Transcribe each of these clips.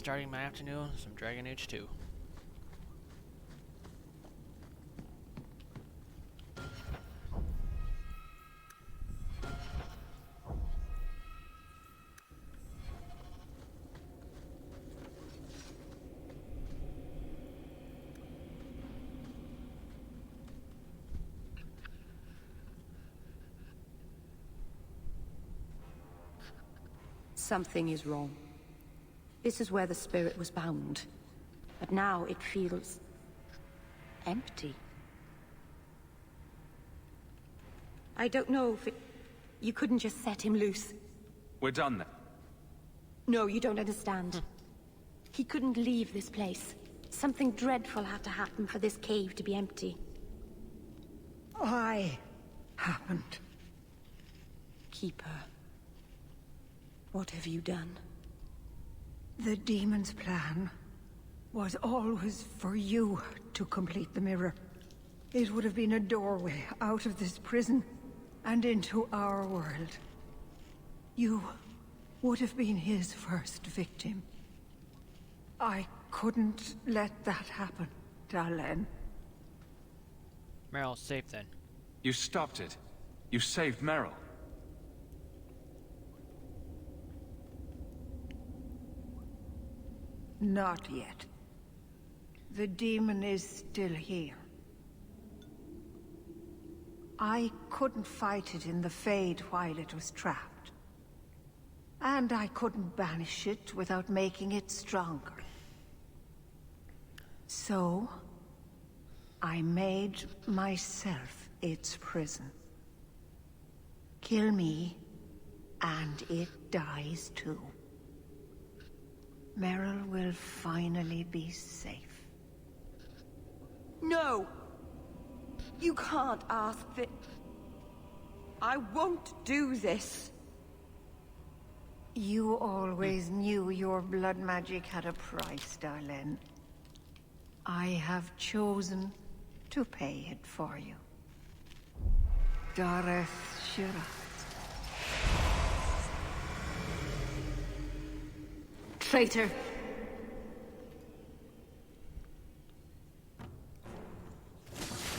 starting my afternoon with some Dragon Age 2. Something is wrong. This is where the spirit was bound. But now it feels... empty. I don't know if it... You couldn't just set him loose. We're done then. No, you don't understand. He couldn't leave this place. Something dreadful had to happen for this cave to be empty. Why happened? Keeper. What have you done? The demon's plan was always for you to complete the mirror. It would have been a doorway out of this prison and into our world. You would have been his first victim. I couldn't let that happen, Dalen. Meryl's safe then. You stopped it. You saved Meryl. Not yet. The demon is still here. I couldn't fight it in the Fade while it was trapped. And I couldn't banish it without making it stronger. So, I made myself its prison. Kill me, and it dies too. Meryl will finally be safe. No! You can't ask that. I won't do this. You always knew your blood magic had a price, Darlene. I have chosen to pay it for you. Dareth Shira. Traitor!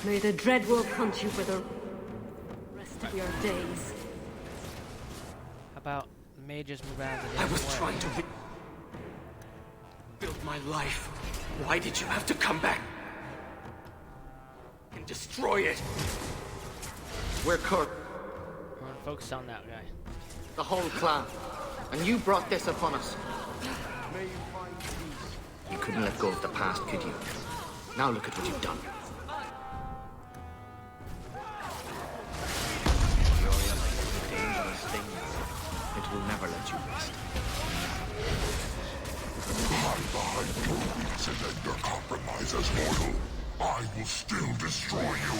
May the Dreadwolf hunt you for the rest of your days. How about the mages move out of the I damn was way? trying to build my life. Why did you have to come back and destroy it? We're Kirk, We're gonna focus on that guy. the whole clan, and you brought this upon us. You couldn't let go of the past, could you? Now look at what you've done. Dangerous things. It will never let you rest. Hide behind your weeds and end your compromise as loyal. I will still destroy you.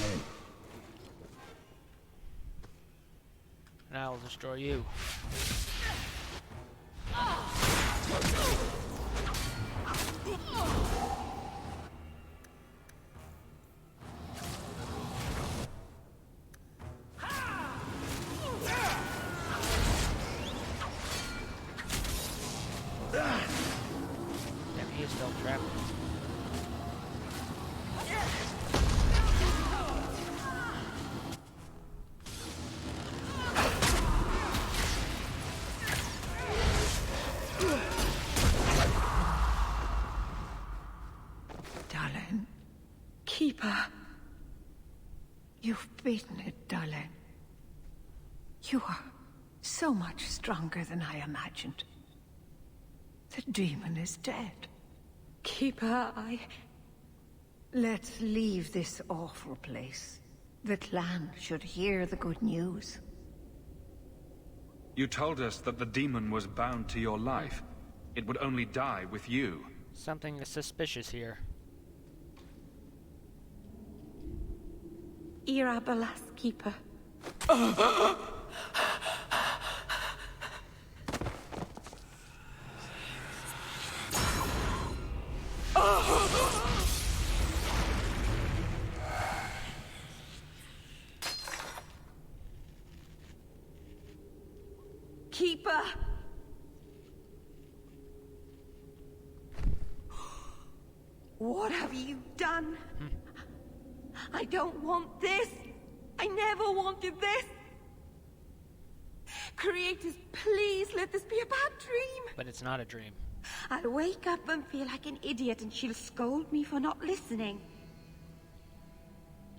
And I will destroy you. Damn, he is still trapped. Darlene. Keeper. You've beaten it, Darlene. You are so much stronger than I imagined. The demon is dead. Keeper, Let's leave this awful place. The clan should hear the good news. You told us that the demon was bound to your life. It would only die with you. Something is suspicious here. Irabalas, Keeper. Keeper! What have you done? I don't want this. I never wanted this. Creators, please let this be a bad dream. But it's not a dream. I'll wake up and feel like an idiot and she'll scold me for not listening.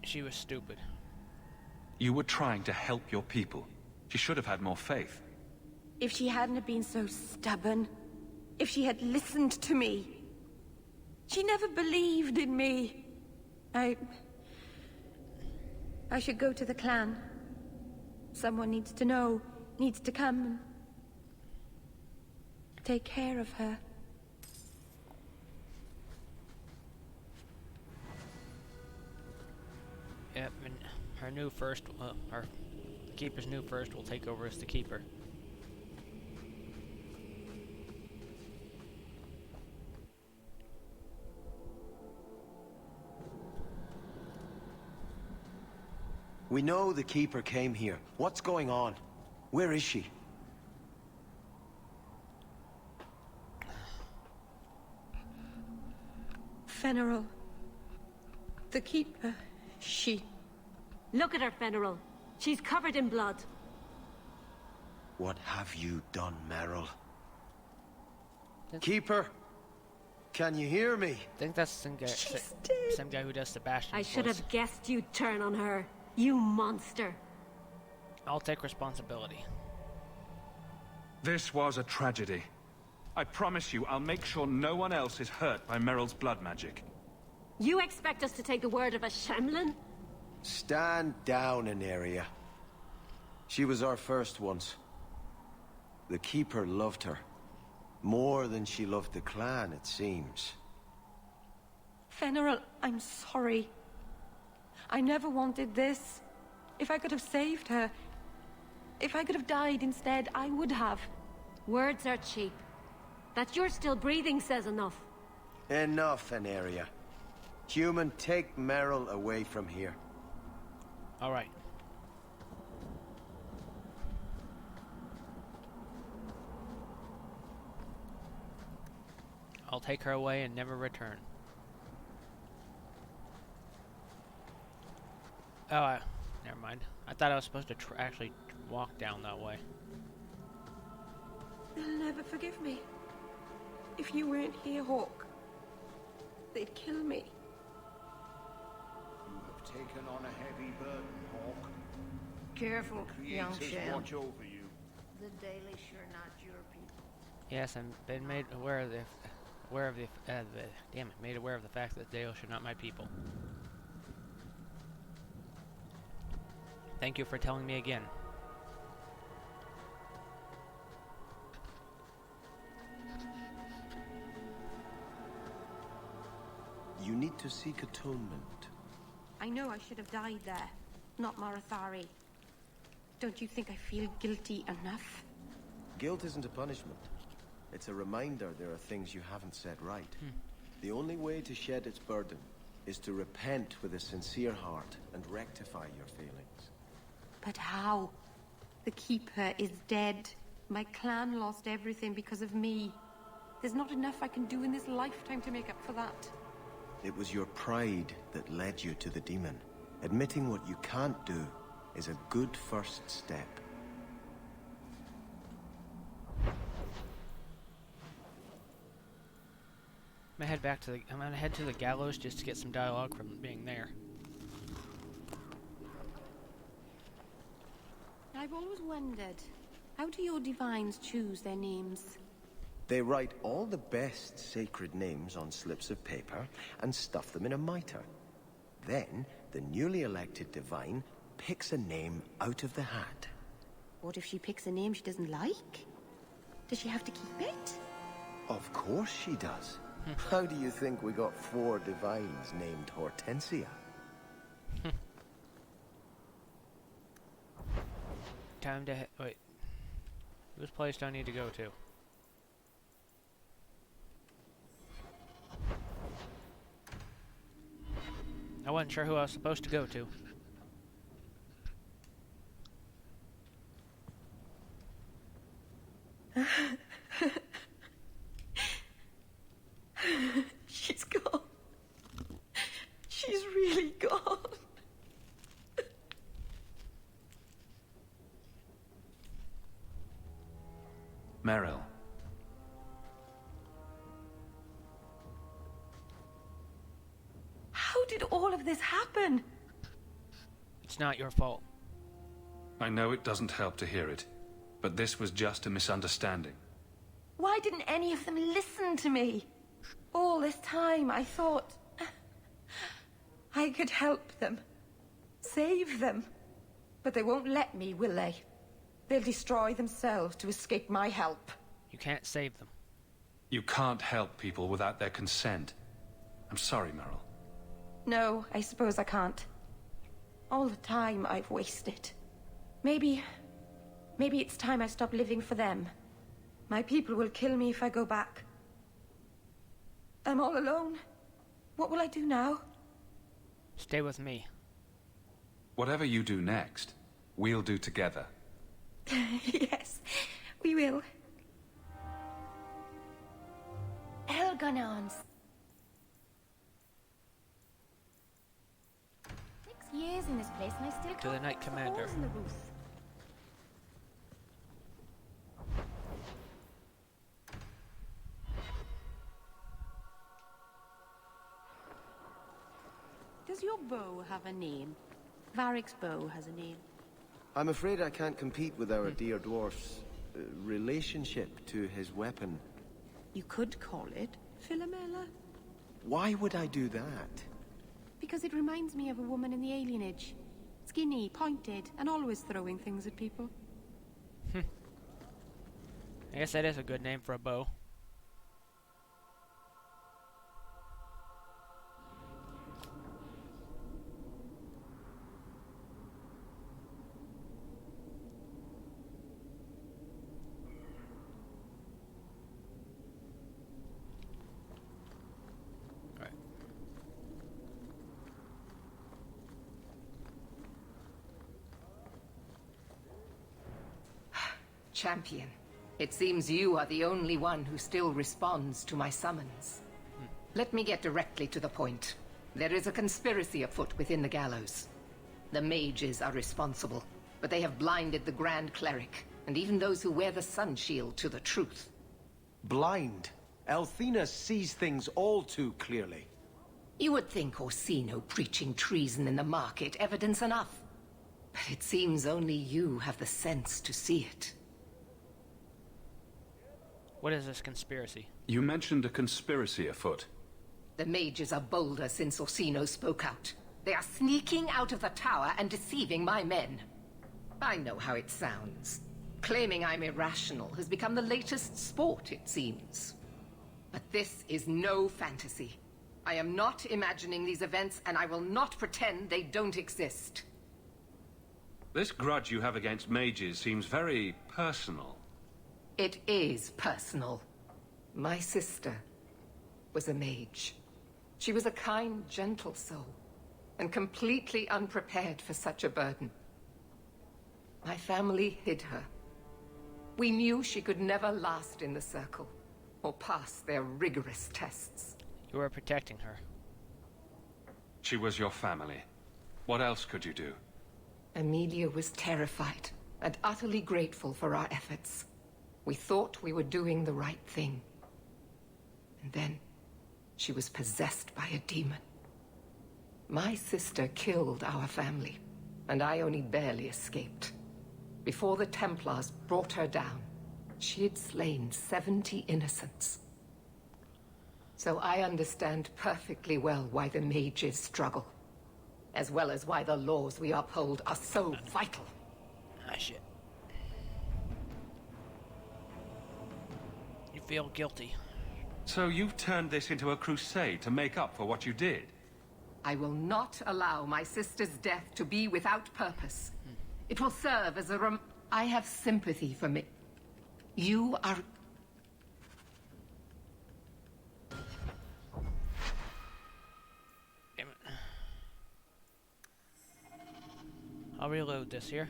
She was stupid. You were trying to help your people. She should have had more faith. If she hadn't have been so stubborn, if she had listened to me. She never believed in me. I should go to the clan. Someone needs to know, needs to come and take care of her. Yep, and her new first, our Keeper's new first will take over as the Keeper. We know the Keeper came here. What's going on? Where is she? Fenrir. The Keeper. She. Look at her, Fenrir. She's covered in blood. What have you done, Merrill? Keeper? Can you hear me? I think that's the same guy who does Sebastian's I should voice. have guessed you'd turn on her. You monster. I'll take responsibility. This was a tragedy. I promise you, I'll make sure no one else is hurt by Meryl's blood magic. You expect us to take the word of a Shemlin? Stand down, Aneria. She was our first once. The Keeper loved her. More than she loved the clan, it seems. Fenrir, I'm sorry. I never wanted this. If I could have saved her, if I could have died instead, I would have. Words are cheap. That you're still breathing says enough. Enough, Aneria. Human, take Meryl away from here. All right. I'll take her away and never return. Oh, never mind. I thought I was supposed to actually walk down that way. They'll never forgive me. If you weren't here, Hawke, they'd kill me. You have taken on a heavy burden, Hawke. Careful, young Creators Shell. watch over you. The Daily sure not your people. Yes, I've been made aware of the made aware of the fact that Dale should not my people. Thank you for telling me again. You need to seek atonement. I know I should have died there, not Marathari. Don't you think I feel guilty enough? Guilt isn't a punishment. It's a reminder there are things you haven't said right. The only way to shed its burden is to repent with a sincere heart and rectify your feelings. But how? The Keeper is dead. My clan lost everything because of me. There's not enough I can do in this lifetime to make up for that. It was your pride that led you to the demon. Admitting what you can't do is a good first step. I'm gonna head to the gallows just to get some dialogue from being there. I've always wondered, how do your divines choose their names? They write all the best sacred names on slips of paper and stuff them in a mitre. Then, the newly elected divine picks a name out of the hat. What if she picks a name she doesn't like? Does she have to keep it? Of course she does. How do you think we got 4 divines named Hortensia? Time to wait. Whose place do I need to go to? I wasn't sure who I was supposed to go to. She's gone. did all of this happen? It's not your fault. I know it doesn't help to hear it, but this was just a misunderstanding. Why didn't any of them listen to me? All this time, I thought I could help them. Save them. But they won't let me, will they? They'll destroy themselves to escape my help. You can't save them. You can't help people without their consent. I'm sorry, Meryl. No, I suppose I can't. All the time I've wasted. Maybe it's time I stop living for them. My people will kill me if I go back. I'm all alone. What will I do now? Stay with me. Whatever you do next, we'll do together. Yes, we will. Elgonons. 6 years in this place and I still To the can't Knight fix the Commander. holes in the roof. Does your bow have a name? Varric's bow has a name. I'm afraid I can't compete with our dear dwarf's relationship to his weapon. You could call it Philomela. Why would I do that? Because it reminds me of a woman in the alienage. Skinny, pointed, and always throwing things at people. I guess that is a good name for a bow. Champion, it seems you are the only one who still responds to my summons. Let me get directly to the point. There is a conspiracy afoot within the gallows. The mages are responsible, but they have blinded the Grand Cleric, and even those who wear the Sun Shield to the truth. Blind. Althena sees things all too clearly. You would think Orsino preaching treason in the market evidence enough. But it seems only you have the sense to see it. What is this conspiracy? You mentioned a conspiracy afoot. The mages are bolder since Orsino spoke out. They are sneaking out of the tower and deceiving my men. I know how it sounds. Claiming I'm irrational has become the latest sport, it seems. But this is no fantasy. I am not imagining these events, and I will not pretend they don't exist. This grudge you have against mages seems very personal. It is personal. My sister was a mage. She was a kind, gentle soul, and completely unprepared for such a burden. My family hid her. We knew she could never last in the Circle, or pass their rigorous tests. You were protecting her. She was your family. What else could you do? Amelia was terrified and utterly grateful for our efforts. We thought we were doing the right thing. And then, she was possessed by a demon. My sister killed our family, and I only barely escaped. Before the Templars brought her down, she had slain 70 innocents. So I understand perfectly well why the mages struggle, as well as why the laws we uphold are so vital. Ah, shit. You feel guilty. So you've turned this into a crusade to make up for what you did? I will not allow my sister's death to be without purpose. It will serve as a I have sympathy for me. You are... Damn it. I'll reload this here.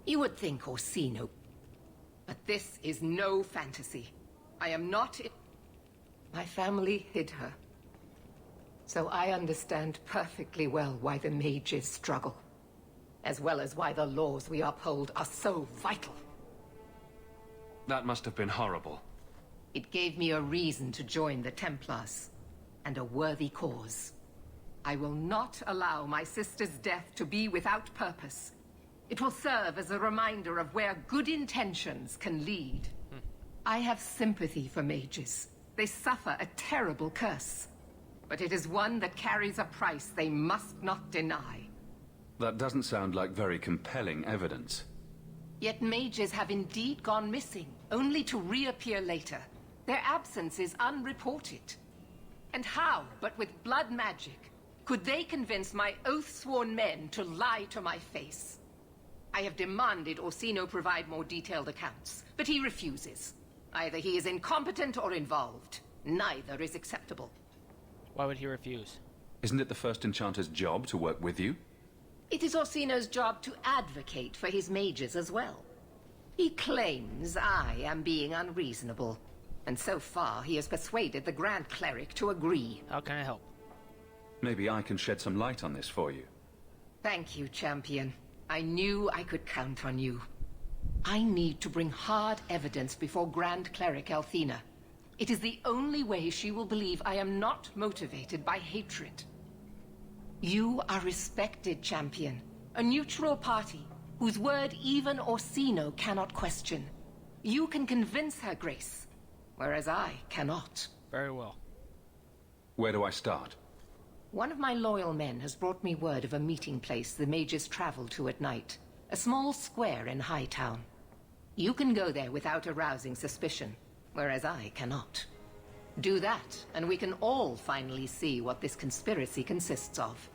You would think Orsino, but this is no fantasy. I am not... My family hid her. So I understand perfectly well why the mages struggle. As well as why the laws we uphold are so vital. That must have been horrible. It gave me a reason to join the Templars. And a worthy cause. I will not allow my sister's death to be without purpose. It will serve as a reminder of where good intentions can lead. I have sympathy for mages. They suffer a terrible curse. But it is one that carries a price they must not deny. That doesn't sound like very compelling evidence. Yet mages have indeed gone missing, only to reappear later. Their absence is unreported. And how, but with blood magic, could they convince my oath-sworn men to lie to my face? I have demanded Orsino provide more detailed accounts, but he refuses. Either he is incompetent or involved. Neither is acceptable. Why would he refuse? Isn't it the First Enchanter's job to work with you? It is Orsino's job to advocate for his mages as well. He claims I am being unreasonable. And so far, he has persuaded the Grand Cleric to agree. How can I help? Maybe I can shed some light on this for you. Thank you, Champion. I knew I could count on you. I need to bring hard evidence before Grand Cleric Althena. It is the only way she will believe I am not motivated by hatred. You are respected, Champion. A neutral party, whose word even Orsino cannot question. You can convince her, Grace. Whereas I cannot. Very well. Where do I start? One of my loyal men has brought me word of a meeting place the mages travel to at night. A small square in Hightown. You can go there without arousing suspicion, whereas I cannot. Do that, and we can all finally see what this conspiracy consists of.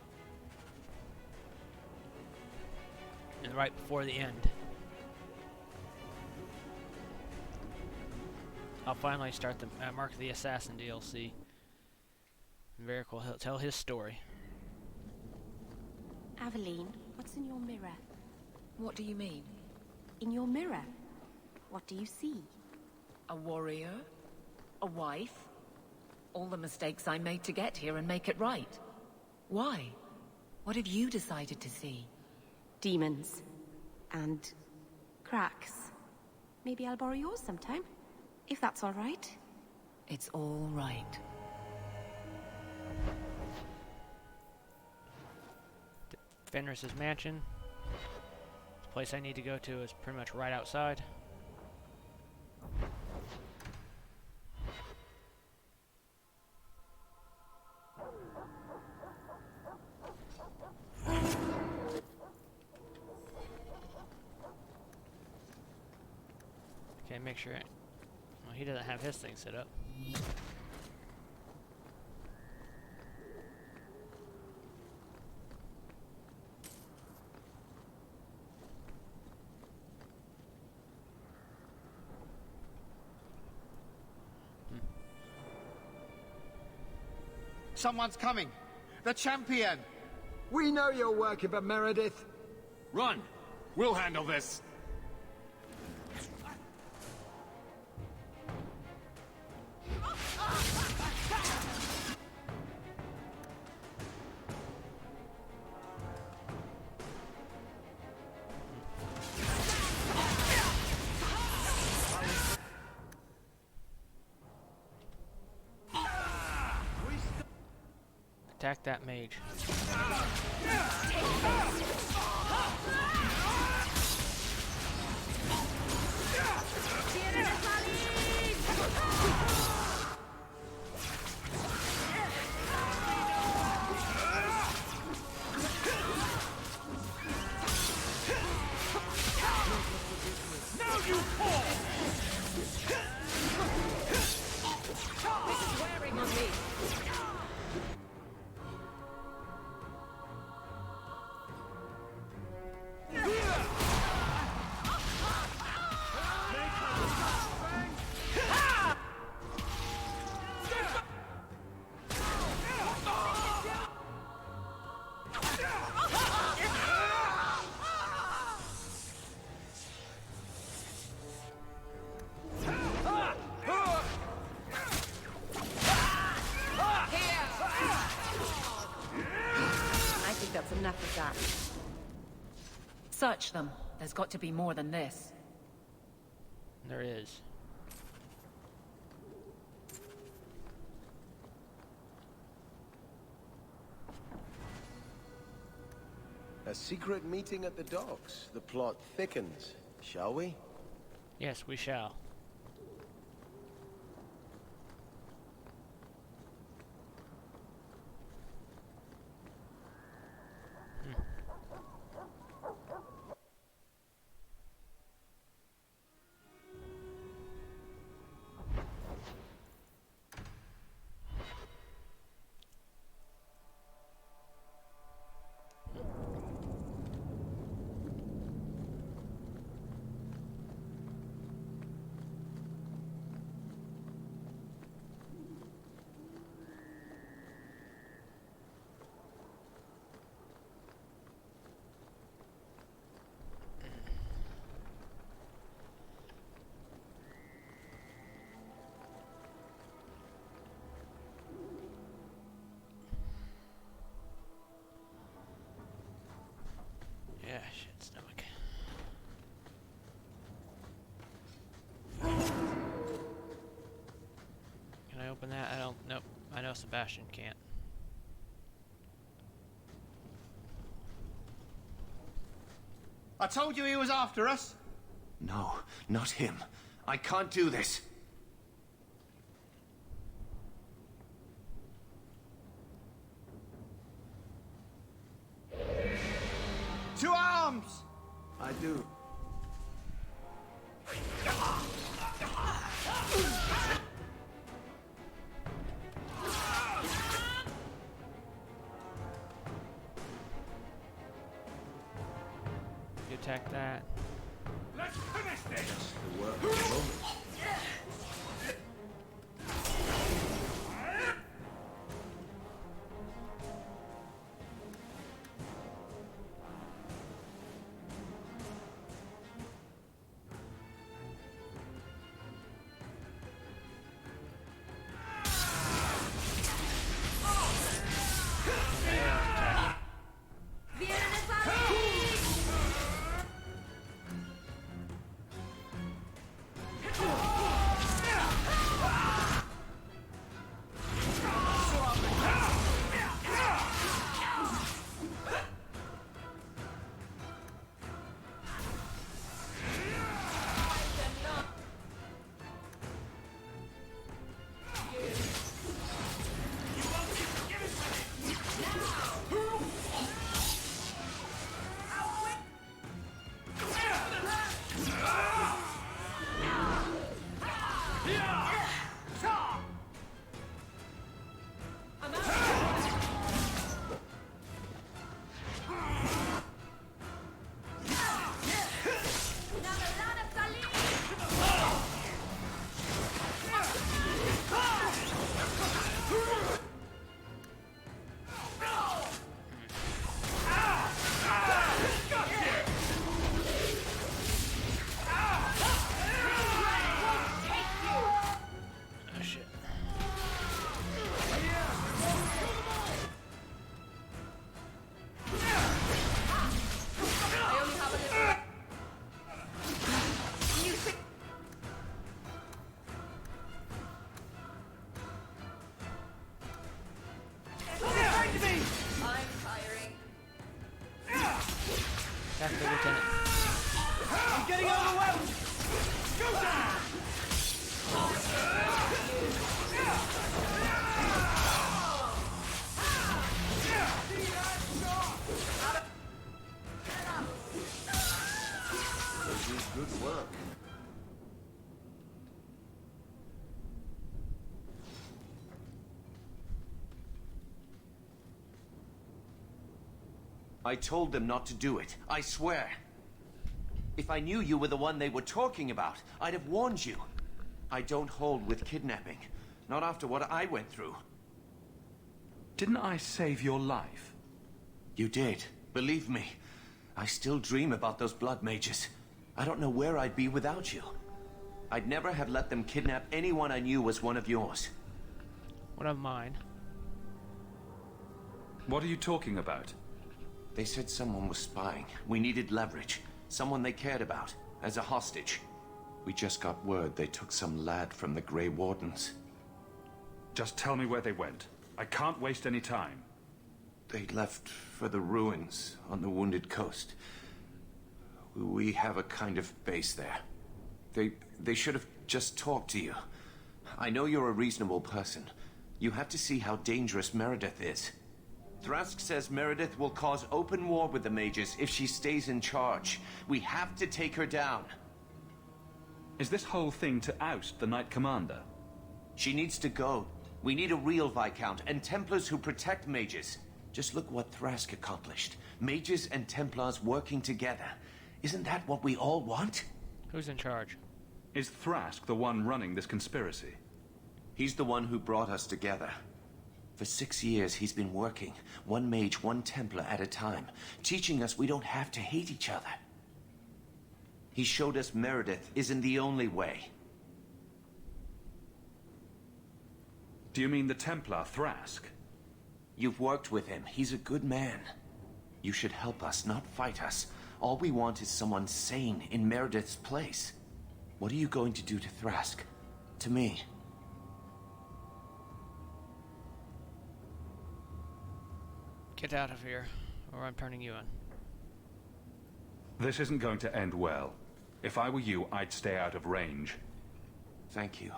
And right before the end. I'll finally start the Mark the Assassin DLC. Very cool. He'll tell his story. Aveline, what's in your mirror? What do you mean? In your mirror, what do you see? A warrior? A wife? All the mistakes I made to get here and make it right. Why? What have you decided to see? Demons. And cracks. Maybe I'll borrow yours sometime. If that's all right. It's all right. Fenris's mansion. The place I need to go to is pretty much right outside. Okay, make sure. Well, he doesn't have his thing set up. Someone's coming! The champion! We know you're working for Meredith. Run! We'll handle this! Attack that mage. Now you fall! This is wearing on me. that's enough of that. Search them. There's got to be more than this. There is. A secret meeting at the docks. The plot thickens, shall we? Yes, we shall. Yeah, shit, stomach. Can I open that? I don't. Nope. I know Sebastian can't. I told you he was after us. No, not him. I can't do this. To arms! I do. You attack that. Let's finish this! The work of the moment. Attack the lieutenant. I'm getting overwhelmed! Go down! This is good work. I told them not to do it. I swear. If I knew you were the one they were talking about, I'd have warned you. I don't hold with kidnapping. Not after what I went through. Didn't I save your life? You did. Believe me. I still dream about those blood mages. I don't know where I'd be without you. I'd never have let them kidnap anyone I knew was one of yours. One of mine. What are you talking about? They said someone was spying. We needed leverage. Someone they cared about, as a hostage. We just got word they took some lad from the Grey Wardens. Just tell me where they went. I can't waste any time. They left for the ruins on the Wounded Coast. We have a kind of base there. They should have just talked to you. I know you're a reasonable person. You have to see how dangerous Meredith is. Thrask says Meredith will cause open war with the mages if she stays in charge. We have to take her down. Is this whole thing to oust the Knight Commander? She needs to go. We need a real Viscount and Templars who protect mages. Just look what Thrask accomplished. Mages and Templars working together. Isn't that what we all want? Who's in charge? Is Thrask the one running this conspiracy? He's the one who brought us together. For 6 years, he's been working, one mage, one Templar at a time, teaching us we don't have to hate each other. He showed us Meredith isn't the only way. Do you mean the Templar, Thrask? You've worked with him. He's a good man. You should help us, not fight us. All we want is someone sane in Meredith's place. What are you going to do to Thrask? To me? Get out of here, or I'm turning you in. This isn't going to end well. If I were you, I'd stay out of range. Thank you.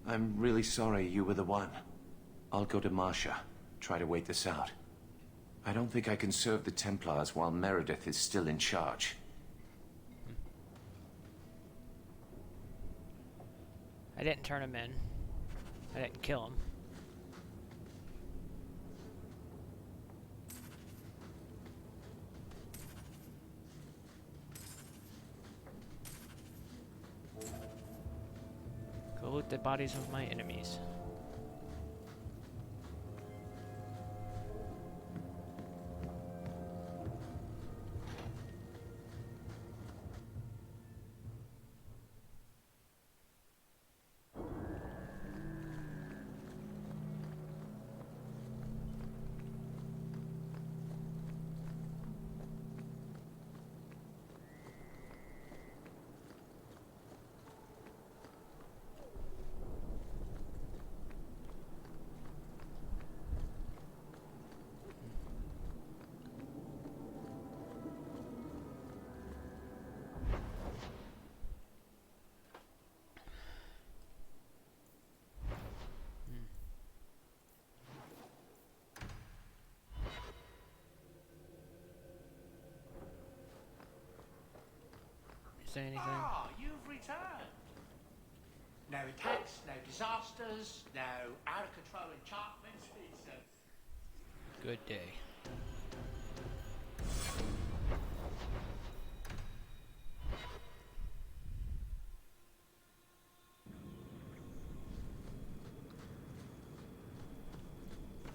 I'm really sorry you were the one. I'll go to Marsha. Try to wait this out. I don't think I can serve the Templars while Meredith is still in charge. I didn't turn him in. I didn't kill him. Go loot the bodies of my enemies. Say anything? Ah, you've returned. No attacks, no disasters, no out of control enchantments. It's a Good day.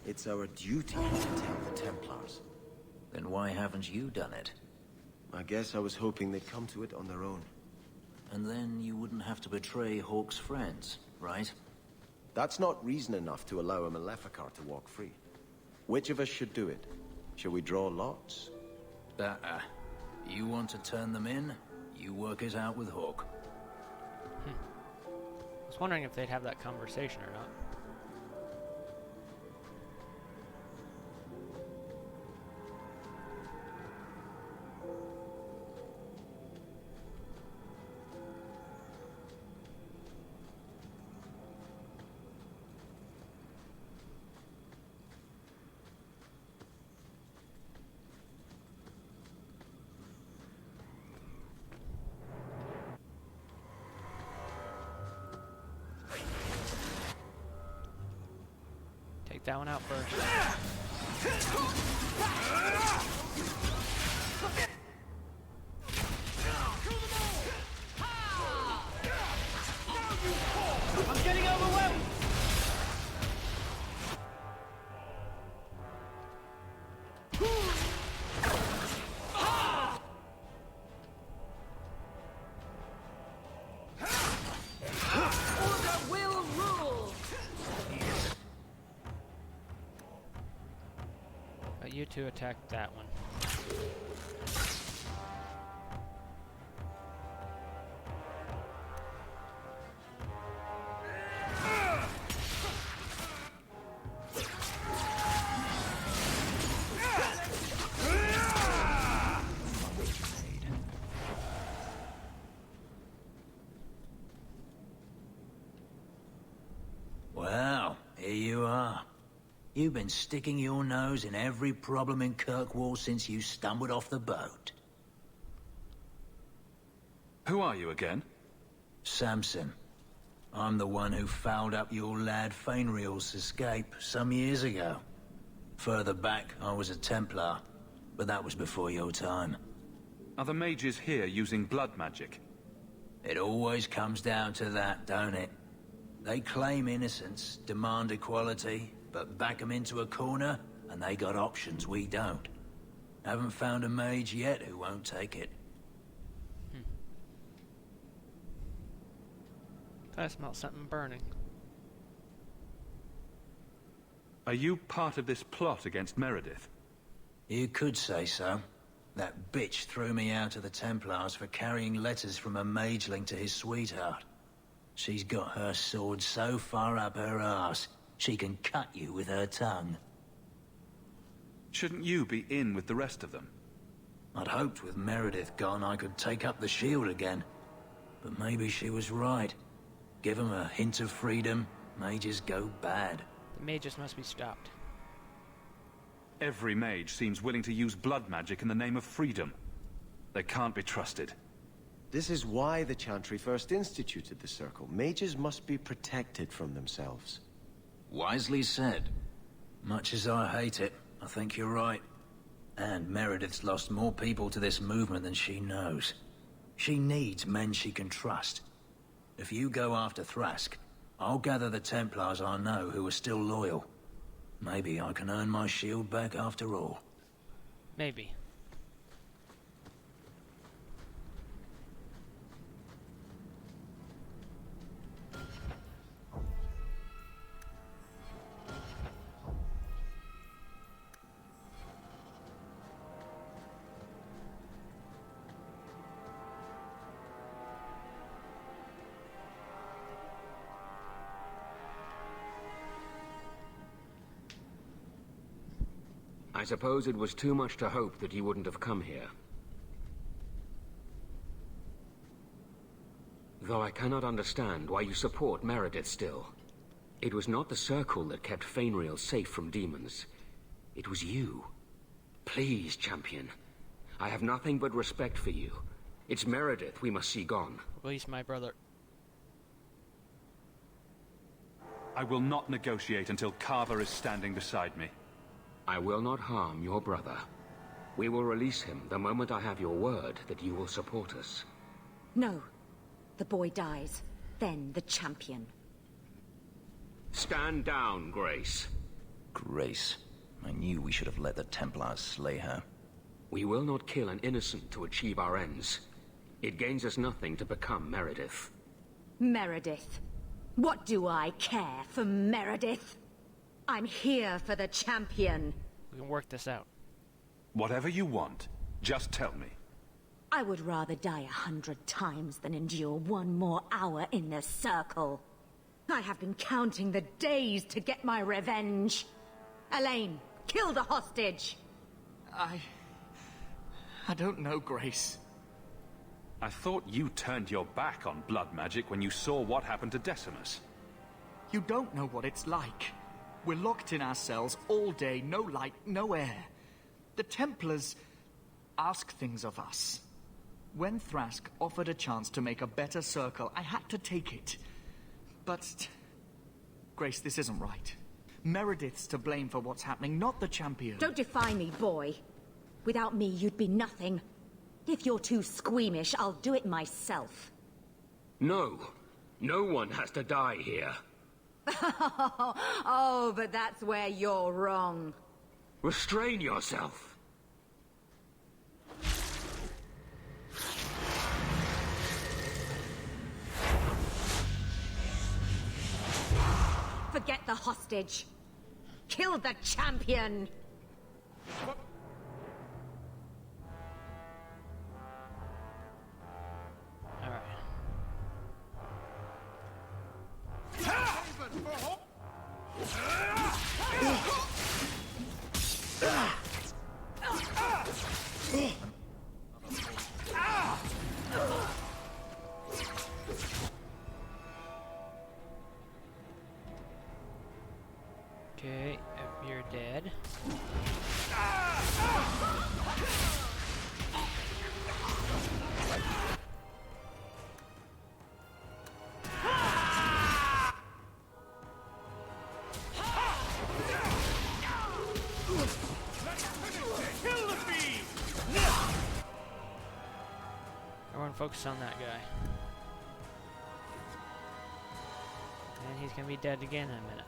It's our duty to tell the Templars. Then why haven't you done it? I guess I was hoping they'd come to it on their own. And then you wouldn't have to betray Hawke's friends, right? That's not reason enough to allow a Maleficar to walk free. Which of us should do it? Shall we draw lots? You want to turn them in? You work it out with Hawke. I was wondering if they'd have that conversation or not. Take that one out first. I'm getting overwhelmed! Order will rule! You two attack that one. Well, here you are. You've been sticking your nose in every problem in Kirkwall since you stumbled off the boat. Who are you again? Samson. I'm the one who fouled up your lad Fainriel's escape some years ago. Further back, I was a Templar, but that was before your time. Are the mages here using blood magic? It always comes down to that, don't it? They claim innocence, demand equality, but back 'em into a corner, and they got options we don't. Haven't found a mage yet who won't take it. I smell something burning. Are you part of this plot against Meredith? You could say so. That bitch threw me out of the Templars for carrying letters from a mageling to his sweetheart. She's got her sword so far up her arse, she can cut you with her tongue. Shouldn't you be in with the rest of them? I'd hoped with Meredith gone I could take up the shield again. But maybe she was right. Give 'em a hint of freedom, mages go bad. The mages must be stopped. Every mage seems willing to use blood magic in the name of freedom. They can't be trusted. This is why the Chantry first instituted the Circle. Mages must be protected from themselves. Wisely said. Much as I hate it, I think you're right. And Meredith's lost more people to this movement than she knows. She needs men she can trust. If you go after Thrask, I'll gather the Templars I know who are still loyal. Maybe I can earn my shield back after all. Maybe. I suppose it was too much to hope that you wouldn't have come here. Though I cannot understand why you support Meredith still. It was not the Circle that kept Fainriel safe from demons. It was you. Please, champion. I have nothing but respect for you. It's Meredith we must see gone. Release my brother. I will not negotiate until Carver is standing beside me. I will not harm your brother. We will release him the moment I have your word that you will support us. No. The boy dies. Then the champion. Stand down, Grace. Grace. I knew we should have let the Templars slay her. We will not kill an innocent to achieve our ends. It gains us nothing to become Meredith. Meredith. What do I care for Meredith? I'm here for the champion. We can work this out. Whatever you want, just tell me. I would rather die 100 times than endure one more hour in the Circle. I have been counting the days to get my revenge. Elaine, kill the hostage! I don't know, Grace. I thought you turned your back on blood magic when you saw what happened to Decimus. You don't know what it's like. We're locked in our cells all day, no light, no air. The Templars ask things of us. When Thrask offered a chance to make a better Circle, I had to take it. But... Grace, this isn't right. Meredith's to blame for what's happening, not the champion. Don't defy me, boy. Without me, you'd be nothing. If you're too squeamish, I'll do it myself. No. No one has to die here. Oh, but that's where you're wrong. Restrain yourself. Forget the hostage. Kill the champion. Dead. Everyone focus on that guy. And he's gonna be dead again in a minute.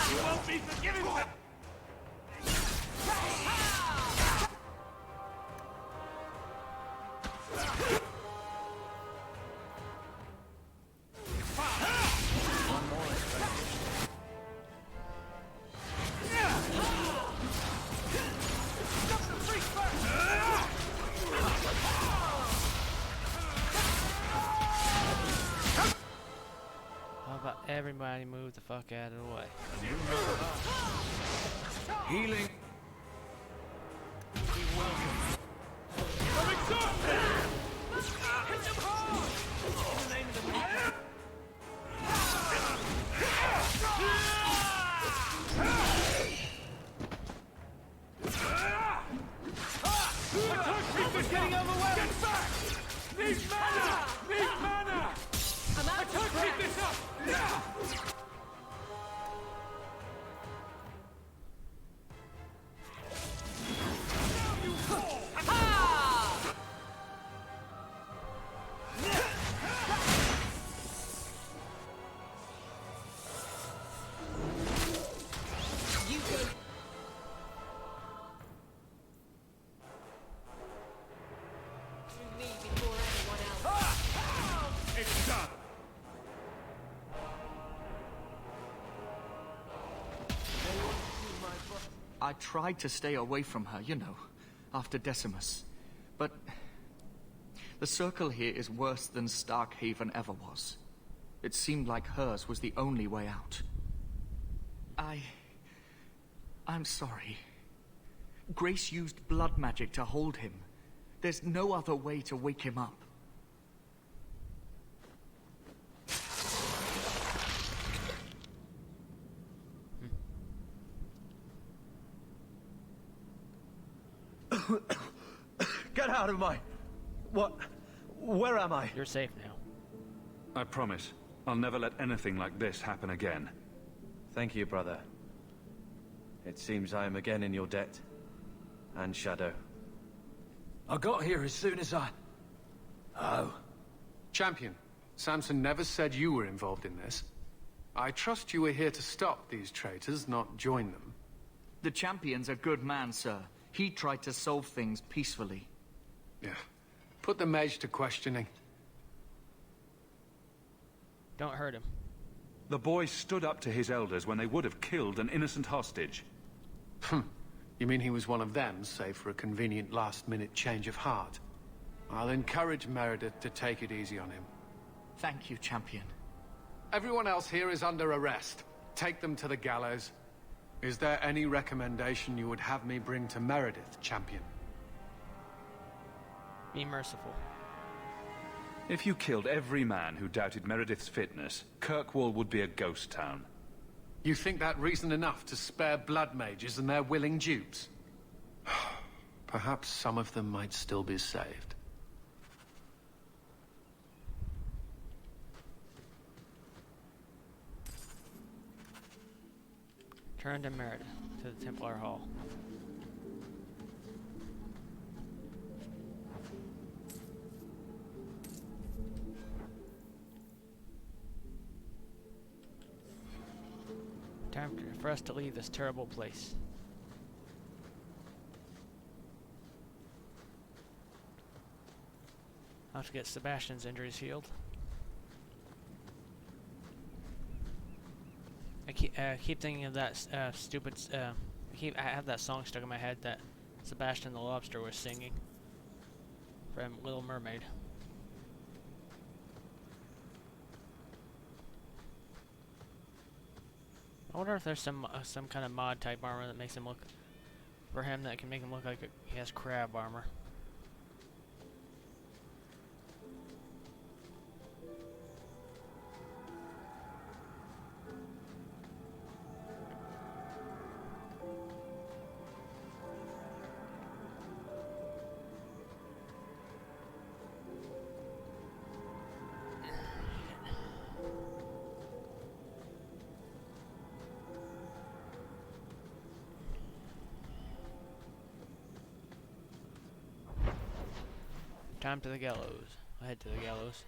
You won't be forgiven! How about everybody move the fuck out of the way? Healing. I tried to stay away from her, you know, after Decimus. But the circle here is worse than Starkhaven ever was. It seemed like hers was the only way out. I'm sorry. Grace used blood magic to hold him. There's no other way to wake him up. Get out of my... What? Where am I? You're safe now. I promise. I'll never let anything like this happen again. Thank you, brother. It seems I am again in your debt. And Shadow. I got here as soon as I... Oh. Champion, Samson never said you were involved in this. I trust you were here to stop these traitors, not join them. The Champion's a good man, sir. He tried to solve things peacefully. Yeah. Put the mage to questioning. Don't hurt him. The boy stood up to his elders when they would have killed an innocent hostage. You mean he was one of them, save for a convenient last-minute change of heart? I'll encourage Meredith to take it easy on him. Thank you, Champion. Everyone else here is under arrest. Take them to the gallows. Is there any recommendation you would have me bring to Meredith, Champion? Be merciful. If you killed every man who doubted Meredith's fitness, Kirkwall would be a ghost town. You think that reason enough to spare blood mages and their willing dupes? Perhaps some of them might still be saved. Turn to Meredith, to the Templar Hall. Time for us to leave this terrible place. I'll have to get Sebastian's injuries healed. I keep thinking of that stupid. I have that song stuck in my head that Sebastian the Lobster was singing from Little Mermaid. I wonder if there's some kind of mod type armor that makes him look, for him, that can make him look like he has crab armor. Time to the gallows. I head to the gallows.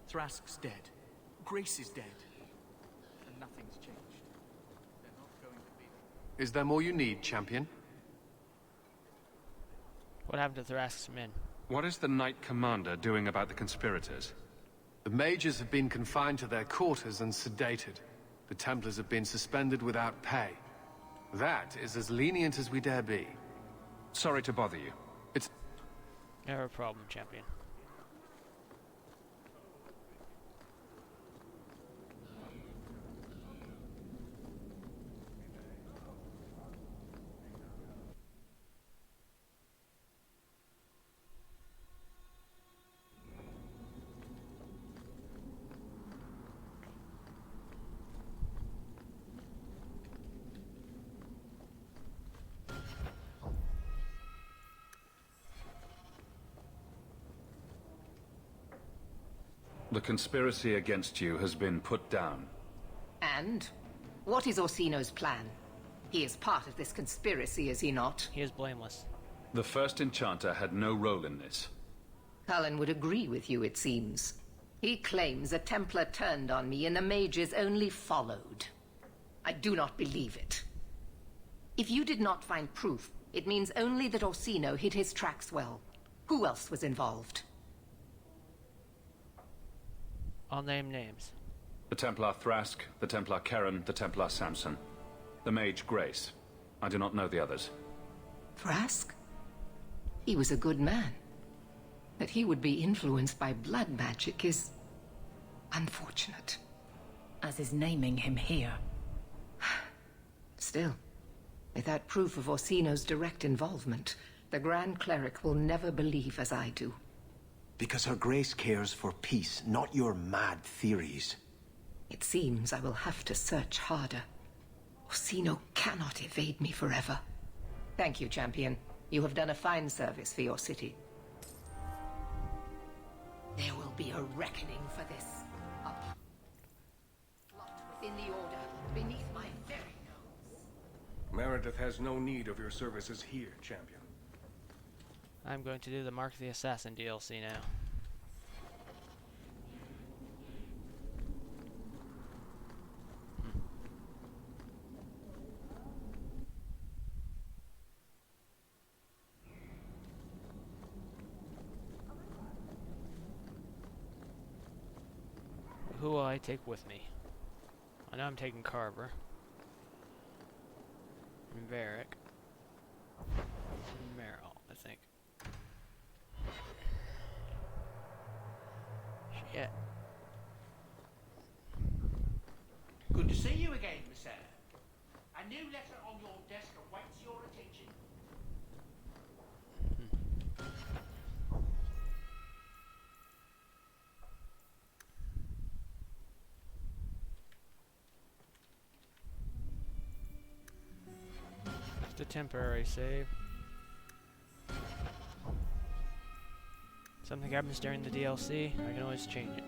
Thrask's dead. Grace is dead. And nothing's changed. They're not going to be... Is there more you need, champion? What happened to Thrask's men? What is the Knight Commander doing about the conspirators? The mages have been confined to their quarters and sedated. The Templars have been suspended without pay. That is as lenient as we dare be. Sorry to bother you. It's... Never a problem, champion. The conspiracy against you has been put down. And? What is Orsino's plan? He is part of this conspiracy, is he not? He is blameless. The first enchanter had no role in this. Cullen would agree with you, it seems. He claims a Templar turned on me and the mages only followed. I do not believe it. If you did not find proof, it means only that Orsino hid his tracks well. Who else was involved? I'll name names. The Templar Thrask, the Templar Karen, the Templar Samson. The Mage Grace. I do not know the others. Thrask? He was a good man. That he would be influenced by blood magic is... unfortunate. As is naming him here. Still, without proof of Orsino's direct involvement, the Grand Cleric will never believe as I do. Because Her Grace cares for peace, not your mad theories. It seems I will have to search harder. Orsino cannot evade me forever. Thank you, champion. You have done a fine service for your city. There will be a reckoning for this. A plot within the Order, beneath my very nose. Meredith has no need of your services here, champion. I'm going to do the Mark the Assassin DLC now. Who will I take with me? I know I'm taking Carver. And Varric. And Merrill, I think. Shit. Good to see you again, Miss Sarah. A new letter on your desk awaits your attention. Just a temporary save. Something happens during the DLC, I can always change it.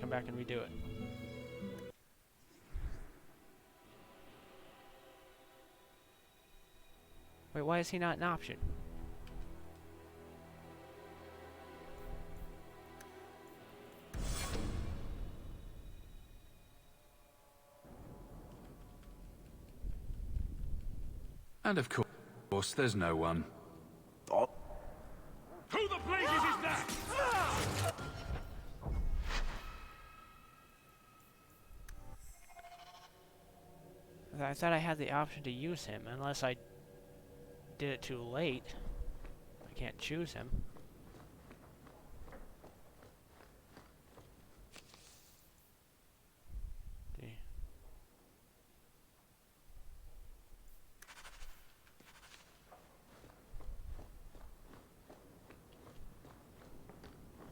Come back and redo it. Wait, why is he not an option? And of course, there's no one. Oh. Who the blazes is that? I thought I had the option to use him, unless I did it too late. I can't choose him.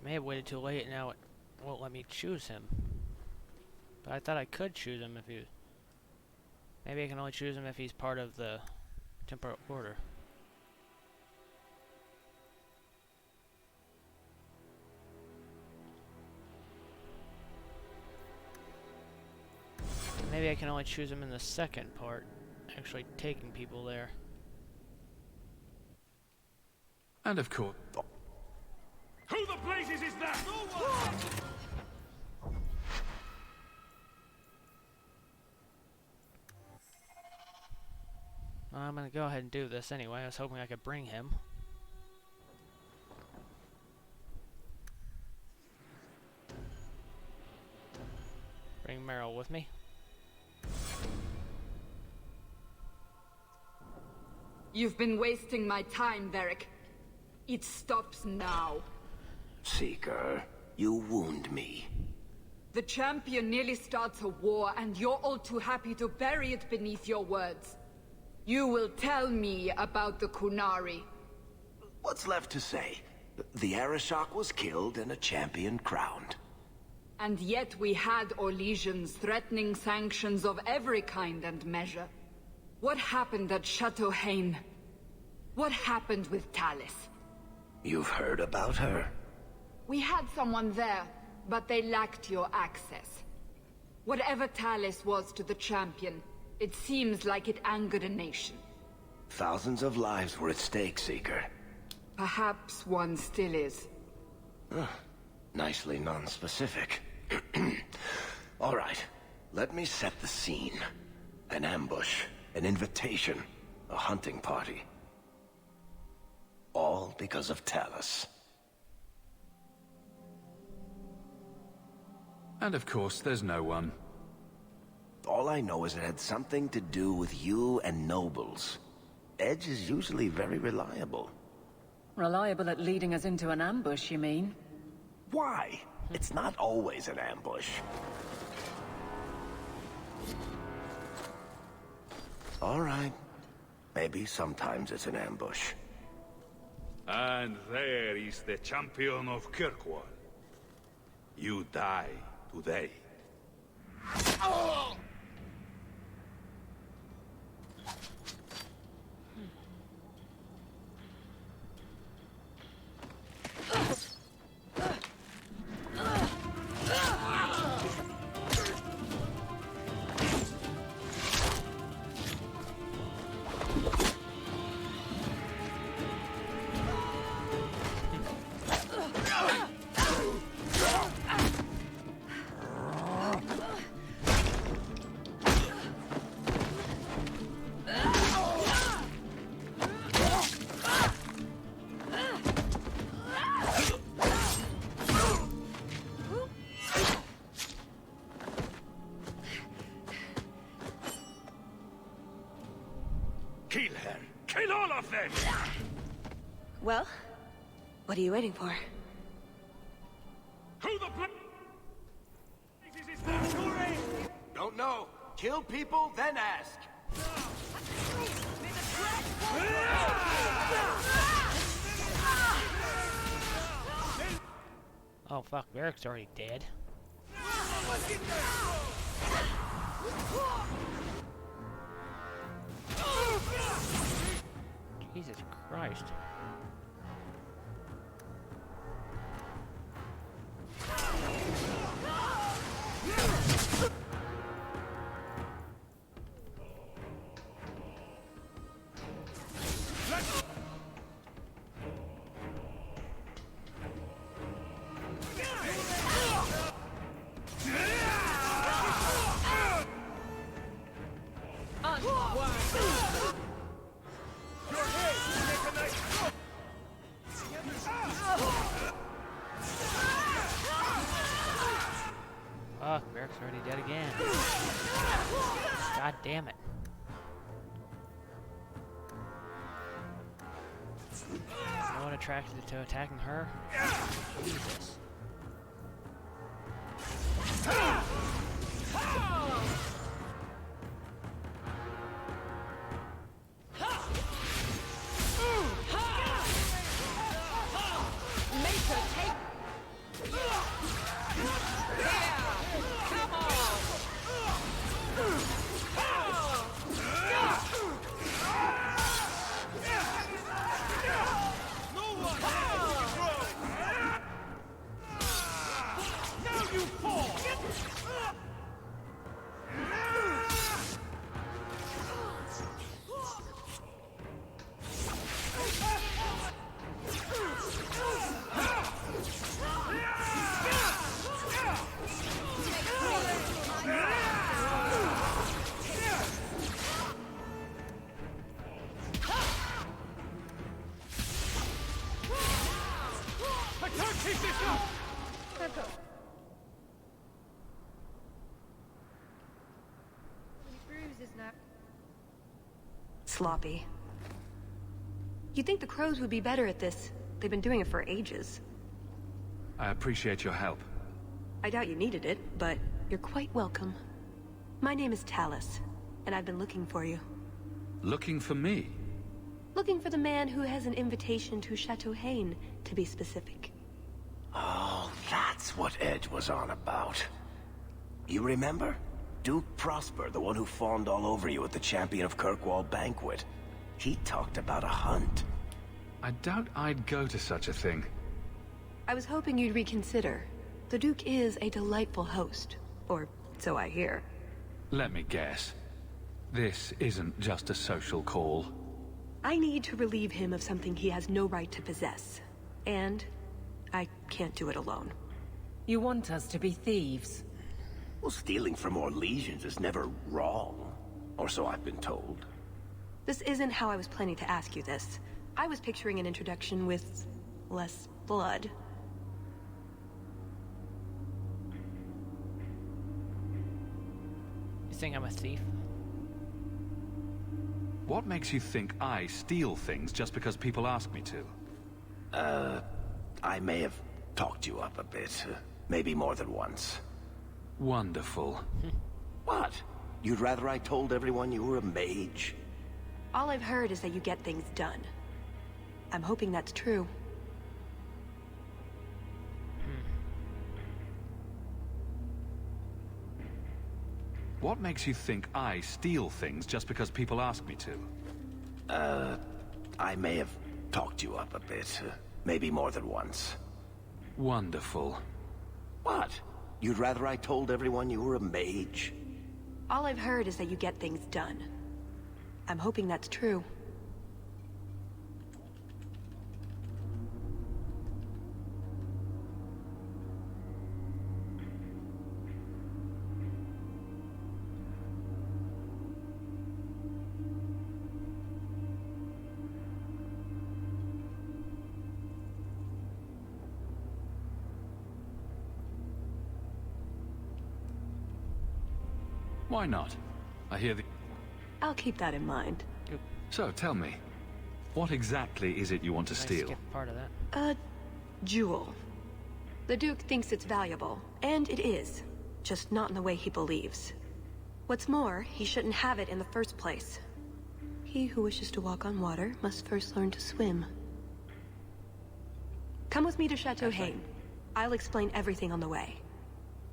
May have waited too late, and now it won't let me choose him. But I thought I could choose him if he... Maybe I can only choose him if he's part of the Temporal Order. Maybe I can only choose him in the second part, actually taking people there. And of course... Who the blazes is that? I'm gonna go ahead and do this anyway. I was hoping I could bring him. Bring Meryl with me. You've been wasting my time, Varric. It stops now. Seeker, you wound me. The champion nearly starts a war, and you're all too happy to bury it beneath your words. You will tell me about the Kunari. What's left to say? The Arishok was killed and a champion crowned. And yet we had Orlesians threatening sanctions of every kind and measure. What happened at Chateau Hain? What happened with Talis? You've heard about her? We had someone there, but they lacked your access. Whatever Talis was to the champion, it seems like it angered a nation. Thousands of lives were at stake, Seeker. Perhaps one still is. Nicely non-specific. All right, let me set the scene. An ambush, an invitation, a hunting party. All because of Talis. And of course, there's no one. All I know is it had something to do with you and nobles. Edge is usually very reliable. Reliable at leading us into an ambush, you mean? Why? It's not always an ambush. All right. Maybe sometimes it's an ambush. And there is the champion of Kirkwall. You die today. Oh! Kill her! Kill all of them! Well, what are you waiting for? Who the blazes is that? Don't know. Kill people, then ask. Oh fuck, Varric's already dead. Jesus Christ. Fuck, Varric's already dead again. God damn it. what attracted to attacking her? Jesus. Sloppy. You'd think the crows would be better at this. They've been doing it for ages. I appreciate your help. I doubt you needed it, but you're quite welcome. My name is Talus, and I've been looking for you. Looking for me? Looking for the man who has an invitation to Chateau Haine, to be specific. Oh, that's what Edge was on about. You remember? Duke Prosper, the one who fawned all over you at the Champion of Kirkwall banquet. He talked about a hunt. I doubt I'd go to such a thing. I was hoping you'd reconsider. The Duke is a delightful host. Or so I hear. Let me guess. This isn't just a social call. I need to relieve him of something he has no right to possess. And I can't do it alone. You want us to be thieves? Well, stealing from Orlesians is never wrong. Or so I've been told. This isn't how I was planning to ask you this. I was picturing an introduction with less blood. You think I'm a thief? What makes you think I steal things just because people ask me to? I may have talked you up a bit. Maybe more than once. Wonderful. What? You'd rather I told everyone you were a mage? All I've heard is that you get things done. I'm hoping that's true. What makes you think I steal things just because people ask me to? I may have talked you up a bit. Maybe more than once. Wonderful. What? You'd rather I told everyone you were a mage? All I've heard is that you get things done. I'm hoping that's true. Why not? I hear the... I'll keep that in mind. So, tell me, what exactly is it you want to steal? Skip part of that. A jewel. The Duke thinks it's valuable, and it is. Just not in the way he believes. What's more, he shouldn't have it in the first place. He who wishes to walk on water must first learn to swim. Come with me to Chateau Haine. I'll explain everything on the way.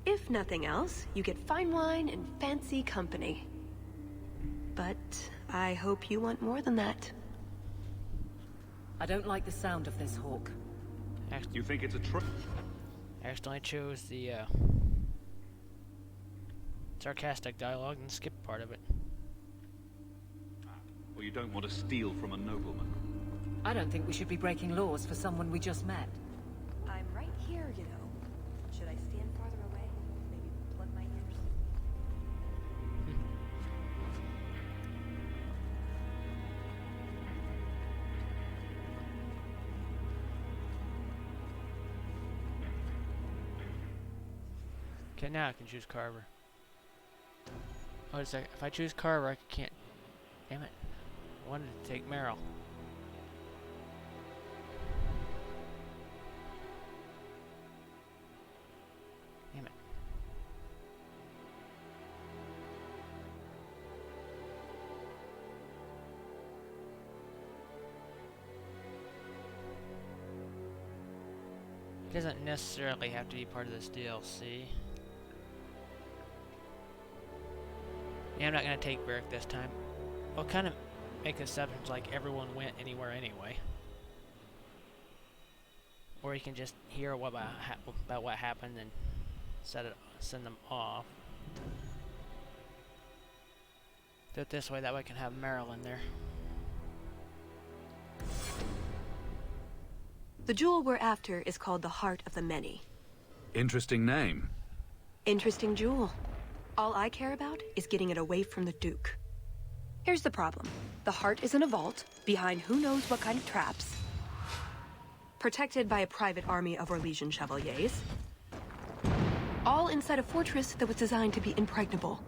If nothing else, you get fine wine and fancy company. But I hope you want more than that. I don't like the sound of this, Hawke. You think it's a trick? I accidentally chose the sarcastic dialogue and skipped part of it. Well, you don't want to steal from a nobleman. I don't think we should be breaking laws for someone we just met. I'm right here, you know. Should I stand farther away? Maybe plug my ears? Okay, now I can choose Carver. Oh, it's like, if I choose Carver, I can't... Damn it. I wanted to take Meryl. doesn't necessarily have to be part of this DLC. Yeah, I'm not gonna take Beric this time. We'll kind of make exceptions like everyone went anywhere anyway. Or you can just hear about what happened and send them off. Do it this way, that way I can have Marilyn there. The jewel we're after is called the Heart of the Many. Interesting name. Interesting jewel. All I care about is getting it away from the Duke. Here's the problem. The heart is in a vault, behind who knows what kind of traps, protected by a private army of Orlesian chevaliers, all inside a fortress that was designed to be impregnable.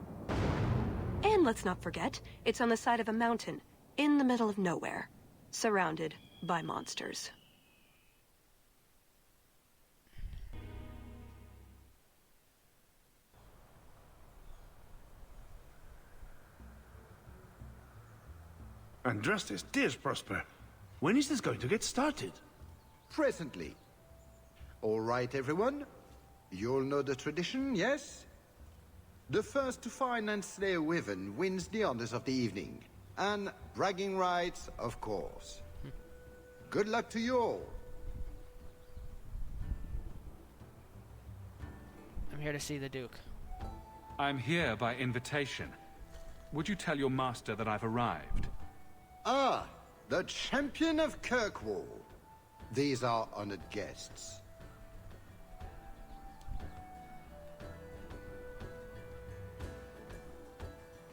And let's not forget, it's on the side of a mountain, in the middle of nowhere, surrounded by monsters. Andrastes, dears Prosper, when is this going to get started? Presently. All right, everyone. You'll know the tradition, yes? The first to find and slay a wyvern wins the honors of the evening. And bragging rights, of course. Good luck to you all. I'm here to see the Duke. I'm here by invitation. Would you tell your master that I've arrived? Ah, the champion of Kirkwall. These are honored guests.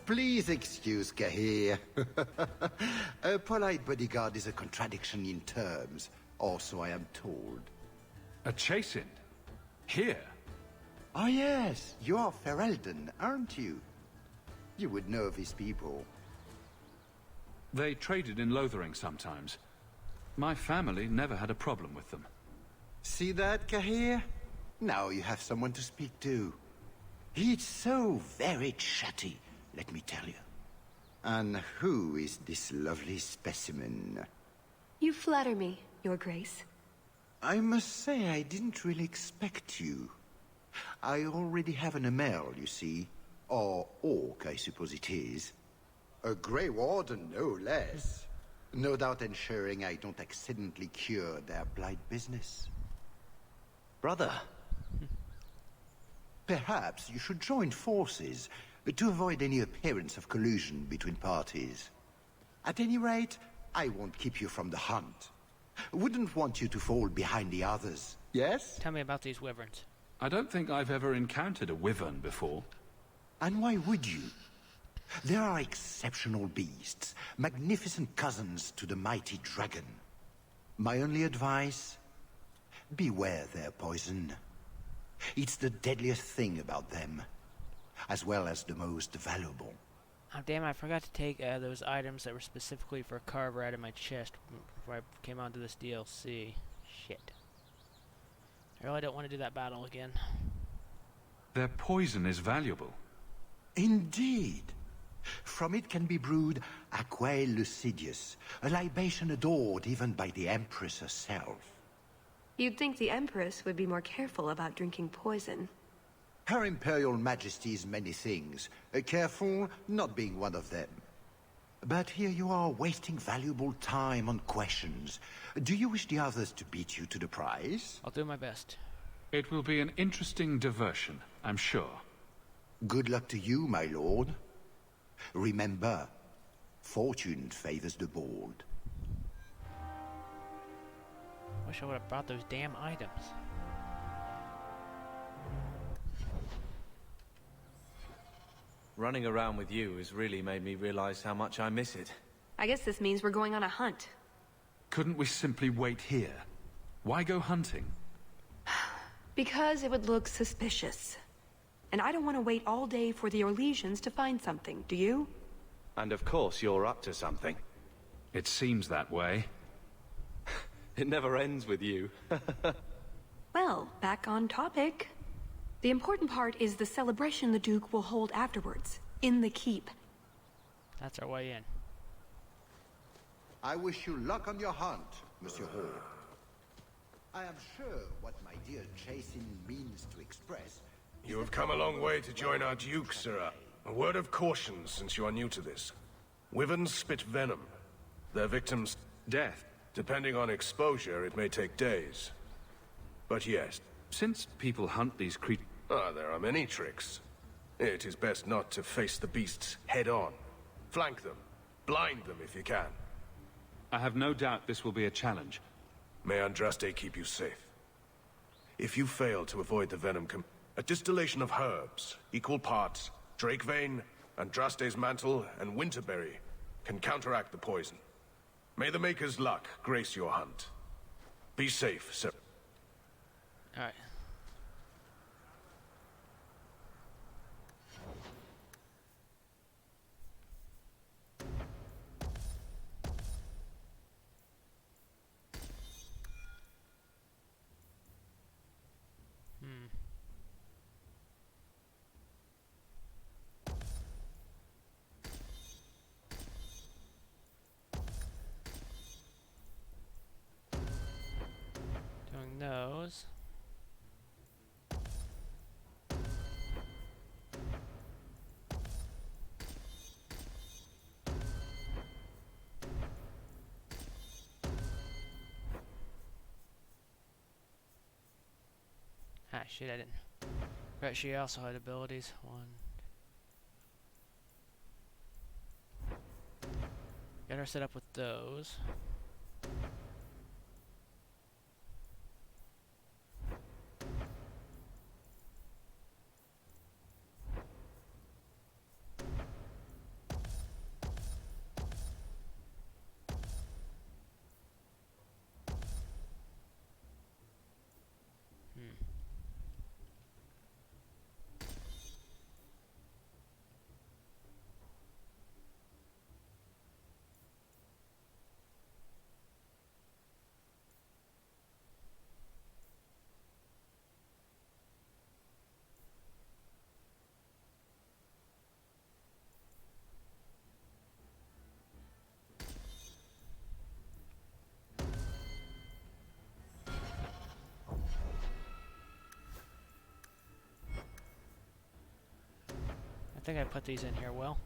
Please excuse Cahir. A polite bodyguard is a contradiction in terms, or so I am told. A chastened? Here? Ah yes, you are Ferelden, aren't you? You would know these people. They traded in Lothering sometimes. My family never had a problem with them. See that, Cahir? Now you have someone to speak to. He's so very chatty, let me tell you. And who is this lovely specimen? You flatter me, Your Grace. I must say I didn't really expect you. I already have an Amel, you see. Or Orc, I suppose it is. A Grey Warden, no less. No doubt ensuring I don't accidentally cure their blight business. Brother. Perhaps you should join forces to avoid any appearance of collusion between parties. At any rate, I won't keep you from the hunt. Wouldn't want you to fall behind the others, yes? Tell me about these wyverns. I don't think I've ever encountered a wyvern before. And why would you? There are exceptional beasts, magnificent cousins to the mighty dragon. My only advice? Beware their poison. It's the deadliest thing about them, as well as the most valuable. Oh damn, I forgot to take those items that were specifically for Carver out of my chest before I came onto this DLC. Shit. I really don't want to do that battle again. Their poison is valuable. Indeed. From it can be brewed Aquae Lucidius, a libation adored even by the Empress herself. You'd think the Empress would be more careful about drinking poison. Her Imperial Majesty's many things, careful not being one of them. But here you are wasting valuable time on questions. Do you wish the others to beat you to the prize? I'll do my best. It will be an interesting diversion, I'm sure. Good luck to you, my lord. Remember, fortune favors the bold. Wish I would have brought those damn items. Running around with you has really made me realize how much I miss it. I guess this means we're going on a hunt. Couldn't we simply wait here? Why go hunting? Because it would look suspicious. And I don't want to wait all day for the Orlesians to find something, do you? And of course you're up to something. It seems that way. It never ends with you. Well, back on topic. The important part is the celebration the Duke will hold afterwards, in the keep. That's our way in. I wish you luck on your hunt, Monsieur Hall. I am sure what my dear Jason means to express. You have come a long way to join our Duke, sirrah. A word of caution, since you are new to this. Wyverns spit venom. Their victims' death. Depending on exposure, it may take days. But yes. Since people hunt these creatures... There are many tricks. It is best not to face the beasts head-on. Flank them. Blind them if you can. I have no doubt this will be a challenge. May Andraste keep you safe. If you fail to avoid the venom, a distillation of herbs, equal parts, Drakevein, Andraste's mantle, and winterberry, can counteract the poison. May the Maker's luck grace your hunt. Be safe, sir. Alright. Doing those. Ah, shit, I didn't. But she also had abilities. One. Get her set up with those. I think I put these in here well.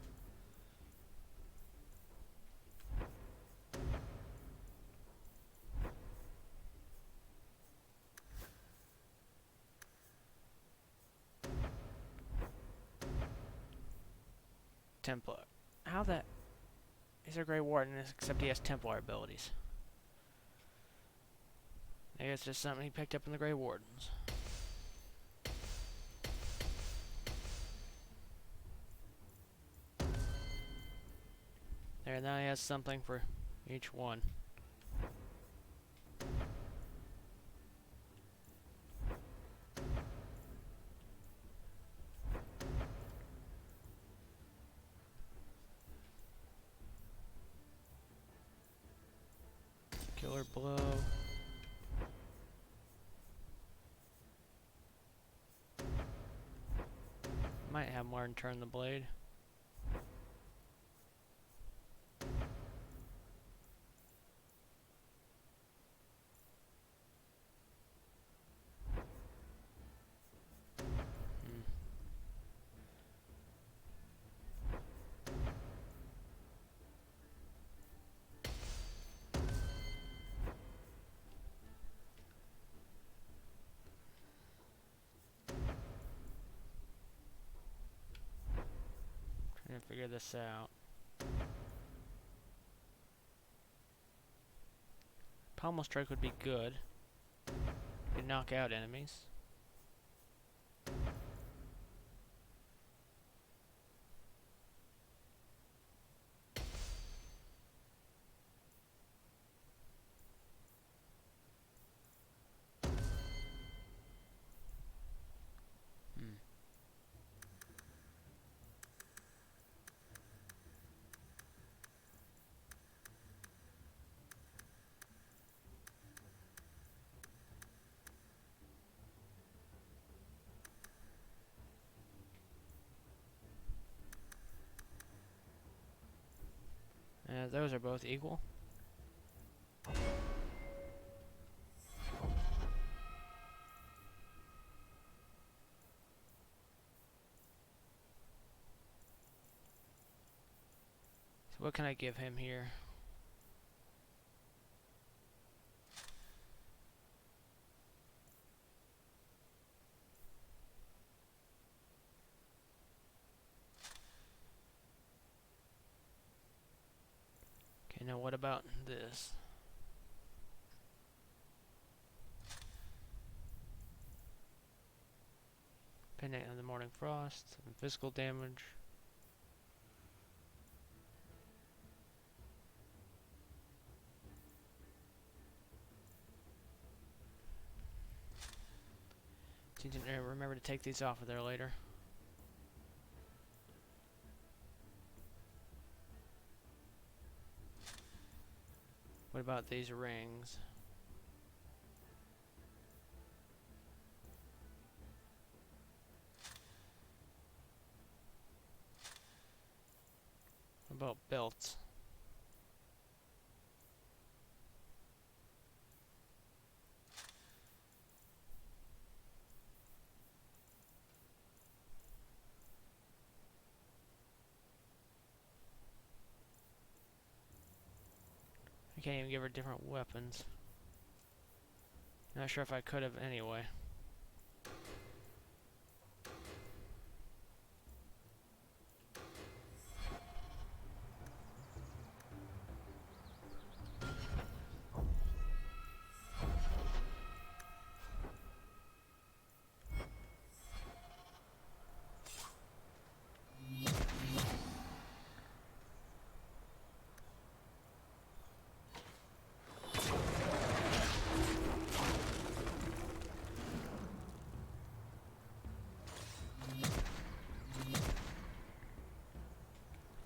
Templar. How that... He's a Grey Warden, except he has Templar abilities. Maybe it's just something he picked up in the Grey Wardens. There, now he has something for each one. Killer blow. Might have more and turn the blade. Trying to figure this out. Pommel strike would be good. Could knock out enemies. Those are both equal. what can I give him here? Okay, now what about this? Pendant on the Morning Frost, and physical damage. Remember to take these off of there later. What about these rings? What about belts? I can't even give her different weapons. Not sure if I could have anyway.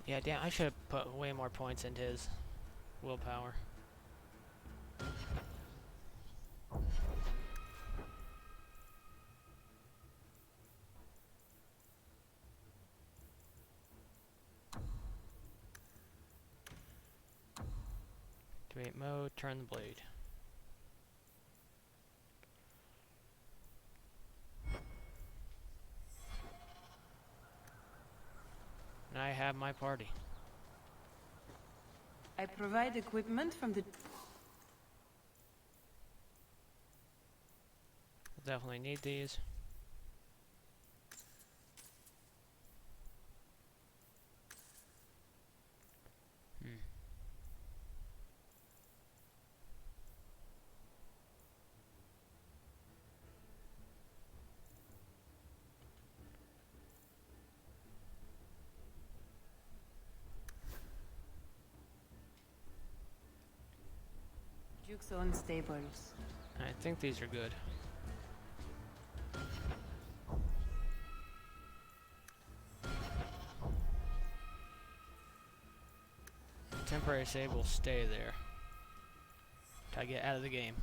Yeah, damn, I should have put way more points into his willpower. Activate mode, turn the blade. And I have my party. I provide equipment from the... We'll definitely need these. Duke's own stables. I think these are good. Temporary save will stay there till I get out of the game.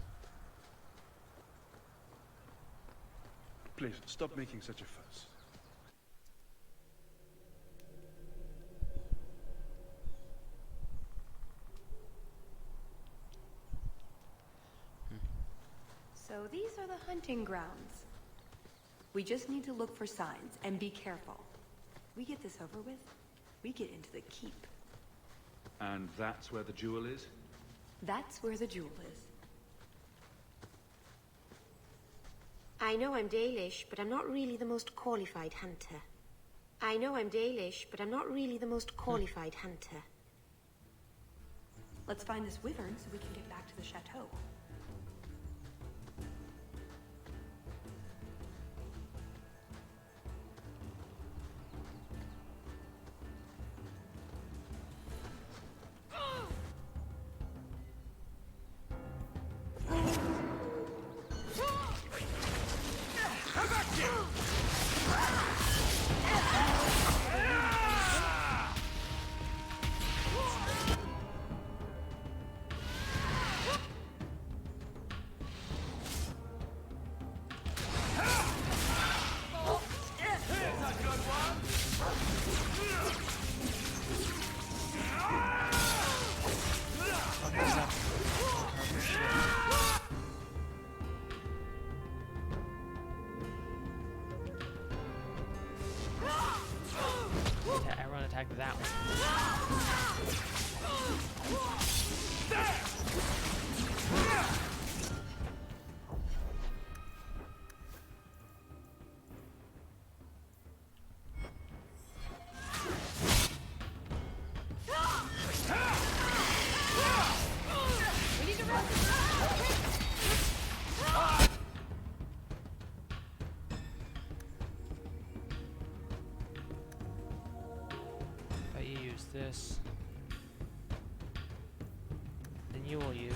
Please, stop making such a fuss. So these are the hunting grounds. We just need to look for signs and be careful. We get this over with, we get into the keep. And that's where the jewel is? That's where the jewel is. I know I'm Dalish, but I'm not really the most qualified hunter. I know I'm Dalish, but I'm not really the most qualified hunter. Let's find this wyvern so we can get back to the chateau. you will use.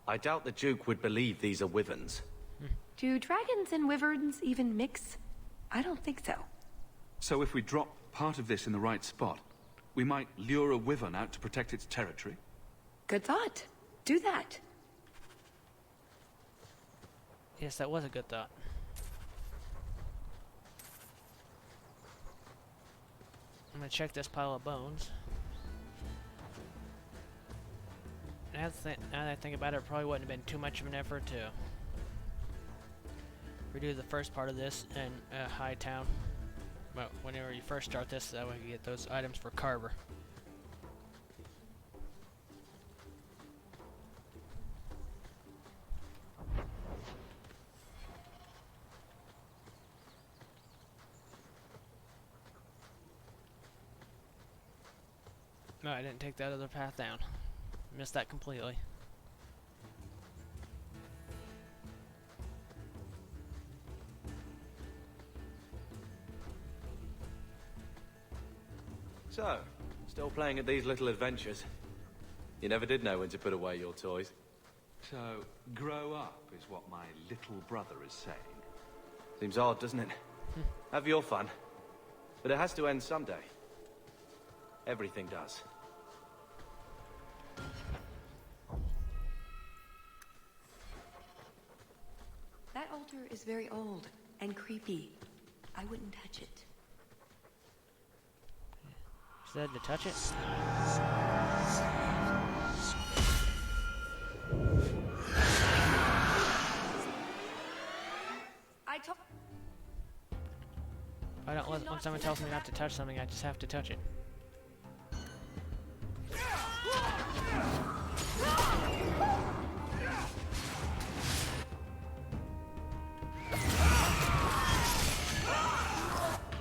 I doubt the Duke would believe these are wyverns. Do dragons and wyverns even mix? I don't think so. So if we drop part of this in the right spot, we might lure a wyvern out to protect its territory? Good thought. Do that. Yes, that was a good thought. I'm gonna check this pile of bones. Now that I think about it, it probably wouldn't have been too much of an effort to redo the first part of this in High Town. Well, whenever you first start this, that way you get those items for Carver. No, I didn't take that other path down. Missed that completely. So, still playing at these little adventures? You never did know when to put away your toys. So, grow up is what my little brother is saying. Seems odd, doesn't it? Have your fun. But it has to end someday. Everything does. That altar is very old and creepy. I wouldn't touch it. Said to touch it? I don't. When someone tells me not to touch something, I just have to touch it.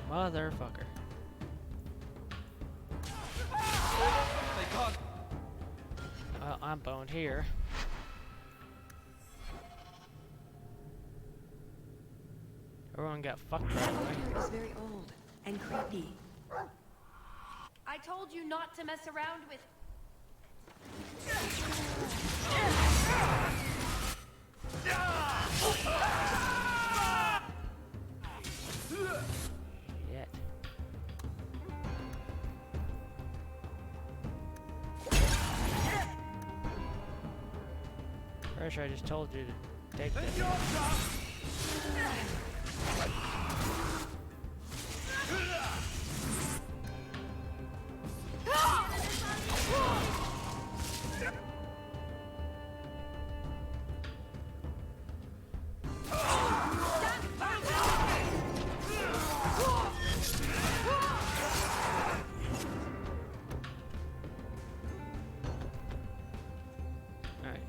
Motherfucker. Well, I'm boned here. Everyone got fucked right away. That altar is very old and creepy. I told you not to mess around with. Yet. Pretty sure I just told you to take this. Alright.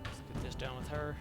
Let's get this done with her.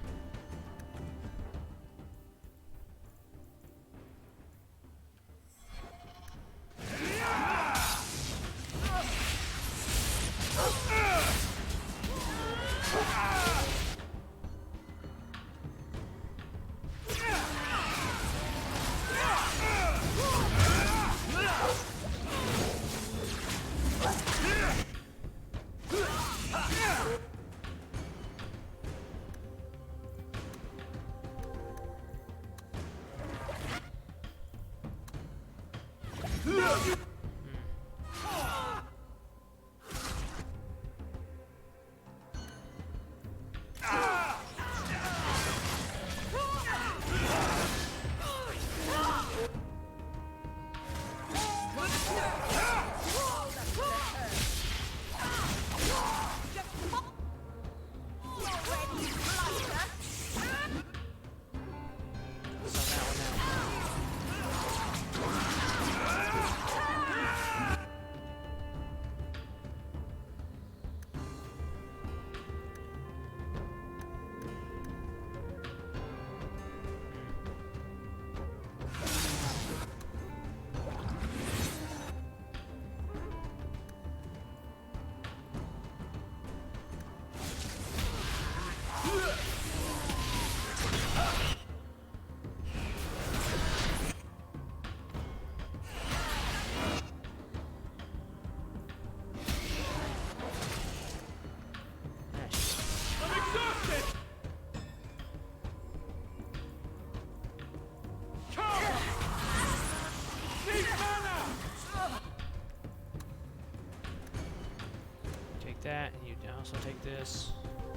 Take that, and you also take this.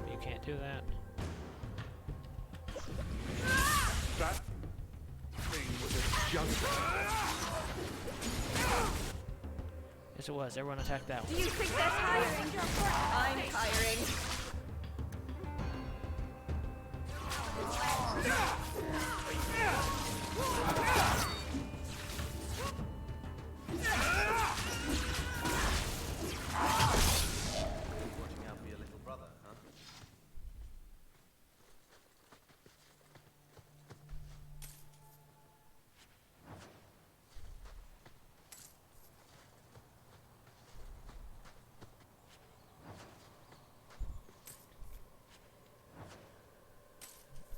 You can't do that. That thing was a junker. Yes, it was. Everyone attack that one. Do you think they're tiring? I'm tiring. Watching out for your little brother, huh?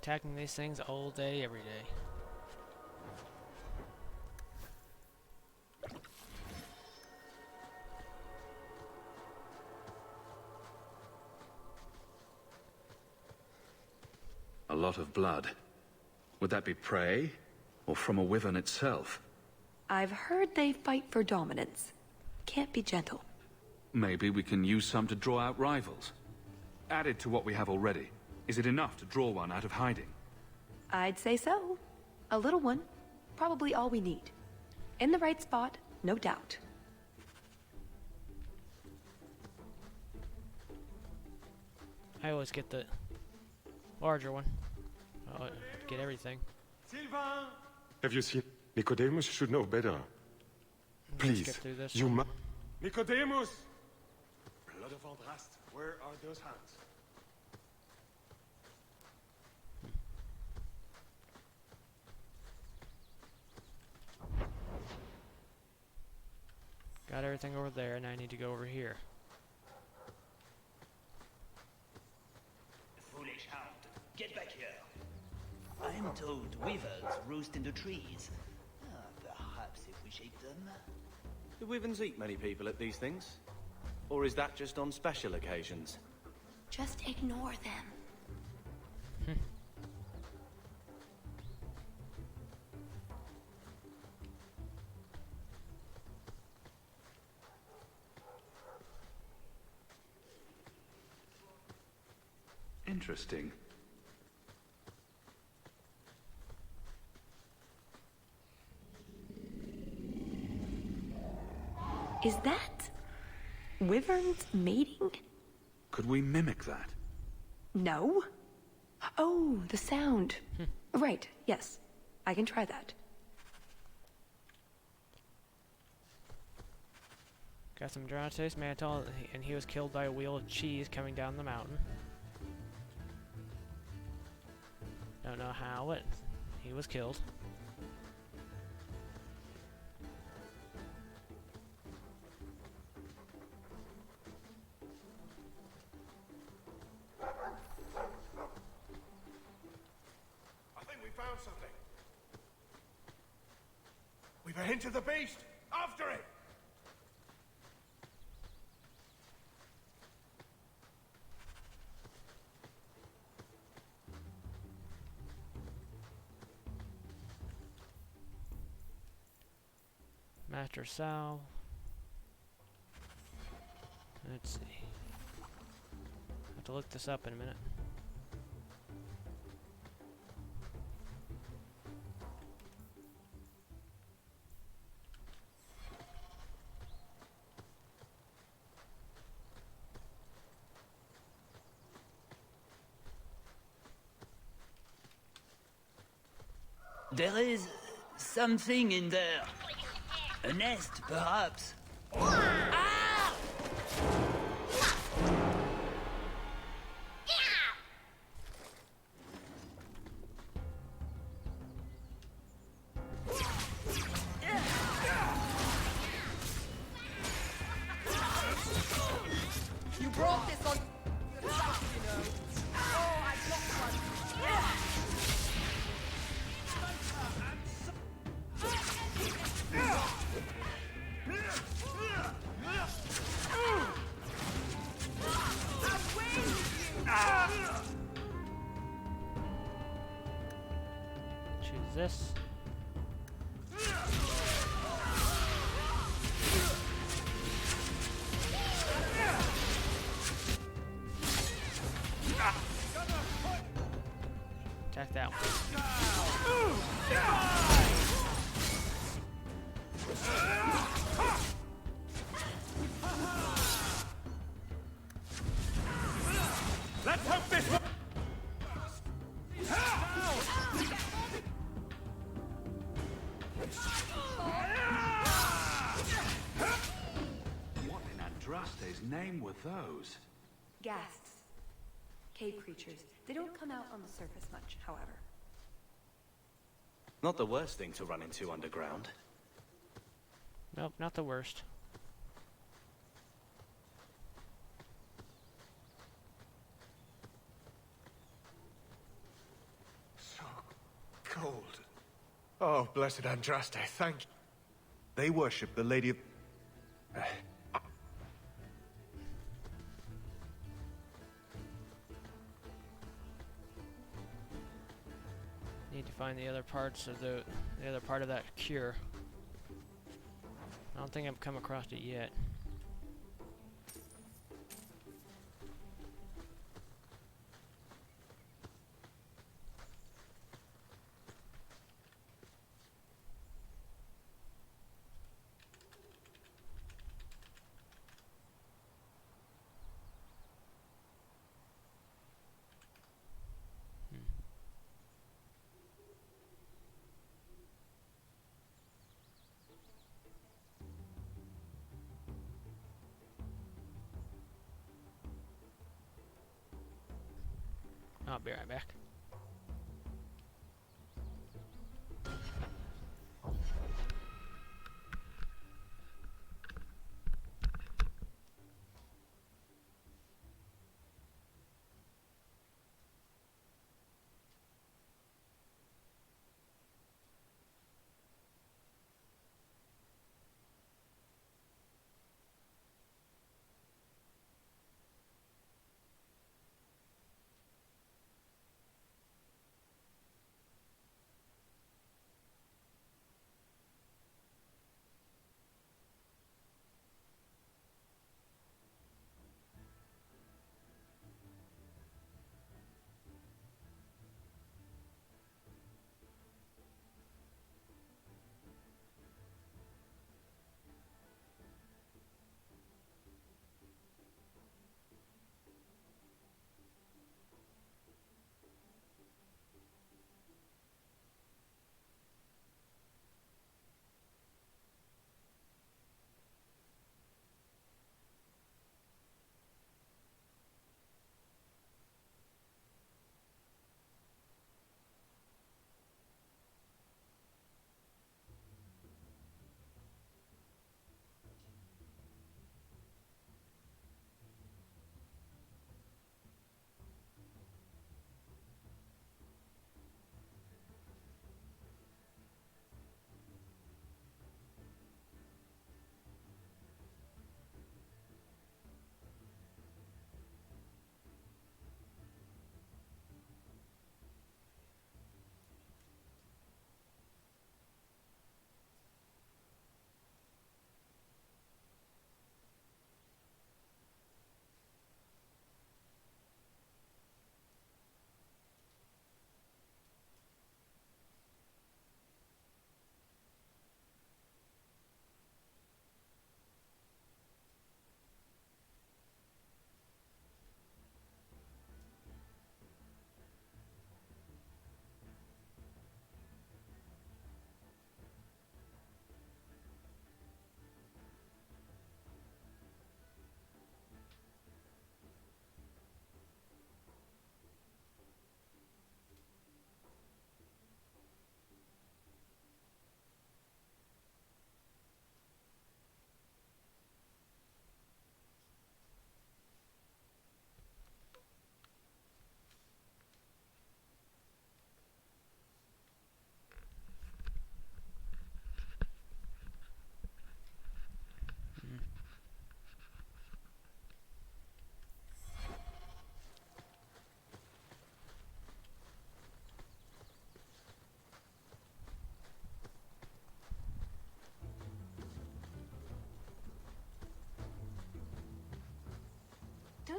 Attacking these things all day, every day. A lot of blood. Would that be prey? Or from a wyvern itself? I've heard they fight for dominance. Can't be gentle. Maybe we can use some to draw out rivals. Added to what we have already, is it enough to draw one out of hiding? I'd say so. A little one. Probably all we need. In the right spot, no doubt. I always get the larger one. I'll get everything. Sylvain! Have you seen? Nicodemus should know better. Please, skip through this you one. must. Nicodemus! Blood of Aldrast, where are those hands? Got everything over there, and I need to go over here. Foolish hound, get back here. I'm told weavers roost in the trees. Perhaps if we shake them. Do wyverns eat many people at these things? Or is that just on special occasions? Just ignore them. Interesting. Is that wyverns mating? Could we mimic that? No. Oh, the sound. Right, yes. I can try that. Got some Dratis mantle, and he was killed by a wheel of cheese coming down the mountain. Don't know how, but he was killed. I think we found something. We've a hint of the beast. After it! Master Sal. Let's see. I have to look this up in a minute. There is something in there. A nest, perhaps. You brought this on yourself, you know. Oh, I've lost Choose this. Attack that one. Let's hope this one. What in Andraste's name were those? Ghasts. Cave creatures. They don't come out on the surface much, however. Not the worst thing to run into underground. Nope, not the worst. So cold. Oh, blessed Andraste, thank you. They worship the Lady of... Need to find the other parts of the other part of that cure. I don't think I've come across it yet. I'll be right back.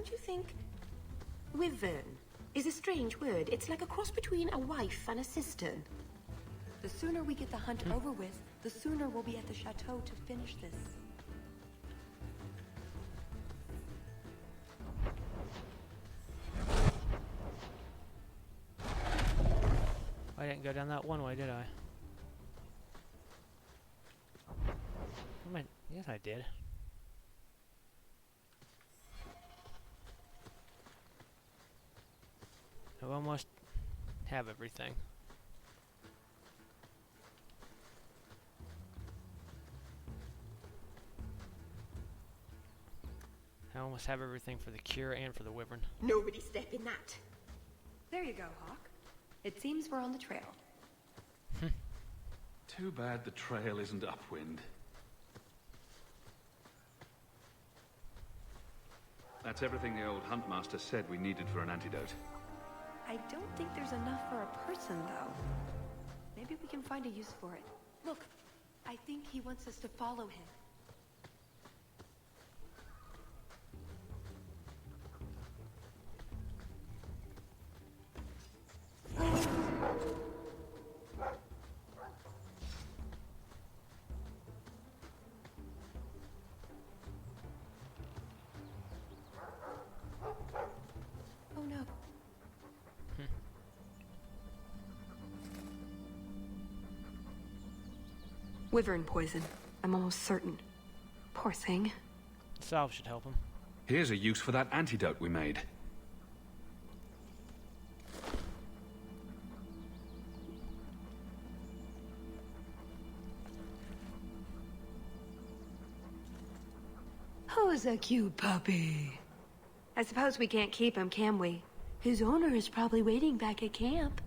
don't you think? Wyvern is a strange word. It's like a cross between a wife and a cistern. The sooner we get the hunt over with, the sooner we'll be at the chateau to finish this. I didn't go down that one way, did I? Yes, I did. I almost have everything. I almost have everything for the cure and for the wyvern. Nobody step in that. There you go, Hawke. It seems we're on the trail. Too bad the trail isn't upwind. That's everything the old huntmaster said we needed for an antidote. I don't think there's enough for a person, though. Maybe we can find a use for it. Look, I think he wants us to follow him. Oh no. Wyvern poison. I'm almost certain. Poor thing. Salve should help him. Here's a use for that antidote we made. Who's a cute puppy? I suppose we can't keep him, can we? His owner is probably waiting back at camp.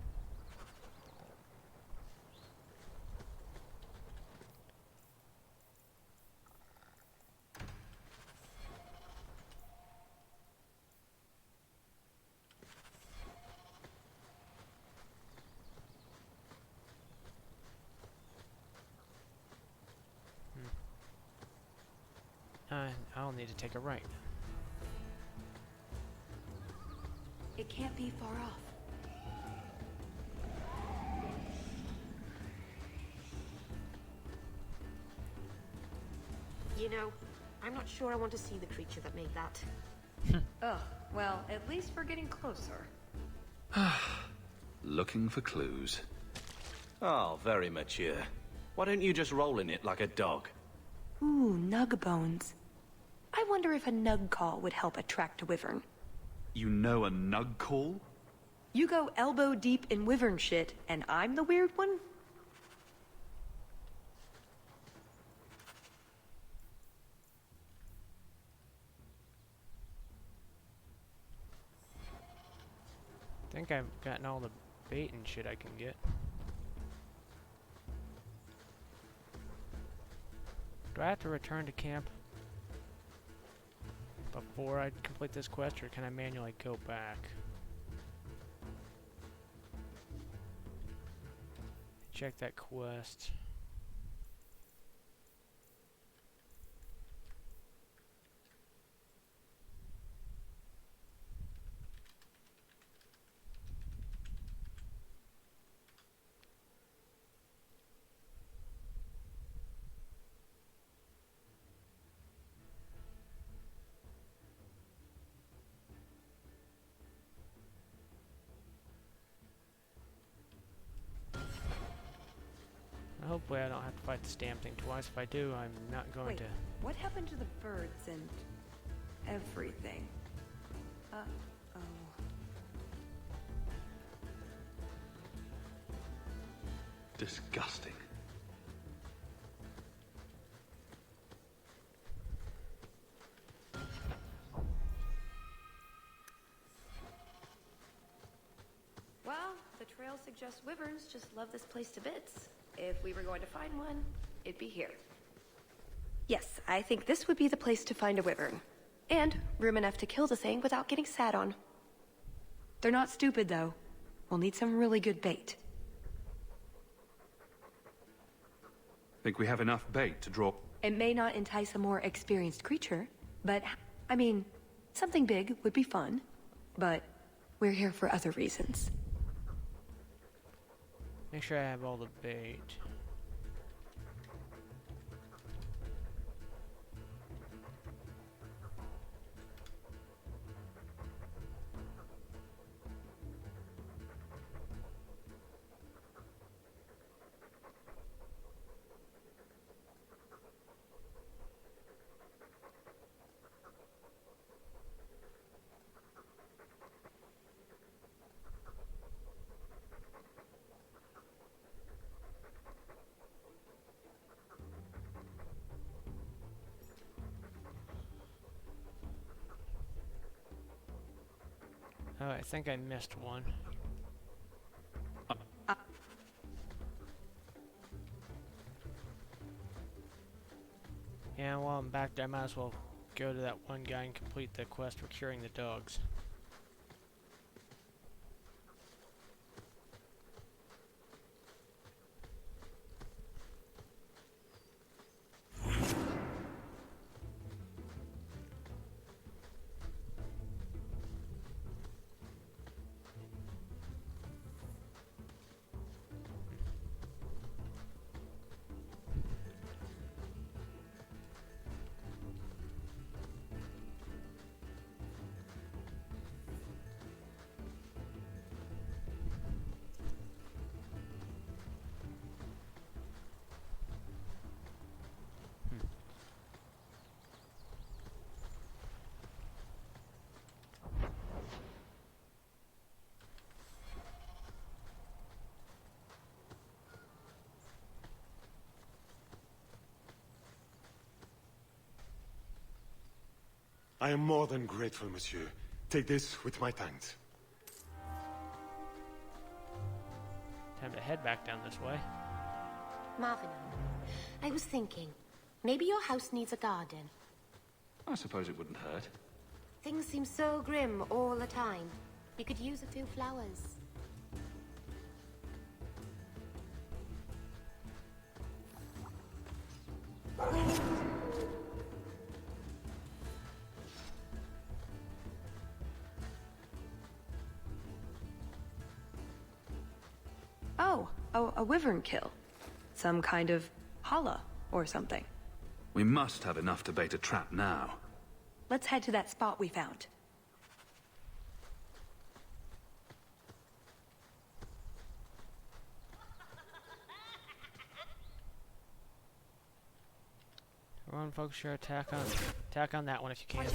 I'll need to take a right. It can't be far off. You know, I'm not sure I want to see the creature that made that. Ugh, well, at least we're getting closer. Looking for clues. Oh, very mature. Why don't you just roll in it like a dog? Ooh, nug bones. I wonder if a nug call would help attract a wyvern. You know a nug call? You go elbow deep in wyvern shit, and I'm the weird one? I think I've gotten all the bait and shit I can get. Do I have to return to camp before I complete this quest, or can I manually go back? Check that quest. Hopefully I don't have to fight this damn thing twice. If I do, I'm not going to... What happened to the birds and everything? Uh-oh. Disgusting. Well, the trail suggests wyverns just love this place to bits. If we were going to find one, it'd be here. Yes, I think this would be the place to find a wyvern. And room enough to kill the thing without getting sat on. They're not stupid, though. We'll need some really good bait. Think we have enough bait to draw... It may not entice a more experienced creature, but, I mean, Something big would be fun, but we're here for other reasons. Make sure I have all the bait. Oh, I think I missed one. Yeah, while I'm back there, I might as well go to that one guy and complete the quest for curing the dogs. I am more than grateful, monsieur. Take this with my thanks. Time to head back down this way. Marvin, I was thinking, maybe your house needs a garden. I suppose it wouldn't hurt. Things seem so grim all the time. You could use a few flowers. Oh, a wyvern kill. Some kind of holla or something. We must have enough to bait a trap now. Let's head to that spot we found. Everyone focus your attack on that one if you can.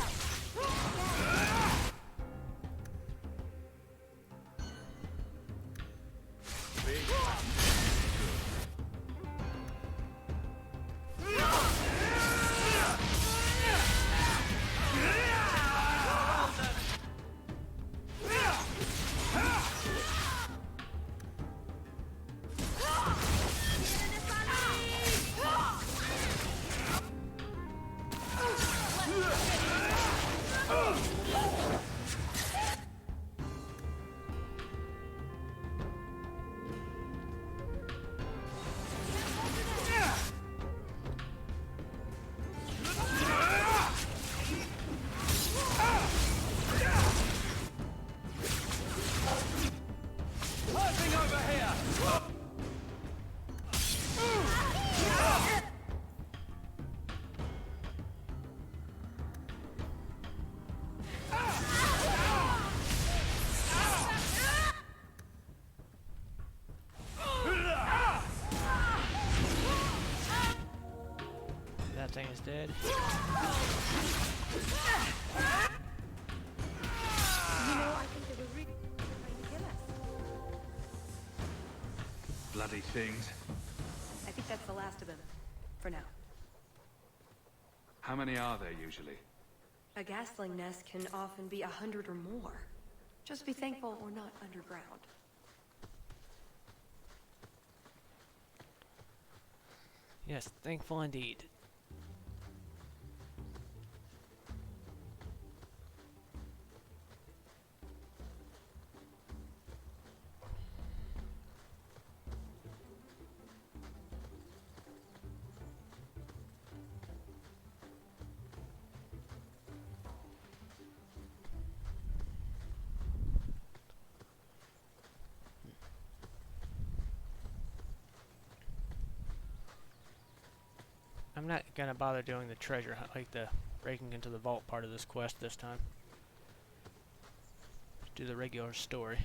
That thing is dead. You know, I think they were really trying to kill us. Bloody things. I think that's the last of them. For now. How many are there usually? A gasling nest can often be 100 or more. Just be thankful we're not underground. Yes, thankful indeed. I'm not gonna bother doing the treasure, like the breaking into the vault part of this quest this time. Do the regular story.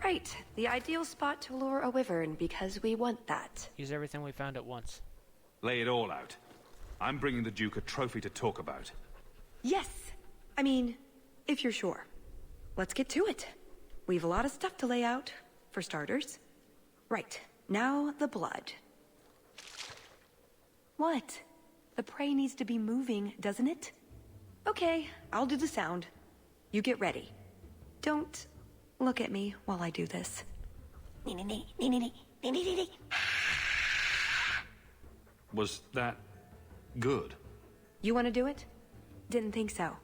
Right, the ideal spot to lure a wyvern because we want that. Use everything we found at once. Lay it all out. I'm bringing the Duke a trophy to talk about. Yes! I mean, if you're sure. Let's get to it. We've a lot of stuff to lay out, for starters. Right, now the blood. What? The prey needs to be moving, doesn't it? Okay, I'll do the sound. You get ready. Don't look at me while I do this. Was that good? You want to do it? Didn't think so.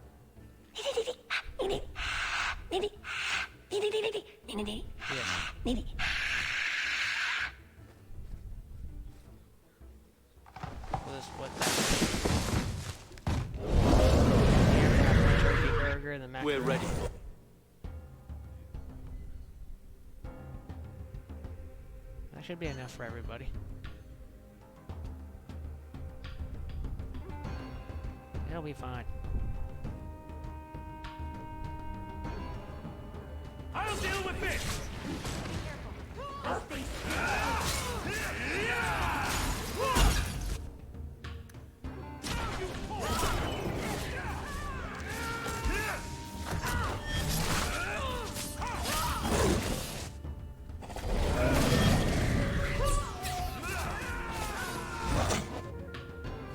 We're ready. That should be enough for everybody. It'll be fine. I'll deal with this!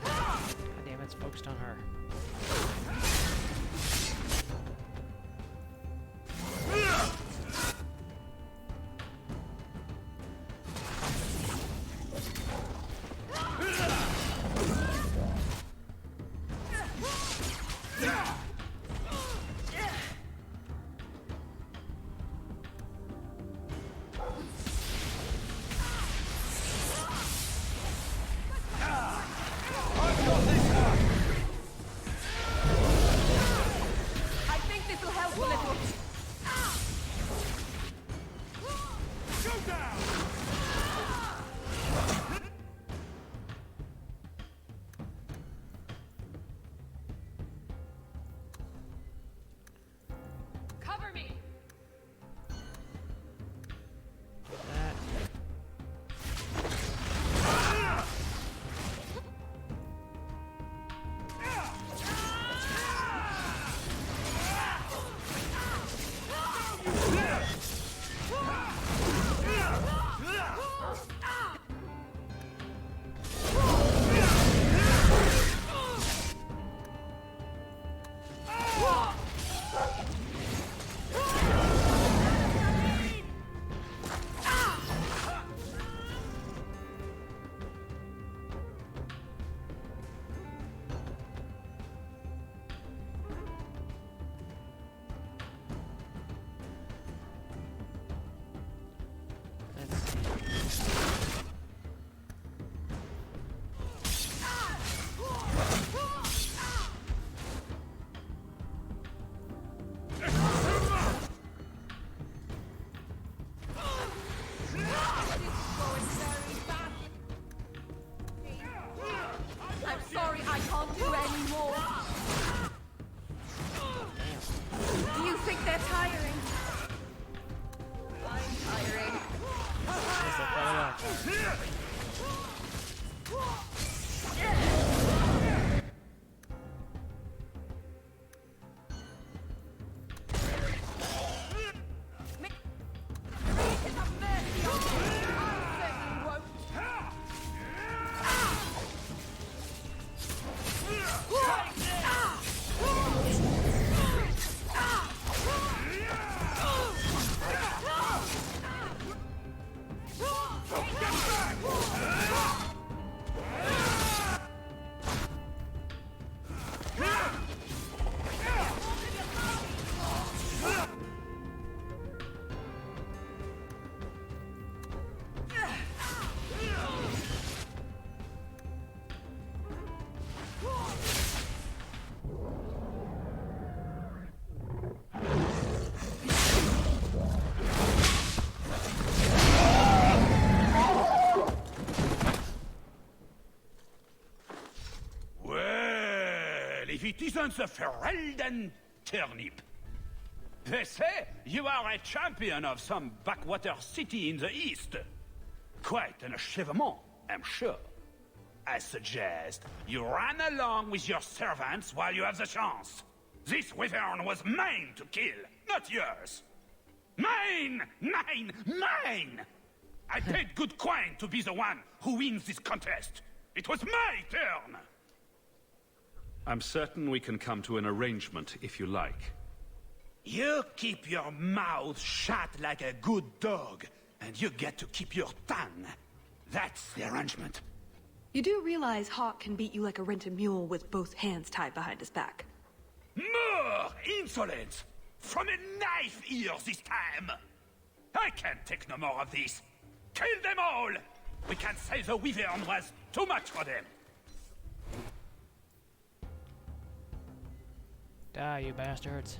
God damn it, it's focused on her. if it isn't the Ferelden turnip. They say you are a champion of some backwater city in the east. Quite an achievement, I'm sure. I suggest you run along with your servants while you have the chance. This wyvern was mine to kill, not yours. Mine! Mine! Mine! I paid good coin to be the one who wins this contest. It was my turn! I'm certain we can come to an arrangement if you like. You keep your mouth shut like a good dog, and you get to keep your tongue. That's the arrangement. You do realize Hawke can beat you like a rented mule with both hands tied behind his back. More insolence! From a knife ear this time! I can't take no more of this. Kill them all! We can't say the wyvern was too much for them. Die, you bastards.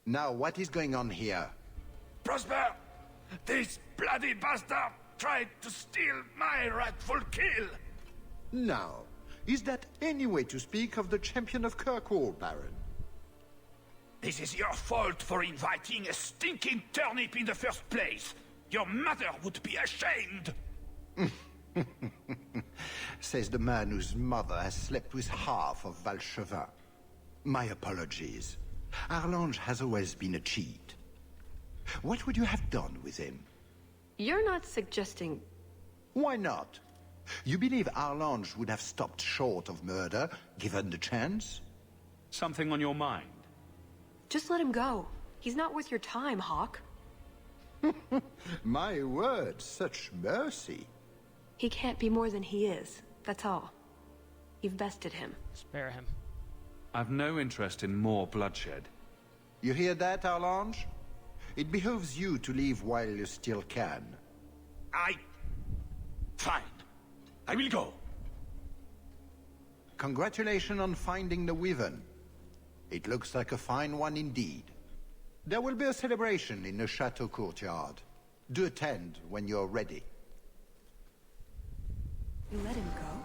Now, what is going on here? Prosper! This bloody bastard tried to steal my rightful kill! Now, is that any way to speak of the champion of Kirkwall, Baron? This is your fault for inviting a stinking turnip in the first place. Your mother would be ashamed. Says the man whose mother has slept with half of Valchevin. My apologies. Arlange has always been a cheat. What would you have done with him? You're not suggesting... Why not? You believe Arlange would have stopped short of murder, given the chance? Something on your mind? Just let him go. He's not worth your time, Hawke. My word, such mercy. He can't be more than he is, that's all. You've bested him. Spare him. I've no interest in more bloodshed. You hear that, Arlange? It behooves you to leave while you still can. Fine. I will go. Congratulations on finding the Wyvern. It looks like a fine one indeed. There will be a celebration in the chateau courtyard. Do attend when you're ready. You let him go?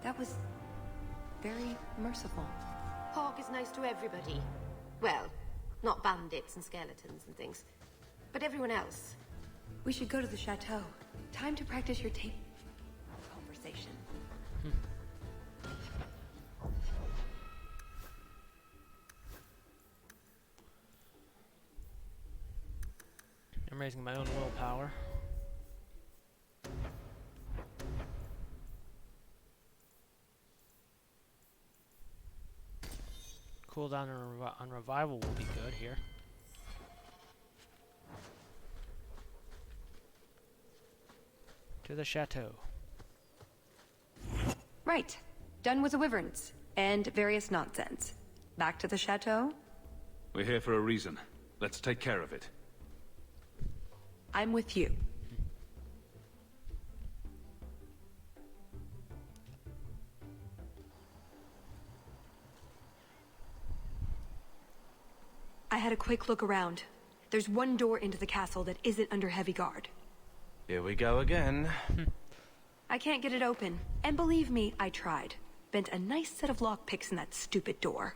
That was... very merciful. Hawke is nice to everybody. Well, not bandits and skeletons and things. But everyone else. We should go to the chateau. Time to practice your tape... conversation. I'm raising my own willpower. Cooldown on revival will be good here. To the chateau. Right. Done with the wyverns. And various nonsense. Back to the chateau? We're here for a reason. Let's take care of it. I'm with you. I had a quick look around. There's one door into the castle that isn't under heavy guard. Here we go again. I can't get it open. And believe me, I tried. Bent a nice set of lockpicks in that stupid door.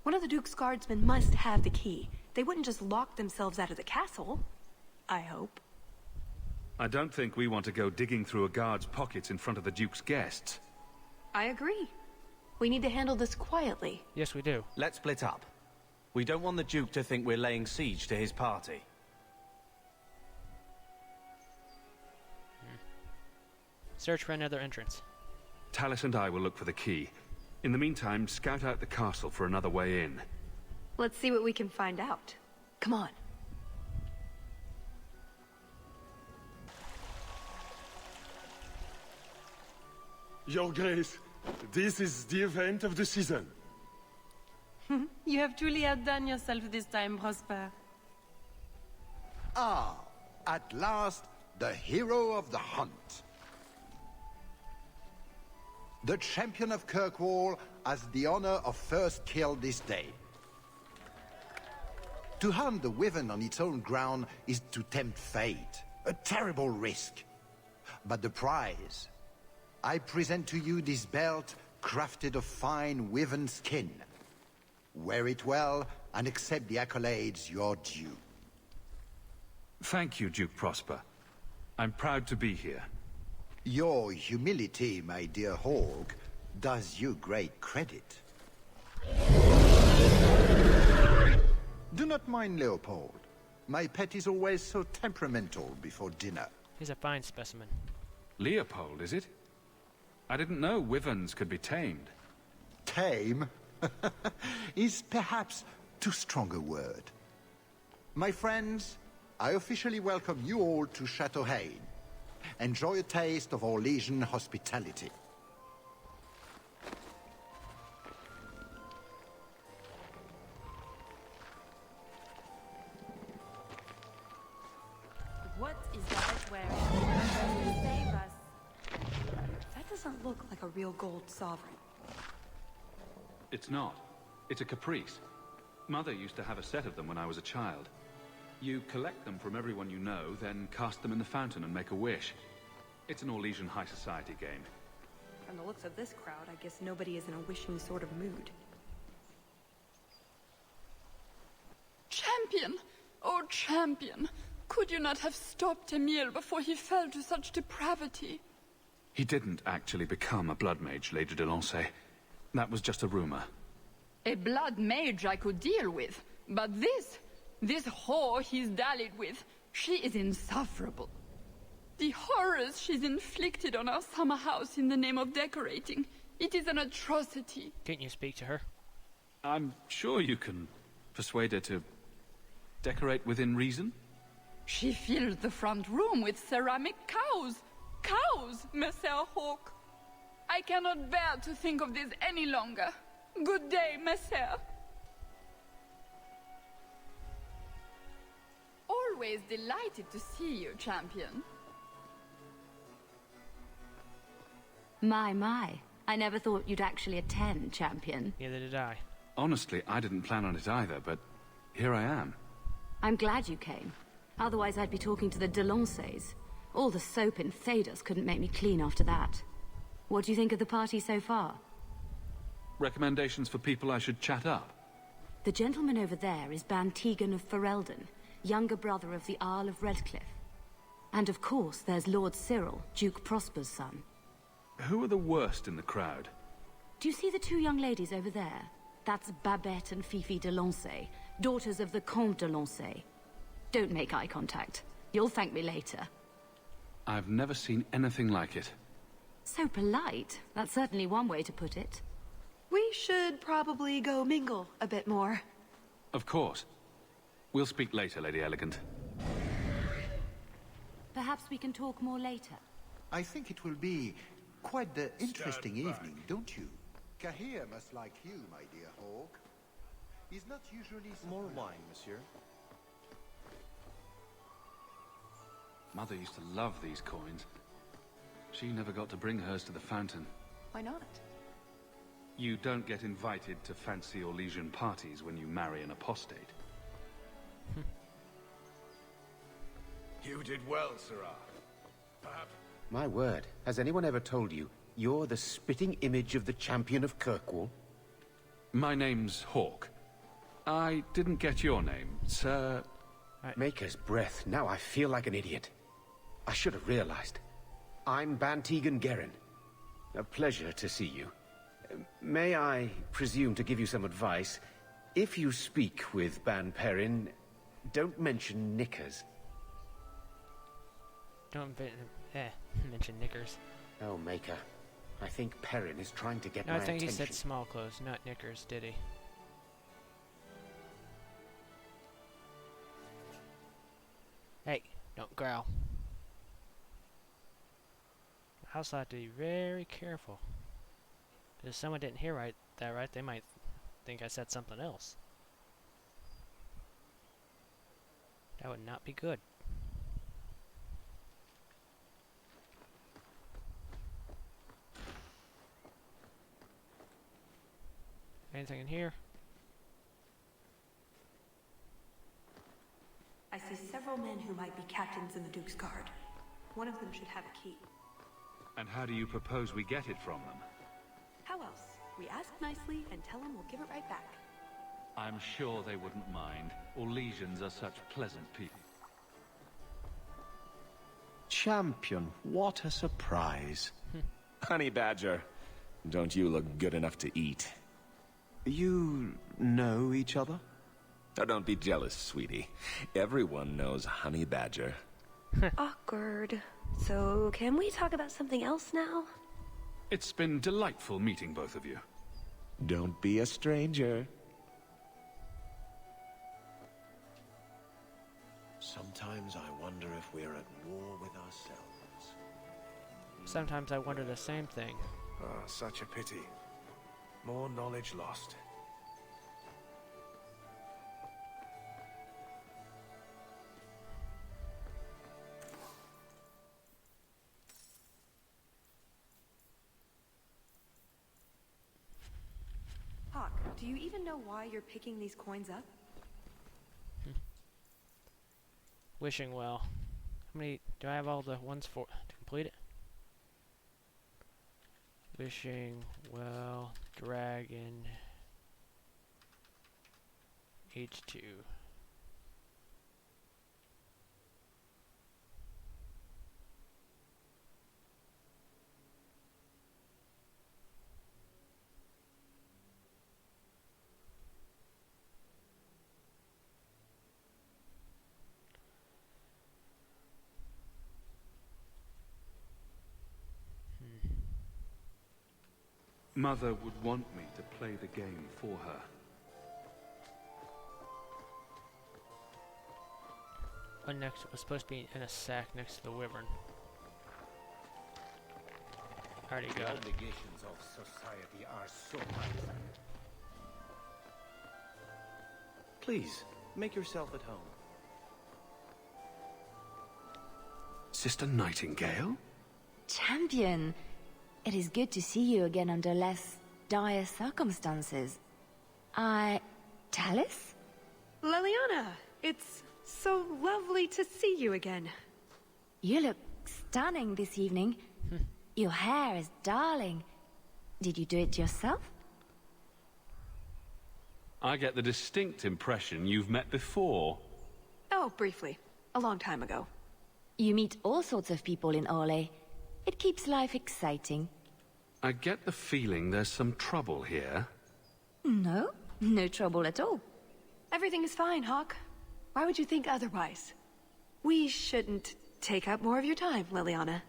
One of the Duke's guardsmen must have the key. They wouldn't just lock themselves out of the castle. I hope. I don't think we want to go digging through a guard's pockets in front of the Duke's guests. I agree. We need to handle this quietly. Yes, we do. Let's split up. We don't want the Duke to think we're laying siege to his party. Search for another entrance. Tallis and I will look for the key. In the meantime, scout out the castle for another way in. Let's see what we can find out. Come on. Your Grace, this is the event of the season. You have truly outdone yourself this time, Prosper. Ah, at last, the hero of the hunt. The champion of Kirkwall has the honor of first kill this day. To hunt the Wyvern on its own ground is to tempt fate, a terrible risk. But the prize, I present to you this belt crafted of fine Wyvern skin. Wear it well and accept the accolades you're due. Thank you, Duke Prosper. I'm proud to be here. Your humility, my dear Hawke, does you great credit. Do not mind Leopold. My pet is always so temperamental before dinner. He's a fine specimen. Leopold, is it? I didn't know wyverns could be tamed. Tame is perhaps too strong a word. My friends, I officially welcome you all to Chateau Hain. Enjoy a taste of Orlesian hospitality. What is that wearing? Save us. That doesn't look like a real gold sovereign. It's not. It's a caprice. Mother used to have a set of them when I was a child. You collect them from everyone you know, then cast them in the fountain and make a wish. It's an Orlesian high society game. From the looks of this crowd, I guess nobody is in a wishing sort of mood. Champion! Oh, champion! Could you not have stopped Emile before he fell to such depravity? He didn't actually become a blood mage, Lady de Lancey. That was just a rumor. A blood mage I could deal with, but this whore he's dallied with, she is insufferable. The horrors she's inflicted on our summer house in the name of decorating, it is an atrocity. Can't you speak to her? I'm sure you can persuade her to decorate within reason. She filled the front room with ceramic cows. Cows, Messer Hawke. I cannot bear to think of this any longer. Good day, Messer. Always delighted to see you, champion. My. I never thought you'd actually attend, champion. Neither did I. Honestly, I didn't plan on it either, but here I am. I'm glad you came. Otherwise I'd be talking to the de Lanceys. All the soap in Thedas couldn't make me clean after that. What do you think of the party so far? Recommendations for people I should chat up? The gentleman over there is Bantegan of Ferelden, younger brother of the Isle of Redcliffe. And of course, there's Lord Cyril, Duke Prosper's son. Who are the worst in the crowd? Do you see the two young ladies over there? That's Babette and Fifi de Lancey, daughters of the Comte de Lancey. Don't make eye contact. You'll thank me later. I've never seen anything like it. So polite. That's certainly one way to put it. We should probably go mingle a bit more. Of course. We'll speak later, Lady Elegant. Perhaps we can talk more later. I think it will be quite the interesting evening, don't you? Cahir must like you, my dear Hawke. He's not usually... More wine, monsieur. Mother used to love these coins. She never got to bring hers to the fountain. Why not? You don't get invited to fancy Orlesian parties when you marry an apostate. You did well, Sirrah. Perhaps... My word, has anyone ever told you you're the spitting image of the champion of Kirkwall? My name's Hawke. I didn't get your name, sir. Maker's breath. Now I feel like an idiot. I should have realized. I'm Bantegan Gerin. A pleasure to see you. May I presume to give you some advice? If you speak with Ban Perrin, don't mention knickers. Don't mention knickers. Oh, Maker. I think Perrin is trying to get No, my I think attention. he said small clothes, not knickers, did he? Hey, don't growl. I also have to be very careful. If someone didn't hear that right, they might think I said something else. That would not be good. Anything in here? I see several men who might be captains in the Duke's Guard. One of them should have a key. And how do you propose we get it from them? How else? We ask nicely and tell them we'll give it right back. I'm sure they wouldn't mind. Orlesians are such pleasant people. Champion, what a surprise. Honey Badger, don't you look good enough to eat? You know each other? Oh, don't be jealous, sweetie. Everyone knows Honey Badger. Awkward. So, can we talk about something else now? It's been delightful meeting both of you. Don't be a stranger. Sometimes I wonder if we're at war with ourselves. Sometimes I wonder the same thing. Ah, such a pity. More knowledge lost. Hawke, do you even know why you're picking these coins up? Wishing well. How many do I have all the ones for to complete it? Wishing well, dragon, H2. Mother would want me to play the game for her. One next was supposed to be in a sack next to the wyvern. Already The got it. obligations of society are so much. Please, make yourself at home. Sister Nightingale? Champion, it is good to see you again under less dire circumstances. Tallis? Leliana, it's so lovely to see you again. You look stunning this evening. Your hair is darling. Did you do it yourself? I get the distinct impression you've met before. Oh, briefly. A long time ago. You meet all sorts of people in Orlais. It keeps life exciting. I get the feeling there's some trouble here. No, no trouble at all. Everything is fine, Hawke. Why would you think otherwise? We shouldn't take up more of your time, Leliana.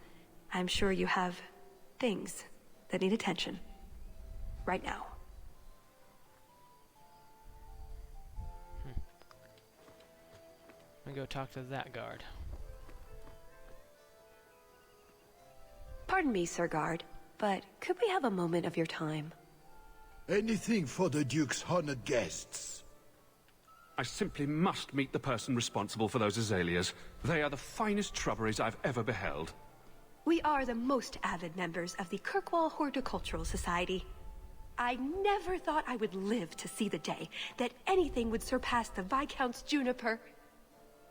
I'm sure you have things that need attention. Right now. I'm gonna go talk to that guard. Pardon me, Sir Guard, but could we have a moment of your time? Anything for the Duke's honored guests. I simply must meet the person responsible for those azaleas. They are the finest shrubberies I've ever beheld. We are the most avid members of the Kirkwall Horticultural Society. I never thought I would live to see the day that anything would surpass the Viscount's juniper.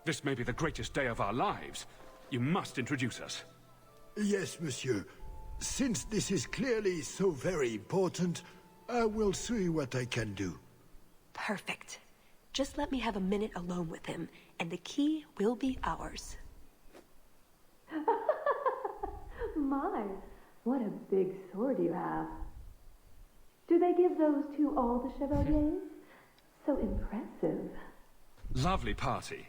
This may be the greatest day of our lives. You must introduce us. Yes, monsieur. Since this is clearly so very important, I will see what I can do. Perfect. Just let me have a minute alone with him, and the key will be ours. My, what a big sword you have. Do they give those to all the chevaliers? So impressive. Lovely party.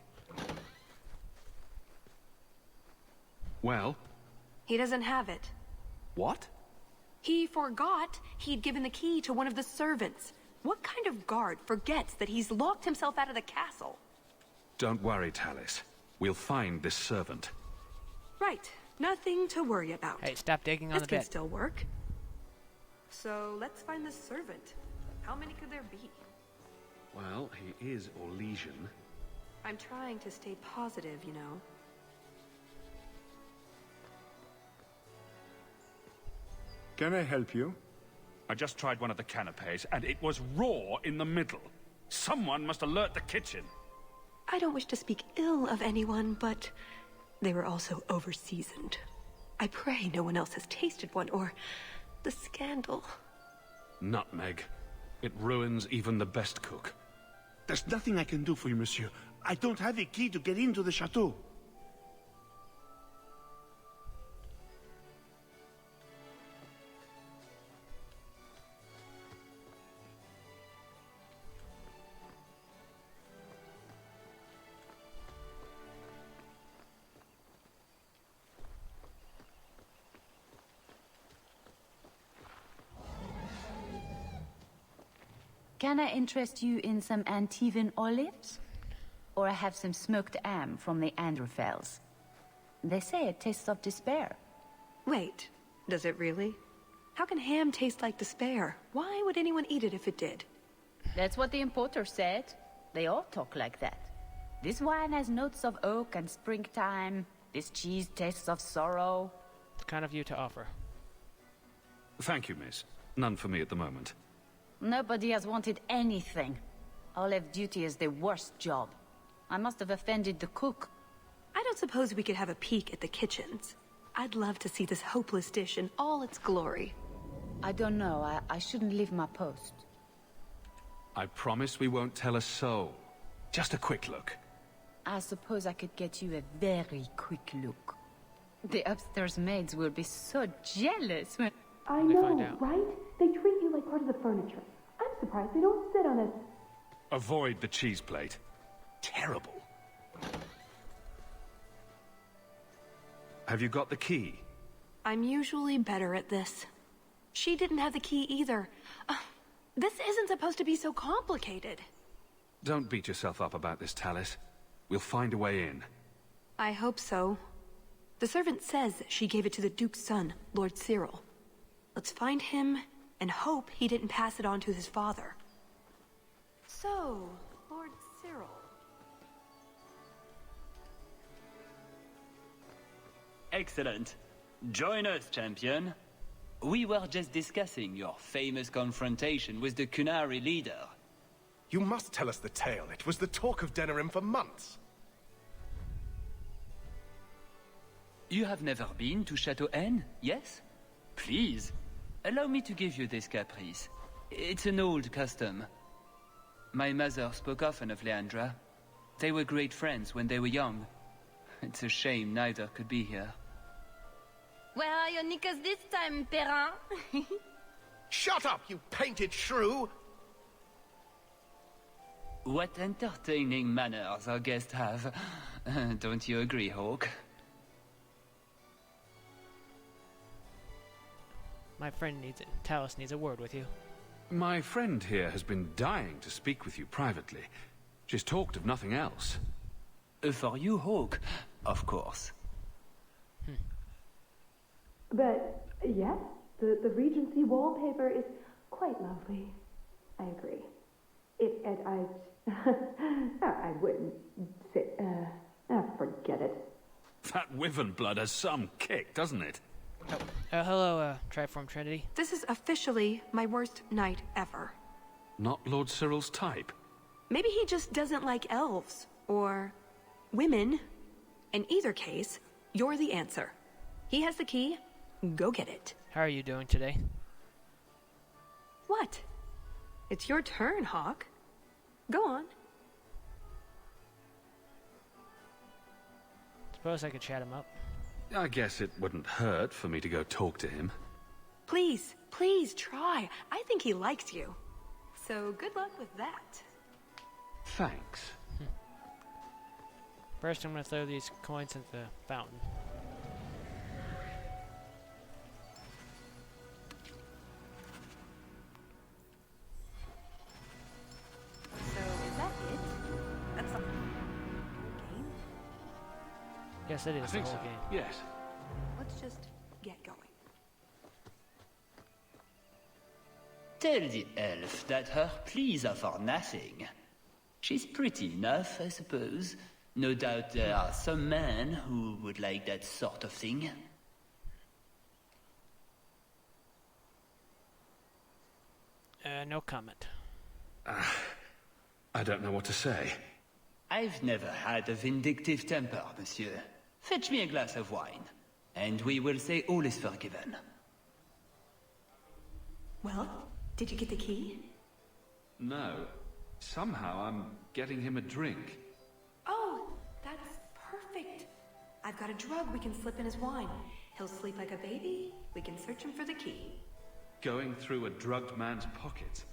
Well? He doesn't have it. What? He forgot he'd given the key to one of the servants. What kind of guard forgets that he's locked himself out of the castle? Don't worry, Tallis. We'll find this servant. Right. Nothing to worry about. Hey, stop digging on the This bed. can still work. So let's find this servant. How many could there be? Well, he is Orlesian. I'm trying to stay positive, you know. Can I help you? I just tried one of the canapes, and it was raw in the middle. Someone must alert the kitchen. I don't wish to speak ill of anyone, but they were also over-seasoned. I pray no one else has tasted one, or the scandal. Nutmeg. It ruins even the best cook. There's nothing I can do for you, monsieur. I don't have the key to get into the chateau. Can I interest you in some Antivan olives? Or I have some smoked ham from the Androfels. They say it tastes of despair. Wait, does it really? How can ham taste like despair? Why would anyone eat it if it did? That's what the importer said. They all talk like that. This wine has notes of oak and springtime. This cheese tastes of sorrow. What kind of you to offer? Thank you, miss. None for me at the moment. Nobody has wanted anything. Olive duty is the worst job. I must have offended the cook. I don't suppose we could have a peek at the kitchens. I'd love to see this hopeless dish in all its glory. I don't know. I shouldn't leave my post. I promise we won't tell a soul. Just a quick look. I suppose I could get you a very quick look. The upstairs maids will be so jealous when... I know, right? They treat you like part of the furniture. I'm surprised they don't sit on it. Avoid the cheese plate. Terrible. Have you got the key? I'm usually better at this. She didn't have the key either. This isn't supposed to be so complicated. Don't beat yourself up about this, Tallis. We'll find a way in. I hope so. The servant says she gave it to the Duke's son, Lord Cyril. Let's find him and hope he didn't pass it on to his father. So, Lord Cyril. Excellent. Join us, champion. We were just discussing your famous confrontation with the Kunari leader. You must tell us the tale. It was the talk of Denerim for months. You have never been to Chateau N, yes? Please, allow me to give you this caprice. It's an old custom. My mother spoke often of Leandra. They were great friends when they were young. It's a shame neither could be here. Where are your knickers this time, Perrin? Shut up, you painted shrew! What entertaining manners our guests have. Don't you agree, Hawke? My friend needs it. Tallis needs a word with you. My friend here has been dying to speak with you privately. She's talked of nothing else. For you, Hawke, of course. But, yes, the Regency wallpaper is quite lovely. I agree. I wouldn't say, forget it. That wyvern blood has some kick, doesn't it? Hello, Triform Trinity. This is officially my worst night ever. Not Lord Cyril's type. Maybe he just doesn't like elves, or women. In either case, you're the answer. He has the key, go get it. How are you doing today? What? It's your turn, Hawke. Go on. Suppose I could chat him up. I guess it wouldn't hurt for me to go talk to him. Please, please try. I think he likes you. So good luck with that. Thanks. First, I'm gonna throw these coins into the fountain. So is that it? That's the whole game? Yes, it is I the think whole so. game. Yes. Let's just get going. Tell the elf that her pleas are for nothing. She's pretty enough, I suppose. No doubt there are some men who would like that sort of thing. No comment. I don't know what to say. I've never had a vindictive temper, monsieur. Fetch me a glass of wine, and we will say all is forgiven. Well, did you get the key? No. Somehow I'm getting him a drink. Oh, that's perfect. I've got a drug we can slip in his wine. He'll sleep like a baby. We can search him for the key. Going through a drugged man's pockets.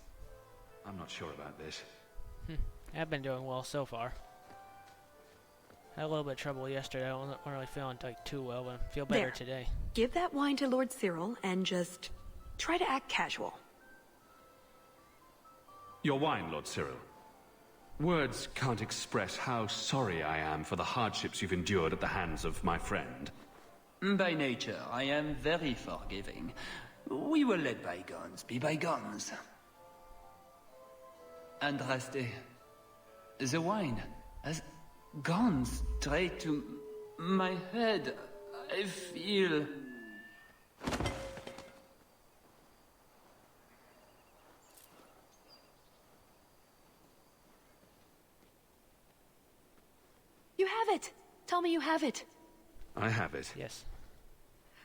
I'm not sure about this. I've been doing well so far. Had a little bit of trouble yesterday. I wasn't really feeling like too well, but I feel better There. today. Give that wine to Lord Cyril and just try to act casual. Your wine, Lord Cyril. Words can't express how sorry I am for the hardships you've endured at the hands of my friend. By nature, I am very forgiving. We will let bygones be bygones. Andraste, the wine has gone straight to my head. I feel... You have it! Tell me you have it. I have it. Yes.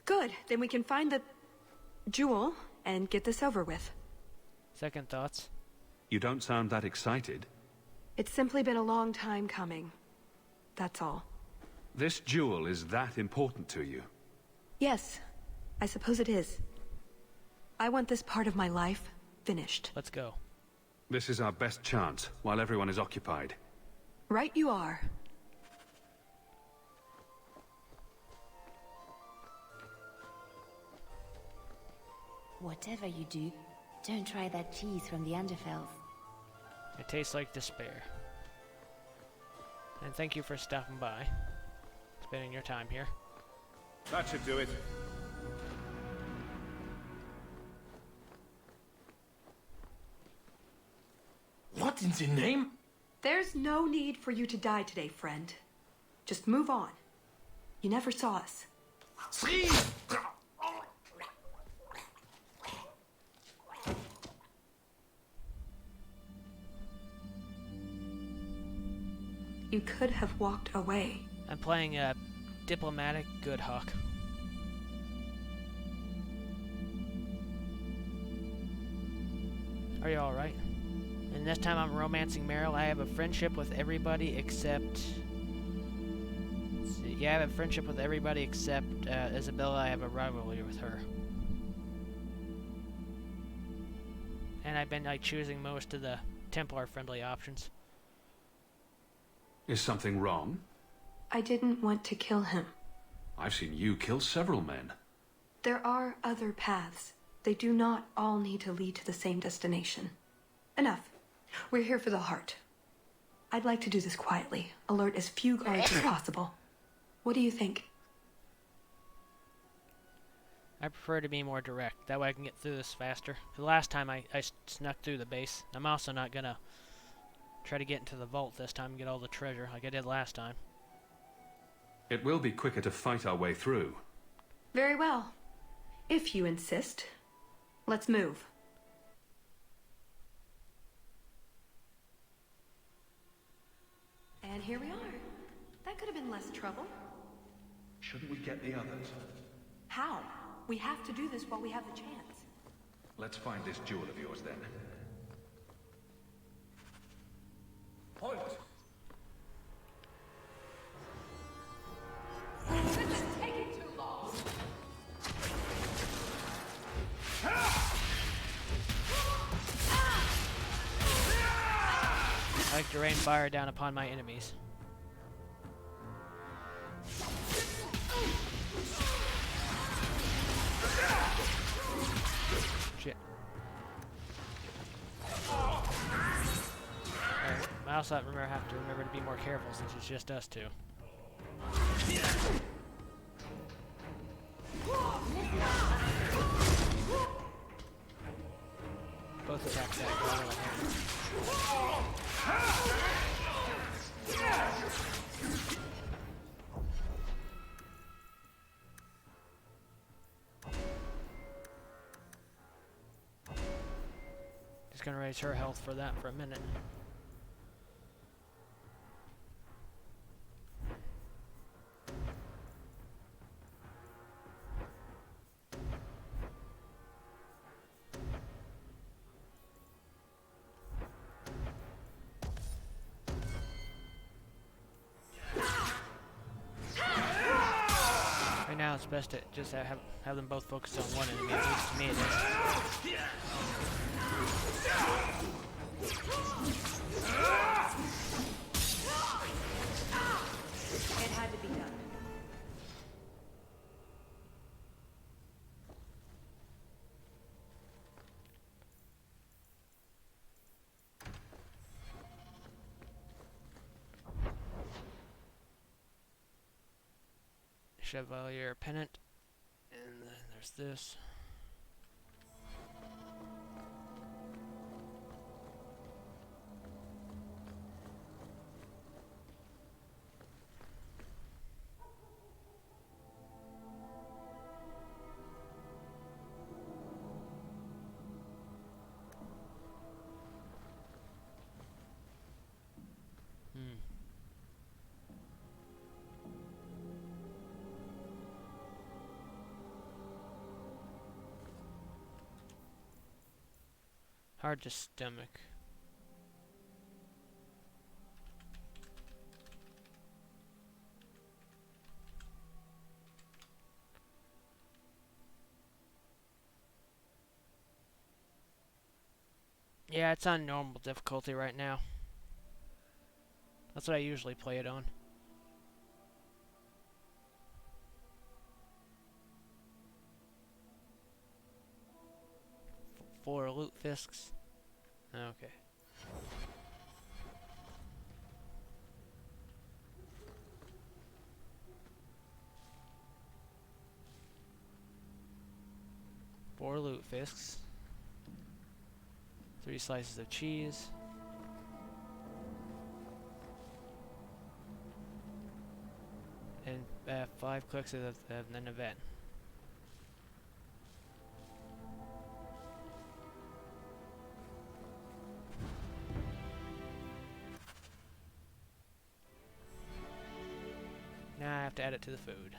Good. Then we can find the jewel and get this over with. Second thoughts. You don't sound that excited. It's simply been a long time coming. That's all. This jewel is that important to you. Yes, I suppose it is. I want this part of my life finished. Let's go. This is our best chance, while everyone is occupied. Right you are. Whatever you do, don't try that cheese from the Underfells. It tastes like despair. And thank you for stopping by. Spending your time here. That should do it. What in the name? There's no need for you to die today, friend. Just move on. You never saw us. You could have walked away. I'm playing a diplomatic good Hawke. Are you alright? And this time I'm romancing Meryl. I have a friendship with everybody except... Let's see. Yeah, I have a friendship with everybody except Isabella. I have a rivalry with her. And I've been like choosing most of the Templar-friendly options. Is something wrong? I didn't want to kill him. I've seen you kill several men. There are other paths. They do not all need to lead to the same destination. Enough. We're here for the heart. I'd like to do this quietly. Alert as few guards as possible. What do you think? I prefer to be more direct. That way I can get through this faster. The last time I snuck through the base. I'm also not gonna try to get into the vault this time and get all the treasure like I did last time. It will be quicker to fight our way through. Very well. If you insist. Let's move. And here we are. That could have been less trouble. Shouldn't we get the others? How? We have to do this while we have the chance. Let's find this jewel of yours then. Point! I like to rain fire down upon my enemies. Shit. I also have to remember to be more careful since it's just us two. Both attacks that Just gonna raise her health for that for a minute. Right now it's best to just have them both focus on one enemy, at least to me it is. It had to be done. Chevalier Pennant, and then there's this. Hard to stomach. Yeah, it's on normal difficulty right now. That's what I usually play it on. Four loot fisks. Okay. Four loot fisks. 3 slices of cheese. And 5 clicks of an event. Now I have to add it to the food.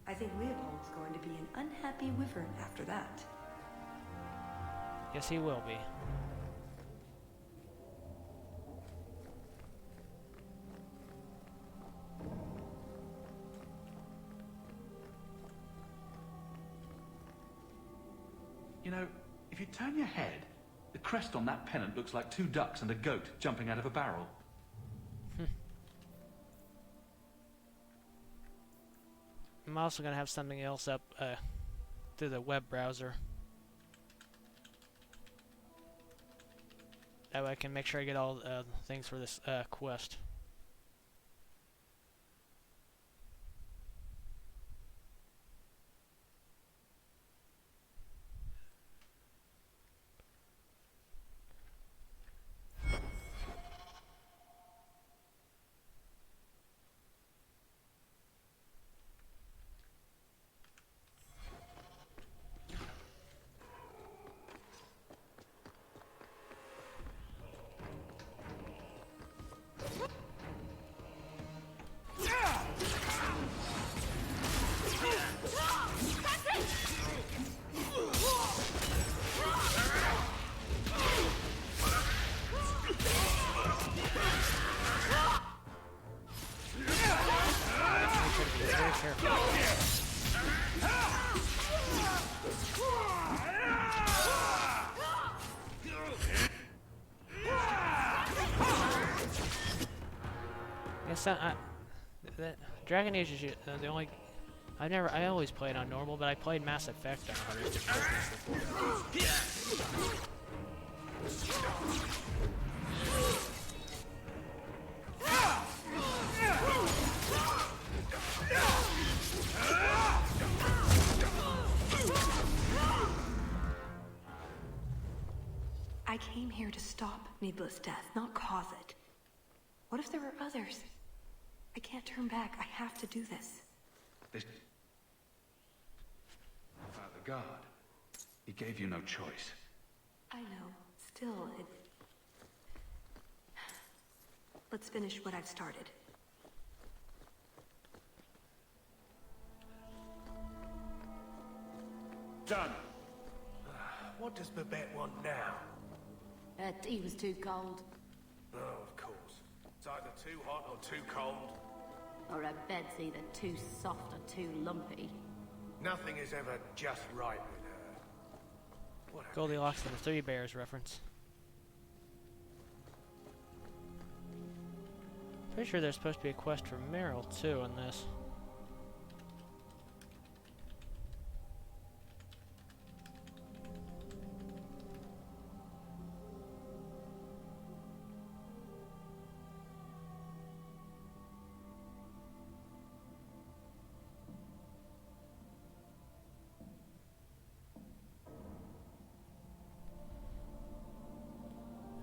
I think Leopold's going to be an unhappy wyvern after that. Yes, he will be. You know, if you turn your head, the crest on that pennant looks like 2 ducks and a goat jumping out of a barrel. I'm also going to have something else up through the web browser. That way I can make sure I get all things for this quest. Dragon Age is the only. I always played on normal, but I played Mass Effect on hardest difficulties before. I came here to stop needless death, not cause it. What if there are others? I can't turn back. I have to do this. Father God, he gave you no choice. I know. Still, it... Let's finish what I've started. Done. What does Babette want now? Her tea was too cold. Oh, of course. It's either too hot or too cold. Or her bed's either too soft or too lumpy. Nothing is ever just right with her. What Goldilocks and the Three Bears reference. Pretty sure there's supposed to be a quest for Meryl too in this.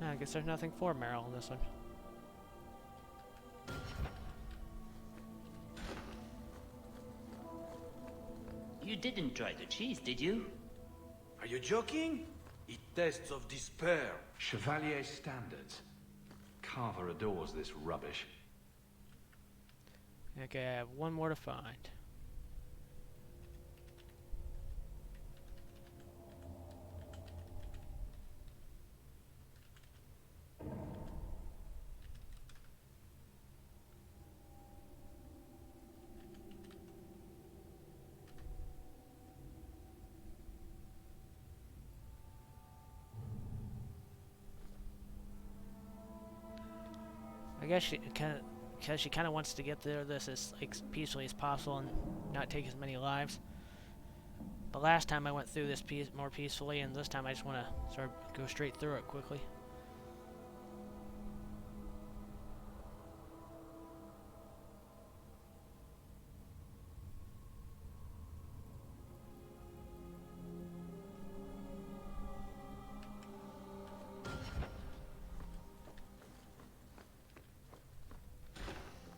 I guess there's nothing for Meryl in this one. You didn't try the cheese, did you? Are you joking? It tastes of despair. Chevalier standards. Carver adores this rubbish. Okay, I have one more to find. I guess because she kind of wants to get through this as peacefully as possible and not take as many lives. But last time I went through this more peacefully, and this time I just want to sort of go straight through it quickly.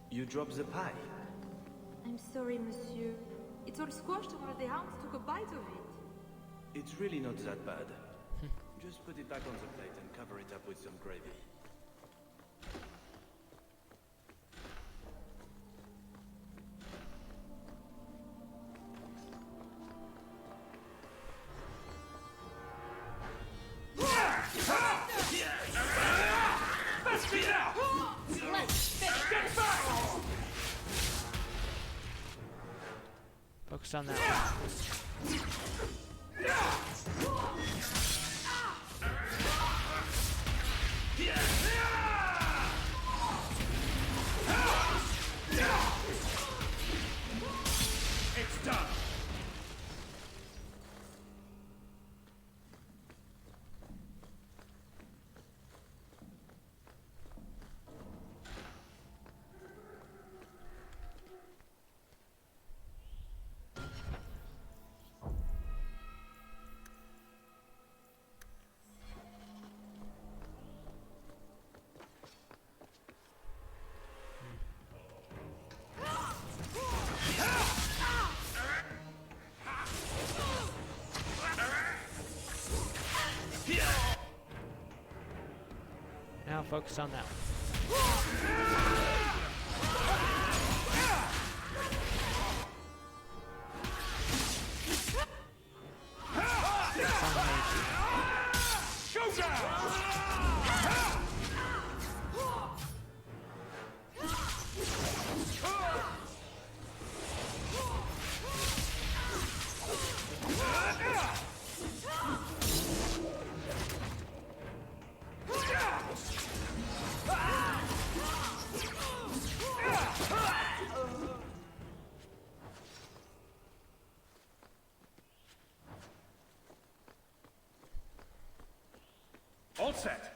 You dropped the pie. I'm sorry, monsieur. It's all squashed and one of the hounds took a bite of it. It's really not that bad. Just put it back on the plate and cover it up with some gravy. Focus on that one. It's done. Now focus on that one. set!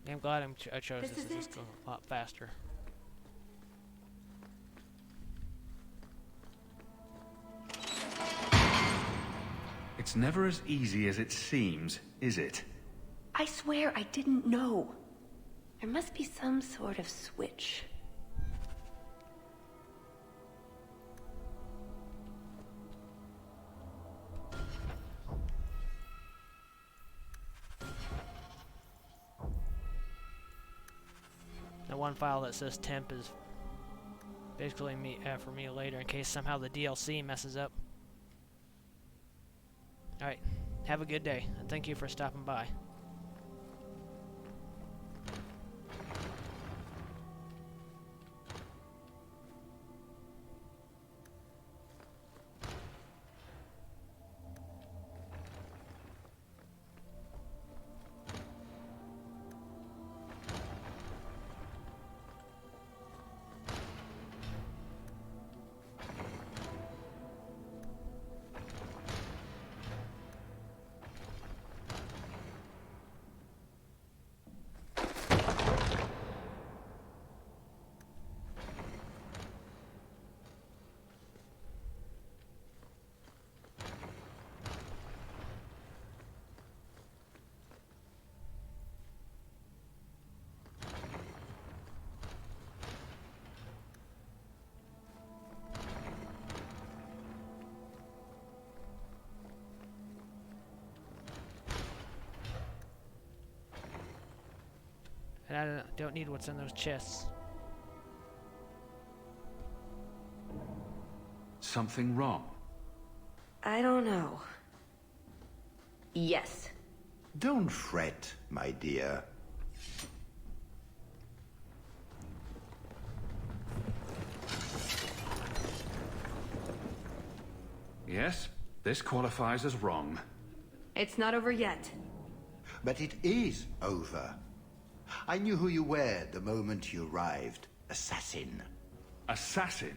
I'm glad I chose This this. is This it. go a lot faster. It's never as easy as it seems, is it? I swear I didn't know. There must be some sort of switch. The one file that says temp is basically for me later in case somehow the DLC messes up. Alright, have a good day, and thank you for stopping by. And I don't need what's in those chests. Something wrong? I don't know. Yes. Don't fret, my dear. Yes, this qualifies as wrong. It's not over yet. But it is over. I knew who you were the moment you arrived. Assassin. Assassin?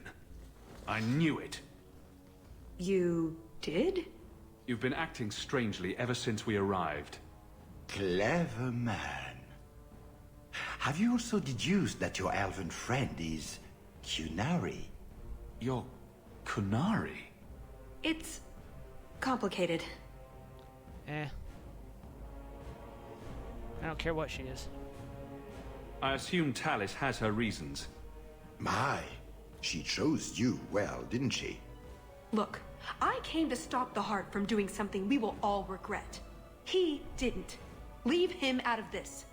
I knew it. You did? You've been acting strangely ever since we arrived. Clever man. Have you also deduced that your elven friend is Kunari? You're Kunari? It's complicated. I don't care what she is. I assume Talis has her reasons. My, she chose you well, didn't she? Look, I came to stop the Heart from doing something we will all regret. He didn't. Leave him out of this.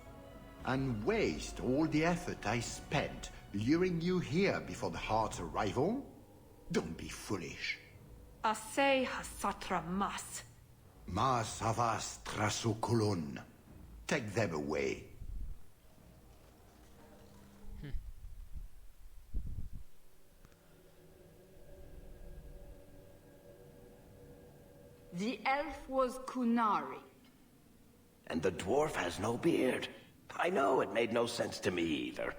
And waste all the effort I spent luring you here before the Heart's arrival? Don't be foolish. Ase hasatra mas. Mas avas trasokolon. Take them away. The elf was Kunari. And the dwarf has no beard. I know, it made no sense to me either.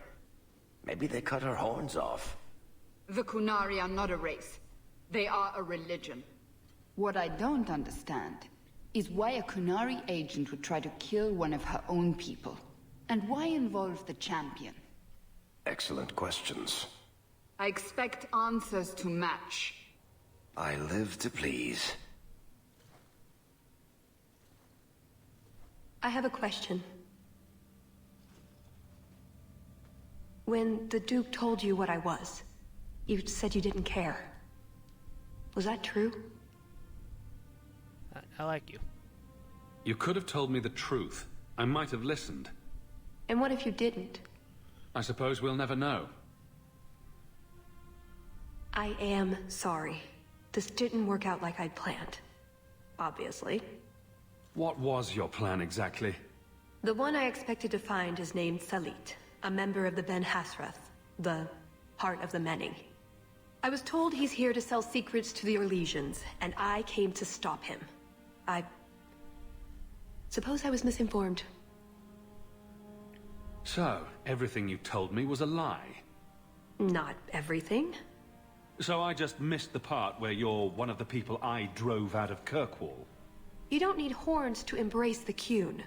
Maybe they cut her horns off. The Kunari are not a race. They are a religion. What I don't understand is why a Kunari agent would try to kill one of her own people. And why involve the champion? Excellent questions. I expect answers to match. I live to please. I have a question. When the Duke told you what I was, you said you didn't care. Was that true? I like you. You could have told me the truth. I might have listened. And what if you didn't? I suppose we'll never know. I am sorry. This didn't work out like I'd planned. Obviously. What was your plan exactly? The one I expected to find is named Salit, a member of the Ben Hasrath, the Heart of the Many. I was told he's here to sell secrets to the Orlesians, and I came to stop him. I suppose I was misinformed. So, everything you told me was a lie? Not everything. So I just missed the part where you're one of the people I drove out of Kirkwall? You don't need horns to embrace the Qun.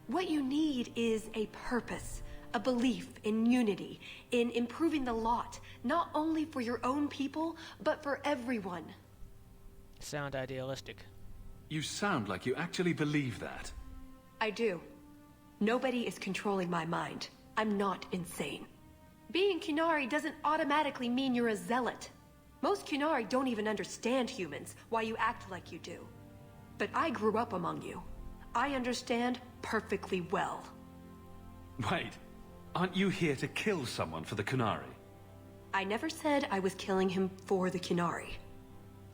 What you need is a purpose, a belief in unity, in improving the lot, not only for your own people, but for everyone. Sound idealistic. You sound like you actually believe that. I do. Nobody is controlling my mind. I'm not insane. Being Qunari doesn't automatically mean you're a zealot. Most Qunari don't even understand humans, why you act like you do. But I grew up among you. I understand perfectly well. Wait, aren't you here to kill someone for the Qunari? I never said I was killing him for the Qunari.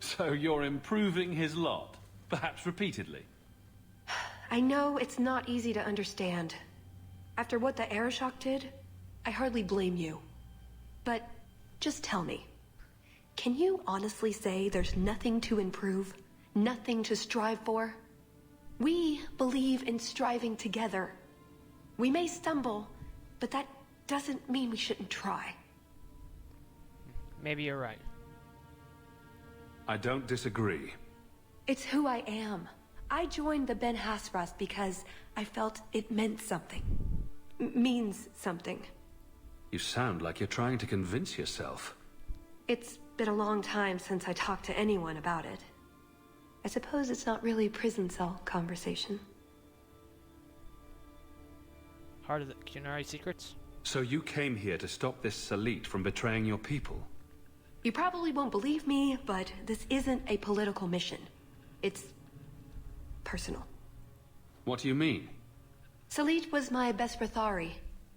So you're improving his lot, perhaps repeatedly? I know it's not easy to understand. After what the Arishok did, I hardly blame you. But just tell me, can you honestly say there's nothing to improve? Nothing to strive for? We believe in striving together. We may stumble, but that doesn't mean we shouldn't try. Maybe you're right. I don't disagree. It's who I am. I joined the Ben Hasras because I felt it meant something. Means something. You sound like you're trying to convince yourself. It's been a long time since I talked to anyone about it. I suppose it's not really prison cell conversation. Heart of the Qunari secrets? So you came here to stop this Salit from betraying your people? You probably won't believe me, but this isn't a political mission. It's personal. What do you mean? Salit was my best Rathari,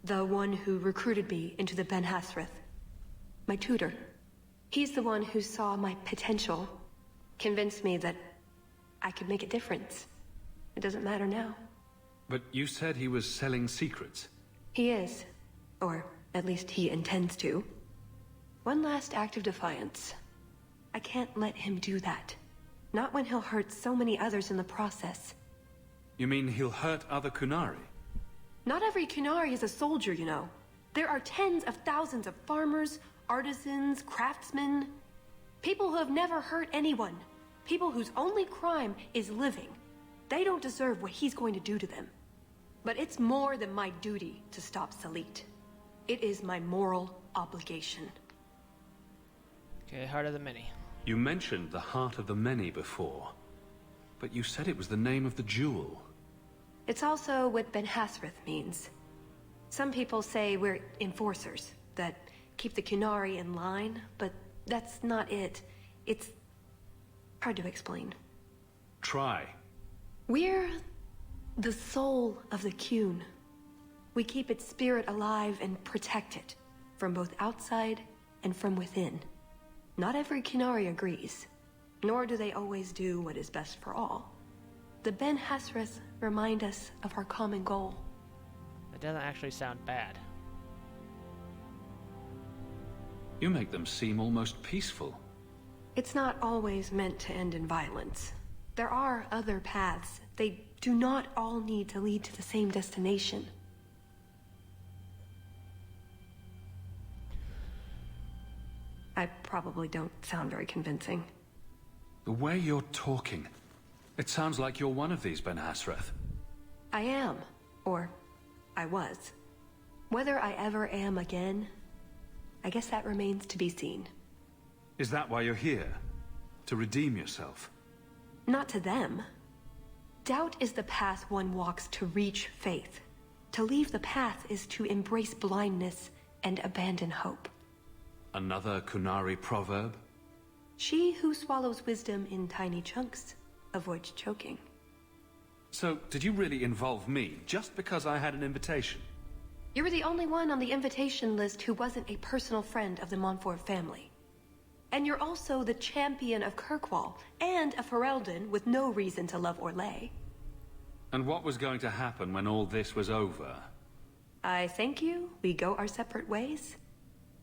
the one who recruited me into the Ben Hasrith. My tutor. He's the one who saw my potential, convinced me that I could make a difference. It doesn't matter now. But you said he was selling secrets. He is. Or at least he intends to. One last act of defiance. I can't let him do that. Not when he'll hurt so many others in the process. You mean he'll hurt other Qunari? Not every Qunari is a soldier, you know. There are tens of thousands of farmers, artisans, craftsmen. People who have never hurt anyone. People whose only crime is living. They don't deserve what he's going to do to them. But it's more than my duty to stop Salit. It is my moral obligation. Okay, Heart of the Many. You mentioned the Heart of the Many before, but you said it was the name of the jewel. It's also what Ben Hasrith means. Some people say we're enforcers, that keep the Qunari in line, but that's not it. It's hard to explain. Try. We're the soul of the Qun. We keep its spirit alive and protect it, from both outside and from within. Not every Qunari agrees, nor do they always do what is best for all. The Ben Hasrith remind us of our common goal. It doesn't actually sound bad. You make them seem almost peaceful. It's not always meant to end in violence. There are other paths. They do not all need to lead to the same destination. I probably don't sound very convincing. The way you're talking, it sounds like you're one of these Ben Hasrith. I am. Or I was. Whether I ever am again, I guess that remains to be seen. Is that why you're here? To redeem yourself? Not to them. Doubt is the path one walks to reach faith. To leave the path is to embrace blindness and abandon hope. Another Qunari proverb? She who swallows wisdom in tiny chunks avoids choking. So, did you really involve me just because I had an invitation? You were the only one on the invitation list who wasn't a personal friend of the Montfort family. And you're also the champion of Kirkwall, and a Ferelden with no reason to love Orlais. And what was going to happen when all this was over? I thank you. We go our separate ways.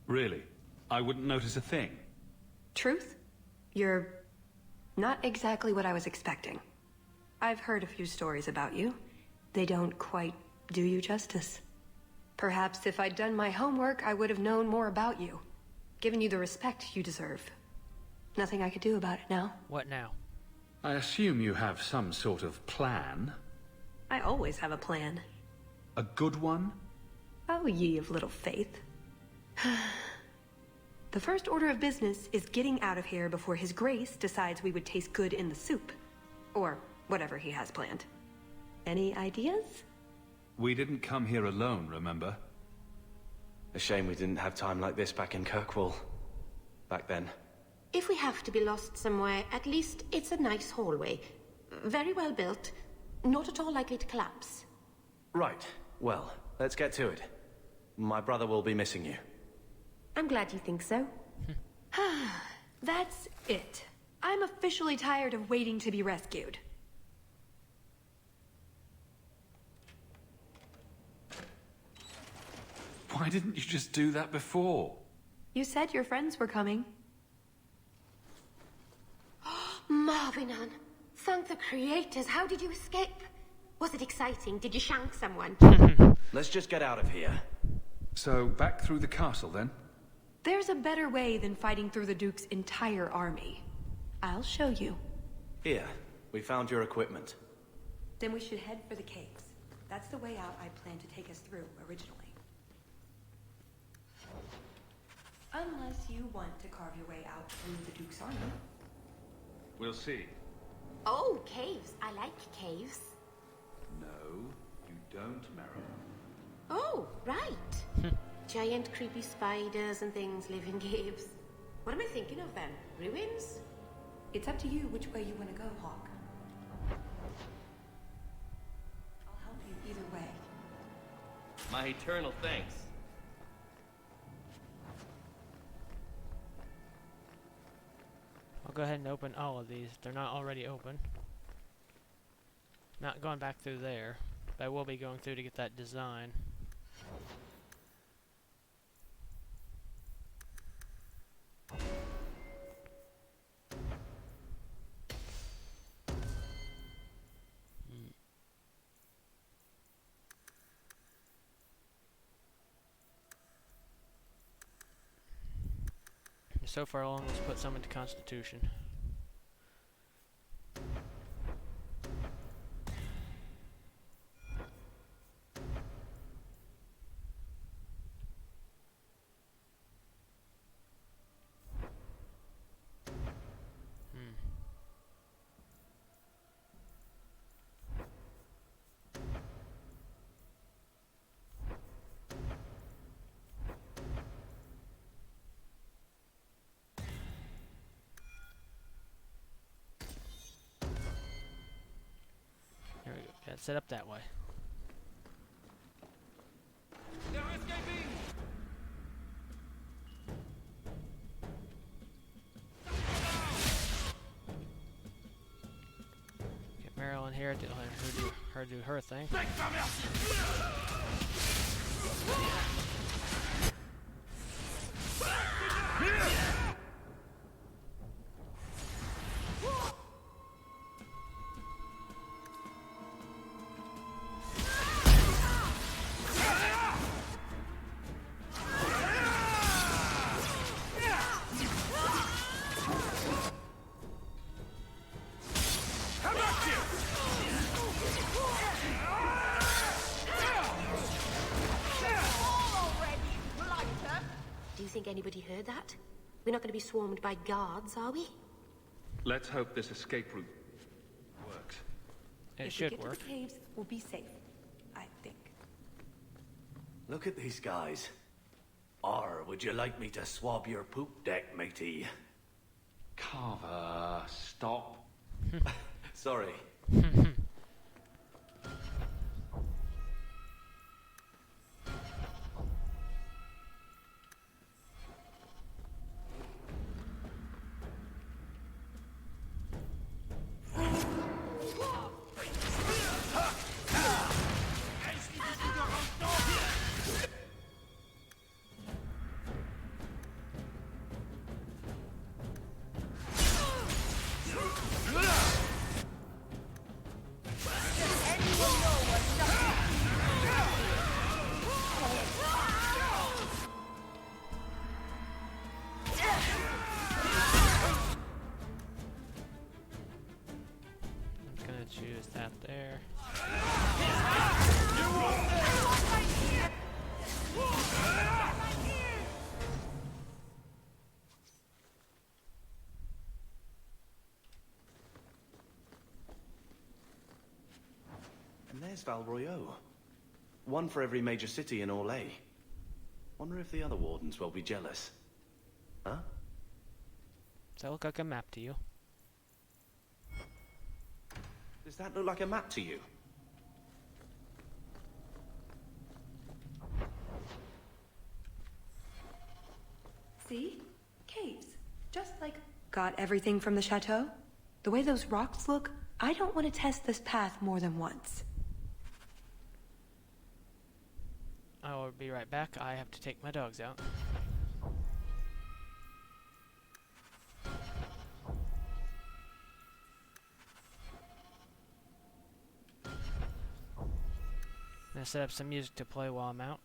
Really? I wouldn't notice a thing? Truth? You're not exactly what I was expecting. I've heard a few stories about you. They don't quite do you justice. Perhaps if I'd done my homework, I would have known more about you. Given you the respect you deserve. Nothing I could do about it now. What now? I assume you have some sort of plan? I always have a plan. A good one? Oh, ye of little faith. The first order of business is getting out of here before His Grace decides we would taste good in the soup. Or whatever he has planned. Any ideas? We didn't come here alone, remember? A shame we didn't have time like this back in Kirkwall. Back then. If we have to be lost somewhere, at least it's a nice hallway. Very well built. Not at all likely to collapse. Right. Well, let's get to it. My brother will be missing you. I'm glad you think so. That's it. I'm officially tired of waiting to be rescued. Why didn't you just do that before? You said your friends were coming. Marvinan, thank the creators. How did you escape? Was it exciting? Did you shank someone? Let's just get out of here. So, back through the castle, then? There's a better way than fighting through the Duke's entire army. I'll show you. Here, we found your equipment. Then we should head for the caves. That's the way out I planned to take us through originally. Unless you want to carve your way out through the Duke's army. We'll see. Oh, caves. I like caves. No, you don't, Merrill. Oh, right. Giant creepy spiders and things live in caves. What am I thinking of then? Ruins? It's up to you which way you want to go, Hawke. I'll help you either way. My eternal thanks. I'll go ahead and open all of these. They're not already open. Not going back through there, but I will be going through to get that design. So far along, let's put some into Constitution. There we go. Got it set up that way. They're escaping! Get Marilyn here to let her do her thing. Do you think anybody heard that? We're not going to be swarmed by guards, are we? Let's hope this escape route works. It if should we get work. to the caves, we'll be safe. I think. Look at these guys. Or would you like me to swab your poop deck, matey? Carver, stop. Sorry. choose that there. And there's Val Royeaux. One for every major city in Orlais. Wonder if the other wardens will be jealous. Huh? Does that look like a map to you? Does that look like a map to you? See? Caves. Just like... Got everything from the chateau? The way those rocks look, I don't want to test this path more than once. I will be right back. I have to take my dogs out. I'm gonna set up some music to play while I'm out.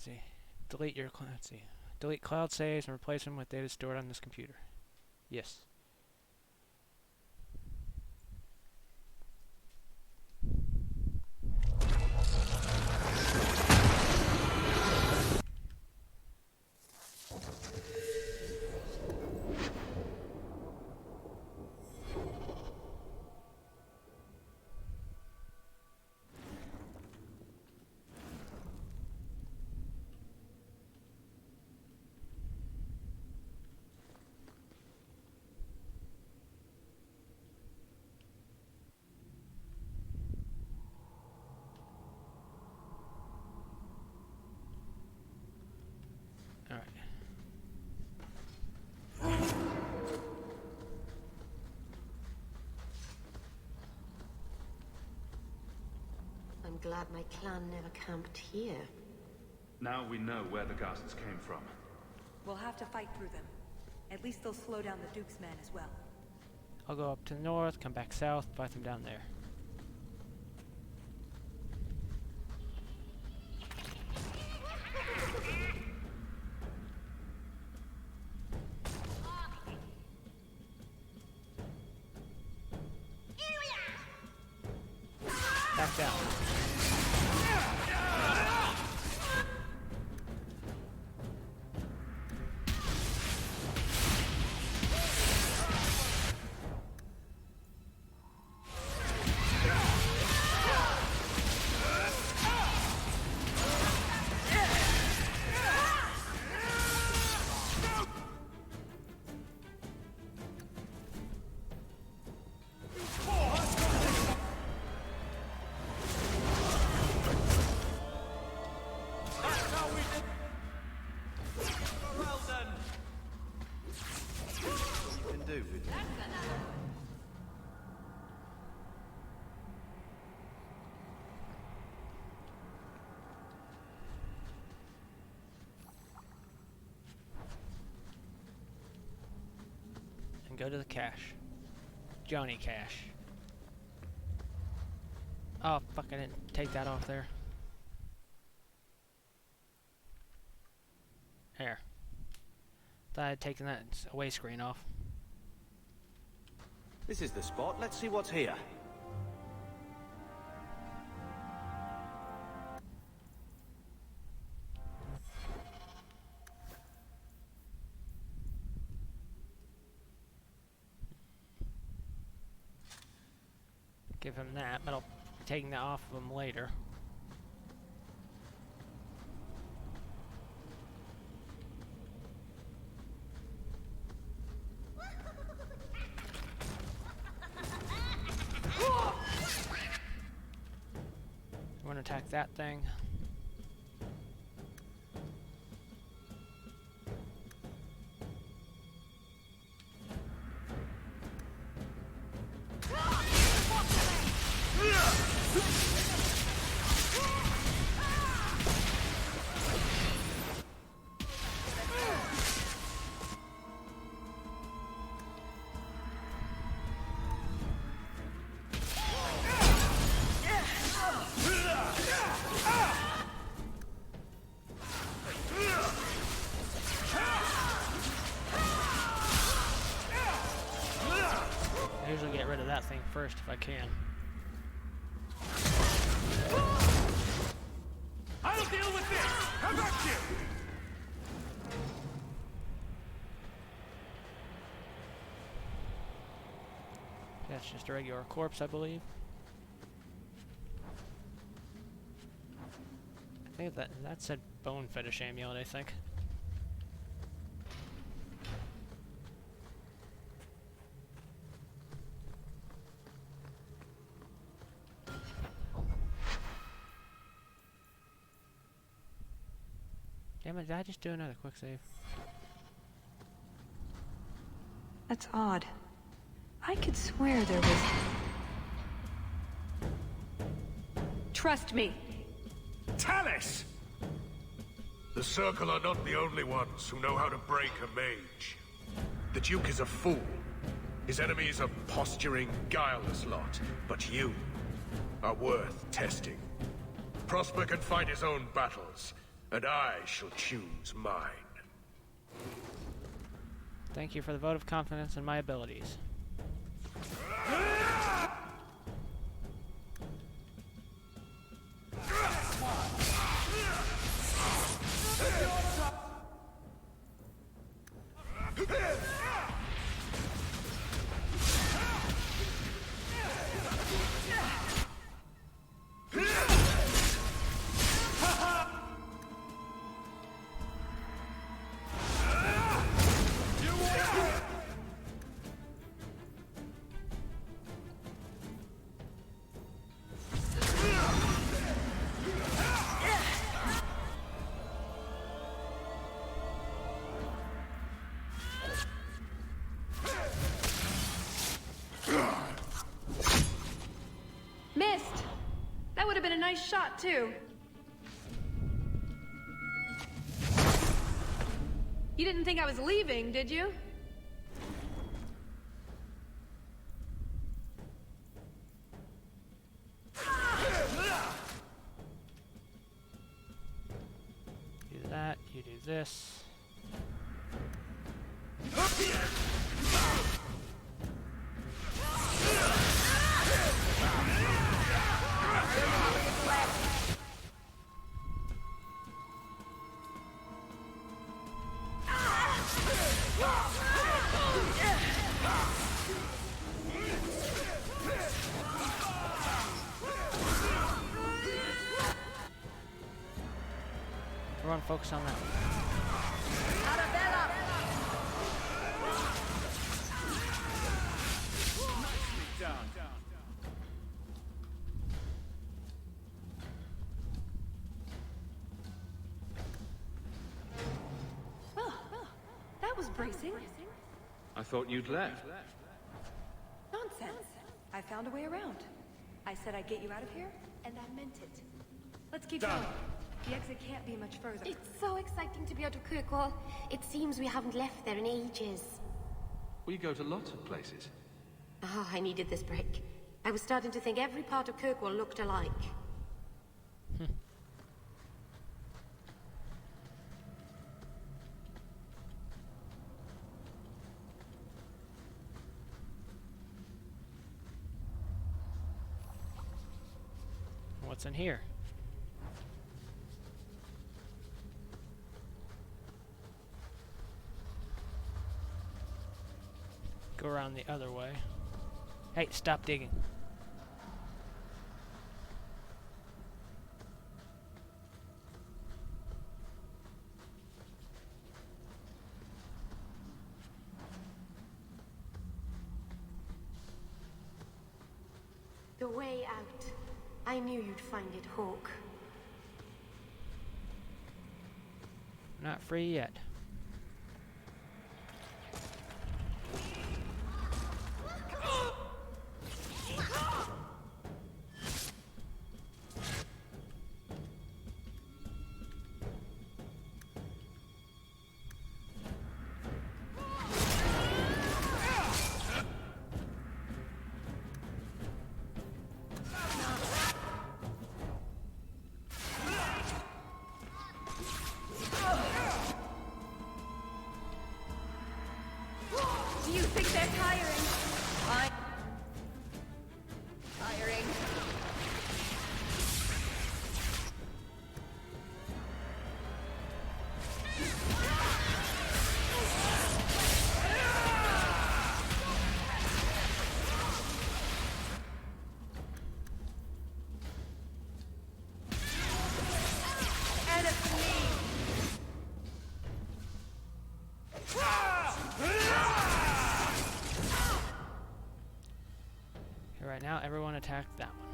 Let's see. Let's see. Delete cloud saves and replace them with data stored on this computer. Yes. I'm glad my clan never camped here. Now we know where the ghasts came from. We'll have to fight through them. At least they'll slow down the Duke's men as well. I'll go up to the north, come back south, fight them down there. Back down. And go to the cache. Johnny Cash. Oh, fuck, I didn't take that off there. There. Thought I'd taken that away screen off. This is the spot. Let's see what's here. Give him that, but I'll be taking that off of him later. I'm gonna attack that thing. I usually get rid of that thing first if I can. I'll deal with this! How about you? That's just a regular corpse, I believe. I think that said bone fetish amulet, I think. Damn it, did I just do another quick save? That's odd. I could swear there was... Trust me. Tallis! The Circle are not the only ones who know how to break a mage. The Duke is a fool. His enemies a posturing, guileless lot. But you are worth testing. Prosper can fight his own battles. and I shall choose mine. Thank you for the vote of confidence in my abilities. Missed! That would have been a nice shot, too. You didn't think I was leaving, did you? Do that, you do this. Everyone focus on that one. Well, that was bracing. I thought you'd left. Nonsense. I found a way around. I said I'd get you out of here, and I meant it. Let's keep going. The exit can't be much further. It's so exciting to be out of Kirkwall. It seems we haven't left there in ages. We go to lots of places. Oh, I needed this break. I was starting to think every part of Kirkwall looked alike. What's in here? Go around the other way. Hey, stop digging. The way out. I knew you'd find it, Hawke. Not free yet. Do you think they're tiring? Fine. Tiring. Okay, right now, everyone attack that one.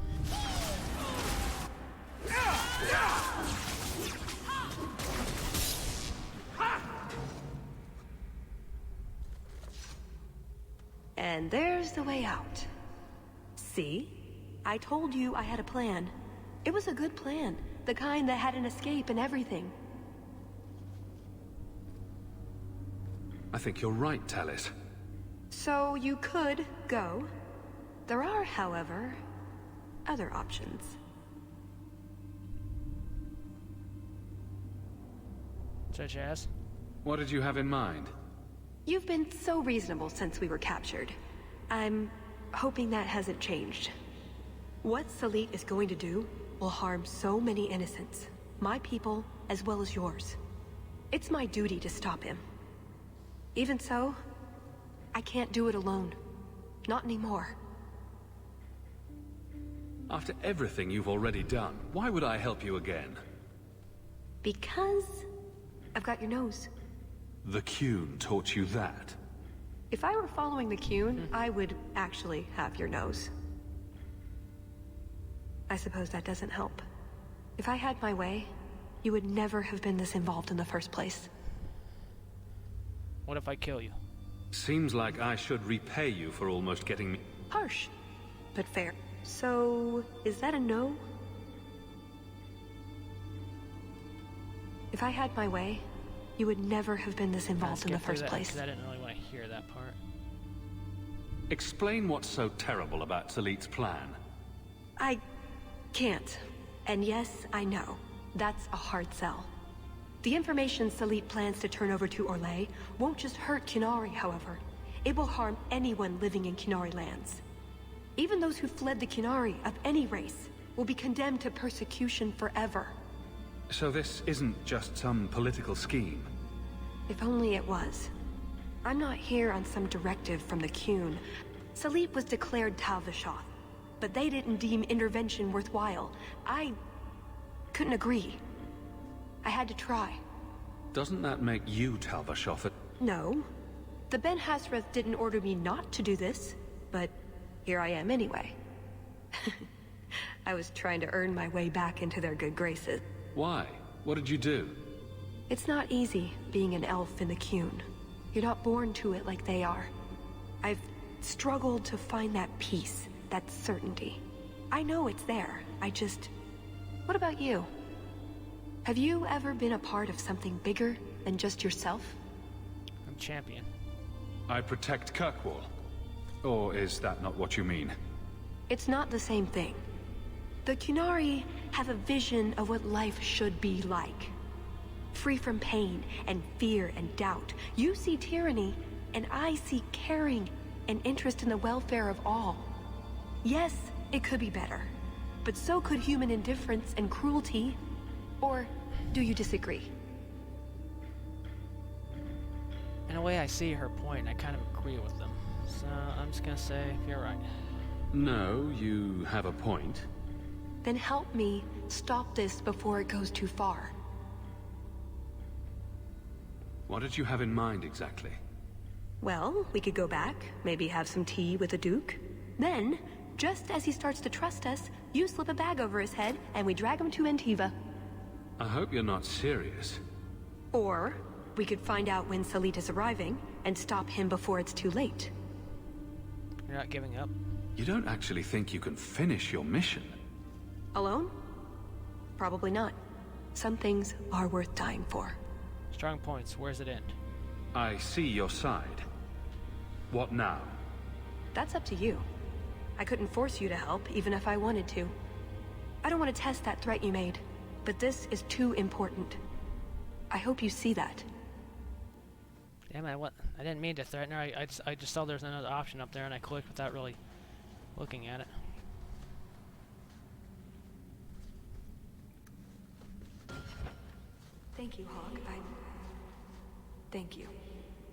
And there's the way out. See? I told you I had a plan. It was a good plan. The kind that had an escape and everything. I think you're right, Talis. So you could go. There are, however, other options. Such as? What did you have in mind? You've been so reasonable since we were captured. I'm hoping that hasn't changed. What Salit is going to do will harm so many innocents. My people, as well as yours. It's my duty to stop him. Even so, I can't do it alone. Not anymore. After everything you've already done, why would I help you again? Because I've got your nose. The Qun taught you that? If I were following the Qun, I would actually have your nose. I suppose that doesn't help. If I had my way, you would never have been this involved in the first place. What if I kill you? Seems like I should repay you for almost getting me... Harsh, but fair. So, is that a no? If I had my way, you would never have been this involved in the first place. Because I didn't really want to hear that part. Explain what's so terrible about Salit's plan. I can't. And yes, I know. That's a hard sell. The information Salit plans to turn over to Orlais won't just hurt Qunari, however. It will harm anyone living in Qunari lands. Even those who fled the Qunari of any race will be condemned to persecution forever. So this isn't just some political scheme? If only it was. I'm not here on some directive from the Qun. Salit was declared Tal Vashoth, but they didn't deem intervention worthwhile. I couldn't agree. I had to try. Doesn't that make you Tal Vashoth? No. The Ben Hasreth didn't order me not to do this, but here I am anyway. I was trying to earn my way back into their good graces. Why? What did you do? It's not easy being an elf in the Qun. You're not born to it like they are. I've struggled to find that peace, that certainty. I know it's there. I just... What about you? Have you ever been a part of something bigger than just yourself? I'm champion. I protect Kirkwall. Or is that not what you mean? It's not the same thing. The Qunari have a vision of what life should be like. Free from pain and fear and doubt. You see tyranny, and I see caring and interest in the welfare of all. Yes, it could be better. But so could human indifference and cruelty. Or do you disagree? In a way, I see her point, and I kind of agree with them. So I'm just gonna say, you're right. No, you have a point. Then help me stop this before it goes too far. What did you have in mind exactly? Well, we could go back, maybe have some tea with the Duke. Then, just as he starts to trust us, you slip a bag over his head, and we drag him to Antiva. I hope you're not serious. Or, we could find out when Salit is arriving, and stop him before it's too late. You're not giving up? You don't actually think you can finish your mission? Alone? Probably not. Some things are worth dying for. Strong points. Where's it end? I see your side. What now? That's up to you. I couldn't force you to help, even if I wanted to. I don't want to test that threat you made, but this is too important. I hope you see that. Damn it, what? I didn't mean to threaten her. I just saw there's another option up there, and I clicked without really looking at it. Thank you, Hawke. Thank you.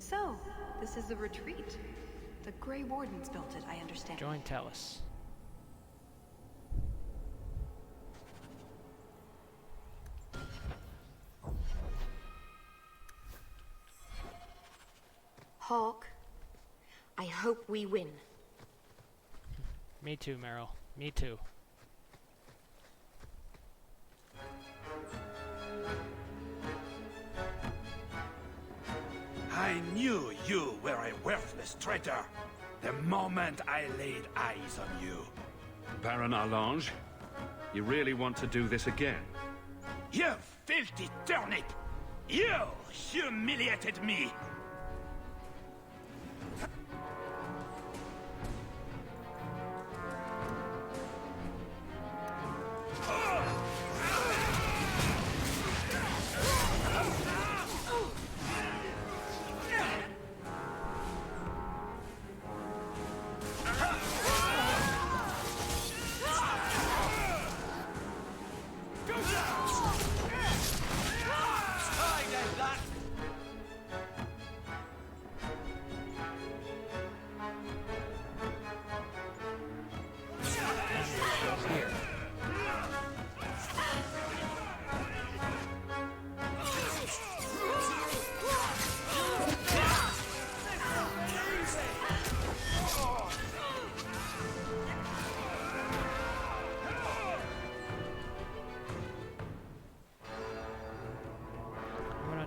So, this is the retreat. The Grey Wardens built it, I understand. Join Talus. Hawke, I hope we win. Me too, Meryl. Me too. I knew you were a worthless traitor the moment I laid eyes on you. Baron Arlange, you really want to do this again? You filthy turnip! You humiliated me!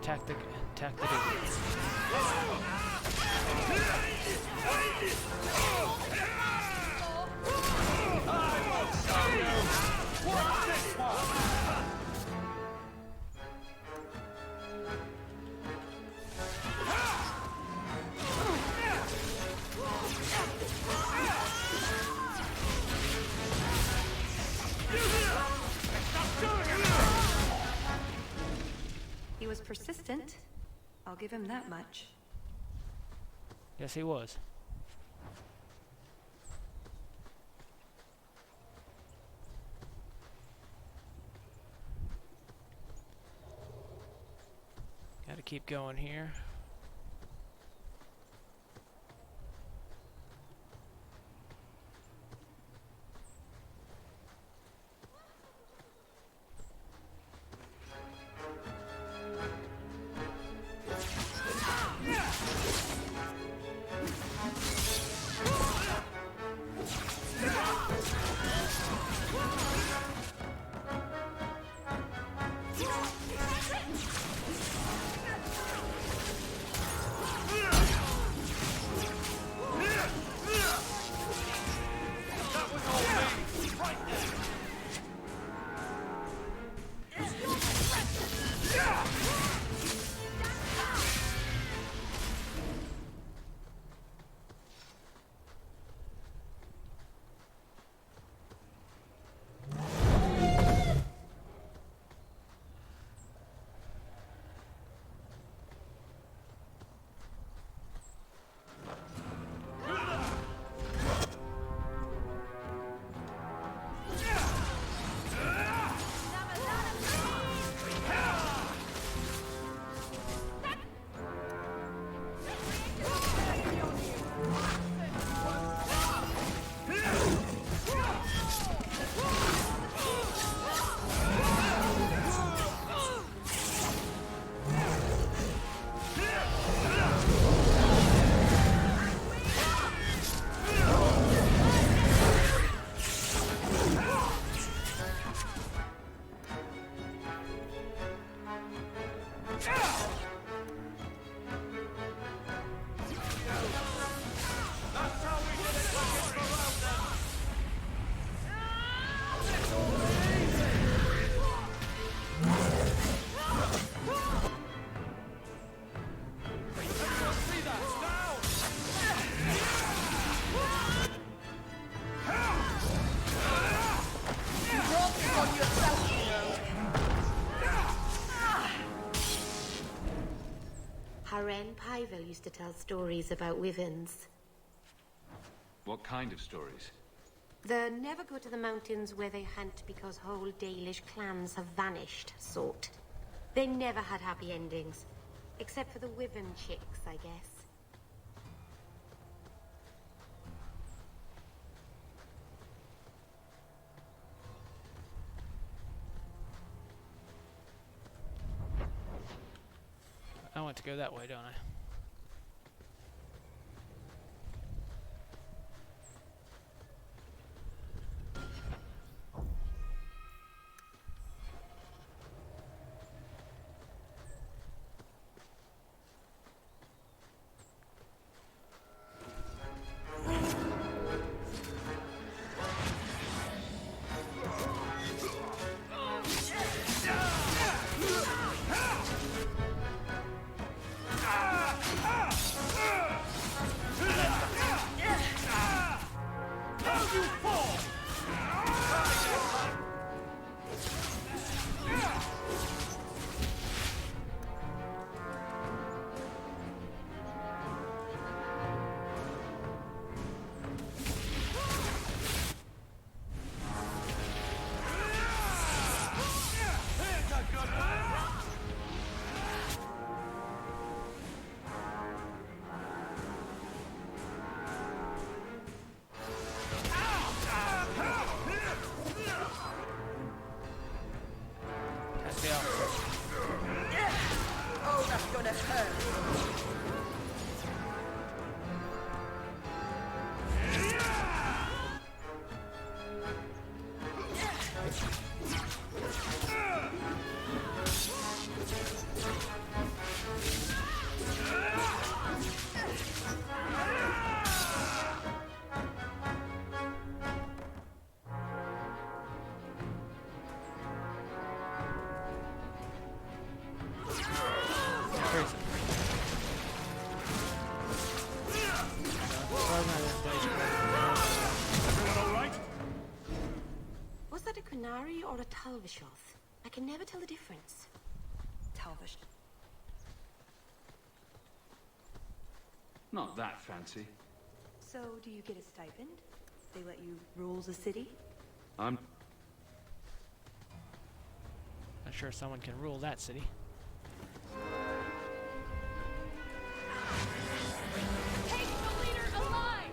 attack the dude. He was persistent. I'll give him that much. Yes, he was. Gotta keep going here. Haren Pyvel used to tell stories about wyverns. What kind of stories? The never go to the mountains where they hunt because whole Dalish clans have vanished sort. They never had happy endings. Except for the wyvern chicks, I guess. I want to go that way, don't I? Oh, that's gonna hurt. Telvishoth. I can never tell the difference. Telvish. Not that fancy. So, do you get a stipend? They let you rule the city? I'm... Not sure someone can rule that city. Take the leader alive!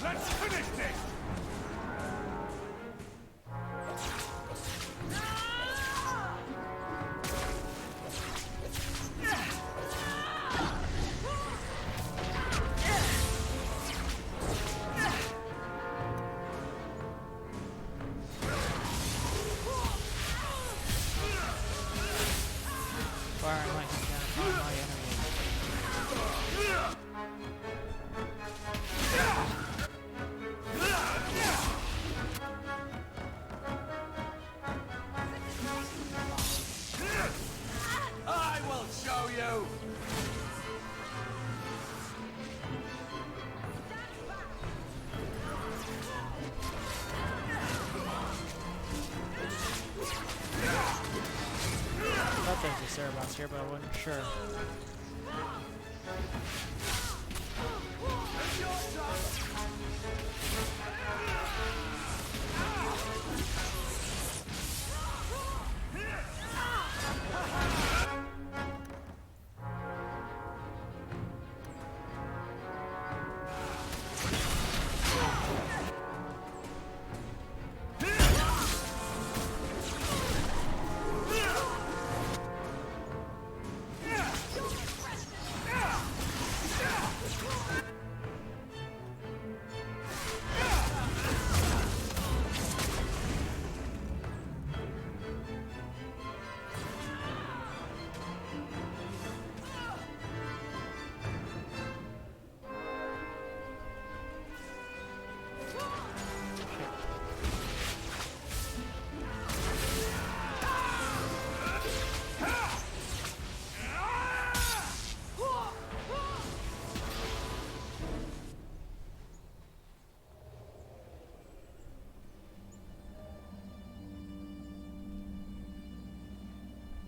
Let's finish this! Fire lightning down upon my enemies. I will show you! I thought there was a Cerebros here, but I wasn't sure.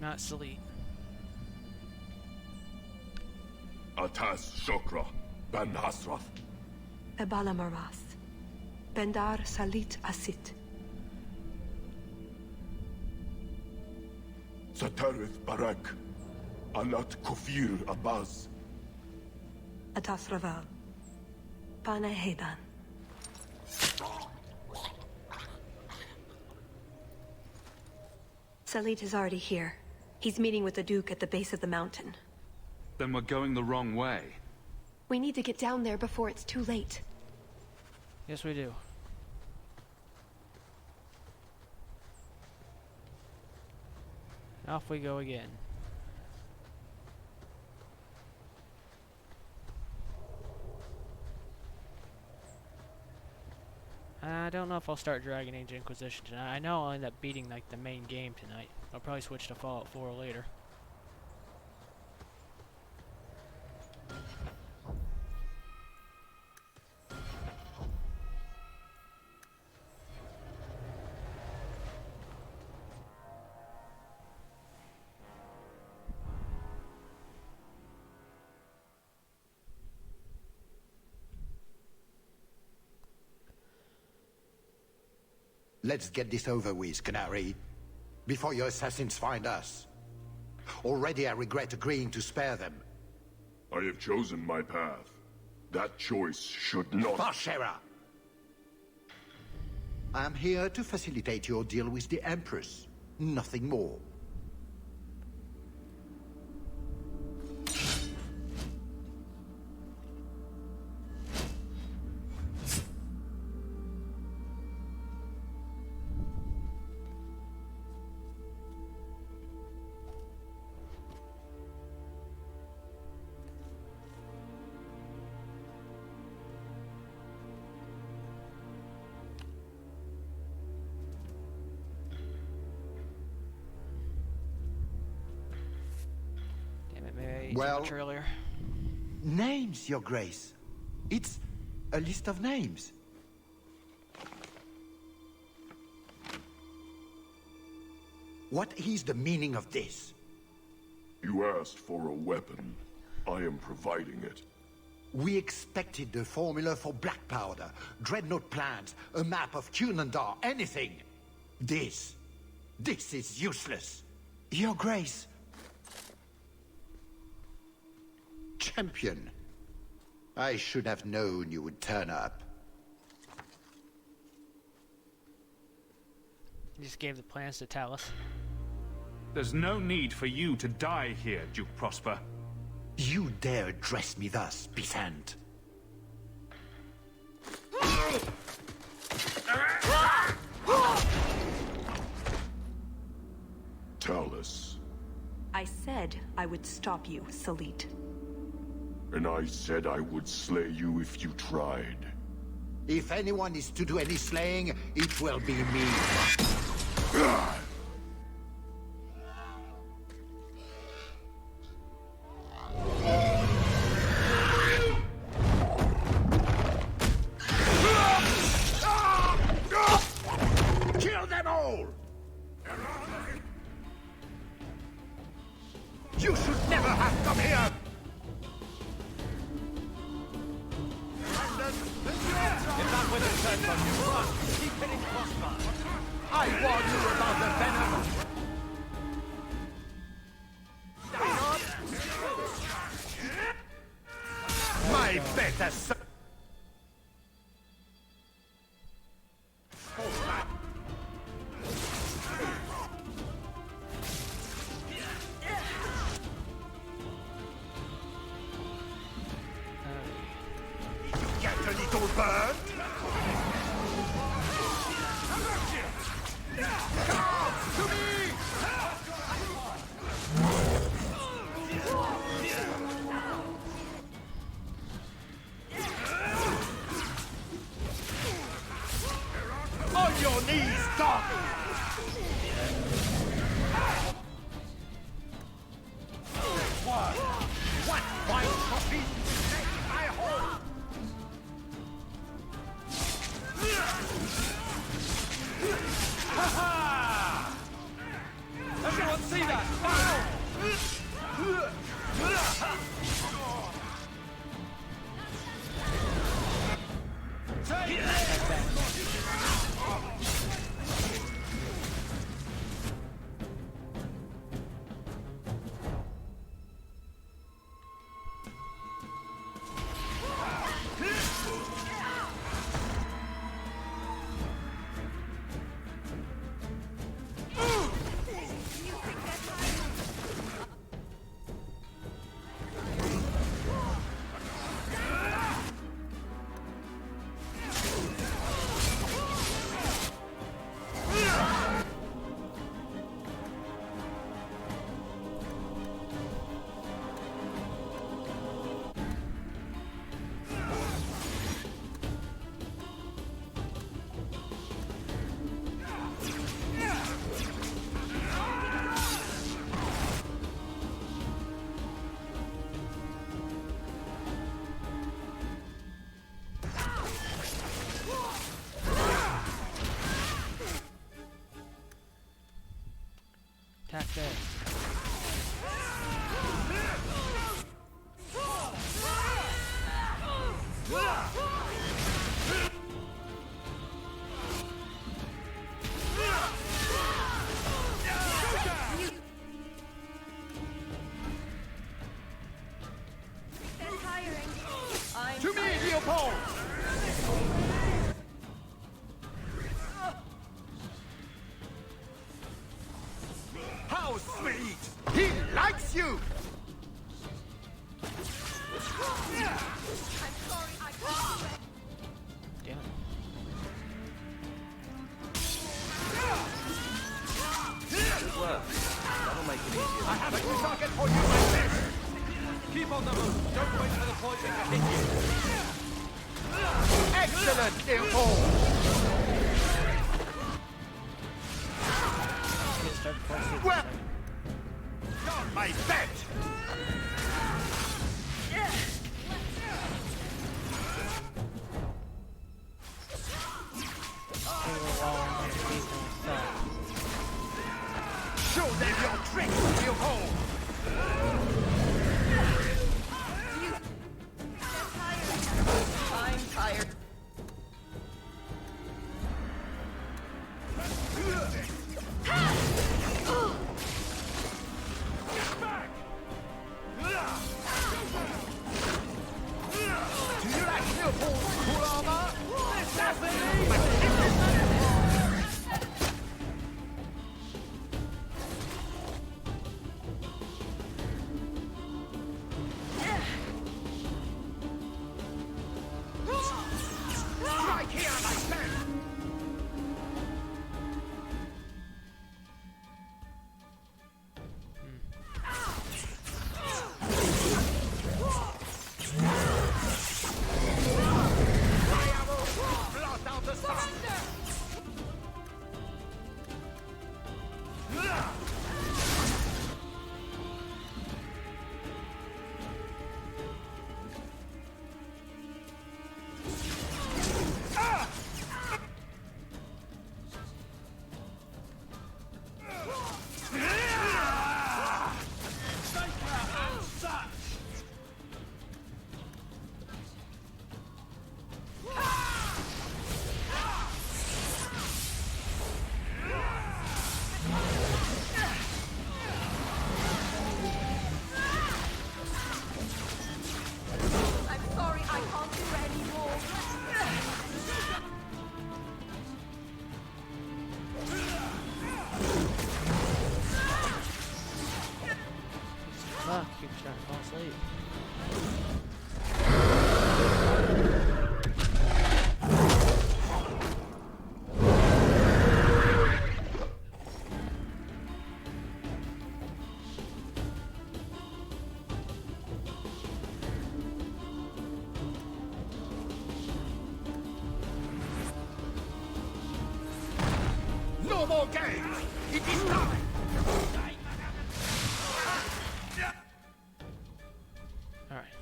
Not Salit. Atas Shokra, Ben Hasrath. Ebala Marath. Bendar Salit Asit. Satarith Barak. Alat Kufir Abbas. Atas Raval. Pana Hedan. Salit is already here. He's meeting with the Duke at the base of the mountain. Then we're going the wrong way. We need to get down there before it's too late. Yes, we do. Off we go again. I don't know if I'll start Dragon Age Inquisition tonight. I know I'll end up beating like the main game tonight. I'll probably switch to Fallout 4 later. Let's get this over with, Canary, before your assassins find us. Already I regret agreeing to spare them. I have chosen my path. That choice should not... Bashera! I am here to facilitate your deal with the Empress. Nothing more. ate too much earlier. Names, Your Grace. It's a list of names. What is the meaning of this? You asked for a weapon. I am providing it. We expected the formula for black powder, dreadnought plans, a map of Cunandar, anything. This is useless. Your Grace. Champion. I should have known you would turn up. He just gave the plans to Talus. There's no need for you to die here, Duke Prosper. You dare address me thus, Besant? Talus. I said I would stop you, Salit. And I said I would slay you if you tried. If anyone is to do any slaying, it will be me. Kill them all! You should never have come here! If that was a turn on you, run! Keep hitting crossbar! I warned you about the venom! My better son! Get a little burn? Come to me! On your knees, dog! What fine trophy? I hold! Ha-ha! Everyone see that? Attack there. To me, Leopold! How sweet! He likes you! Damn it. Good work. That'll make it easier. I have a new target for you, my friend! Keep on the move. Don't wait for the poison to hit you. Excellent, Leopold! Get started close to Well, not my bet! Show them your tricks, you hole! I'm tired. Get back! Do you like Leopold's cool armor? Strike here, my friend! Blot out the sun! I'm sorry, I can't do anymore. Fuck, keep trying to fall asleep. No more games! It is time! Alright.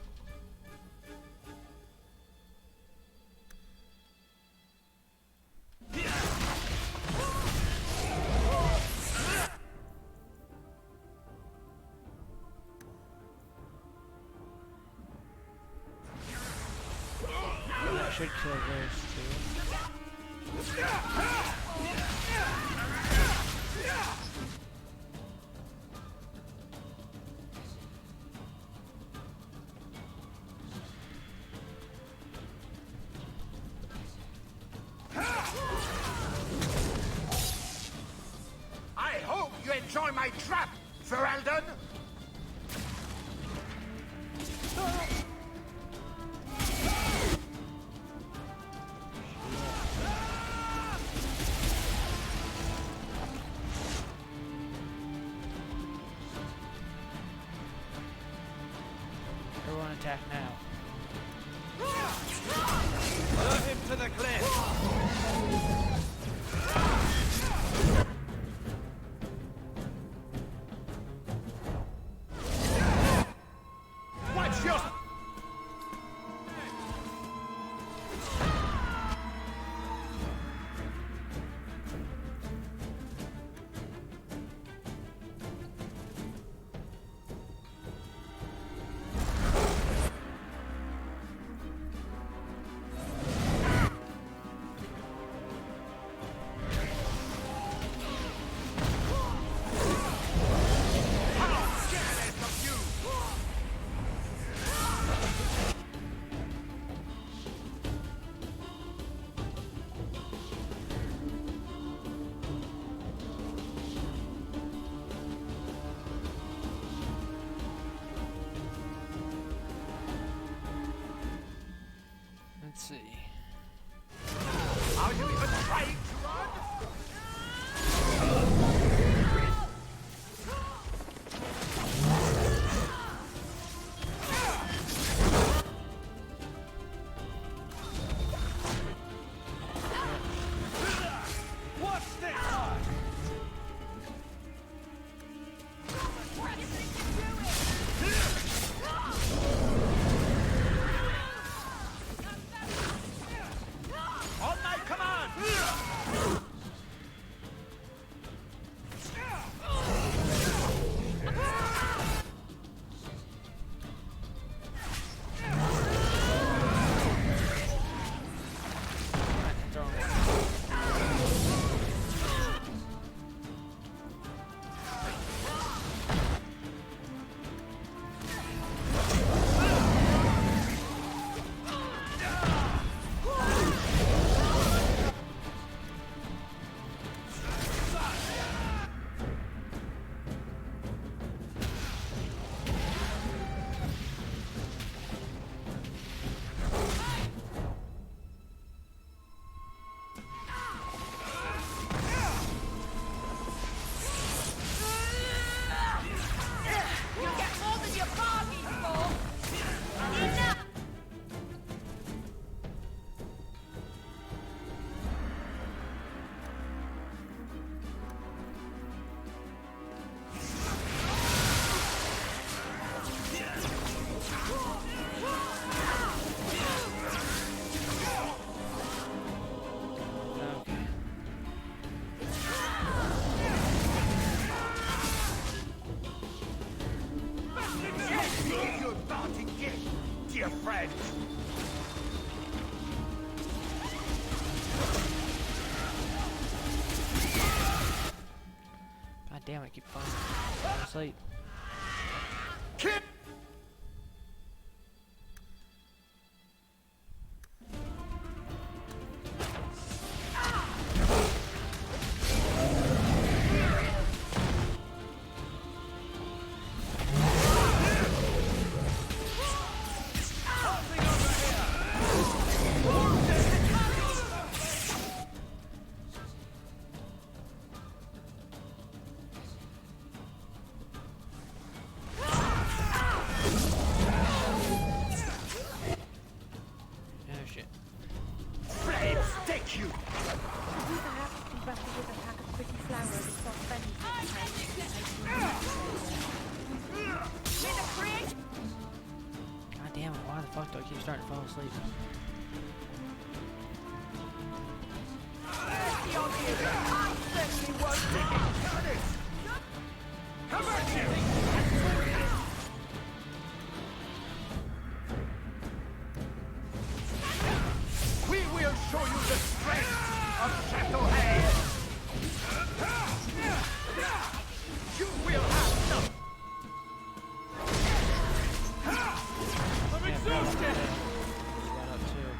That should kill those two. I hope you enjoy my trap, Ferelden! Everyone attack now. Lure him to the cliff! Watch your... friend! God damn, I keep falling asleep. God damn it, why the fuck do I keep starting to fall asleep? Come at you! We will show you the strength of Chateau Hay! You will have some! I'm exhausted! I've got you!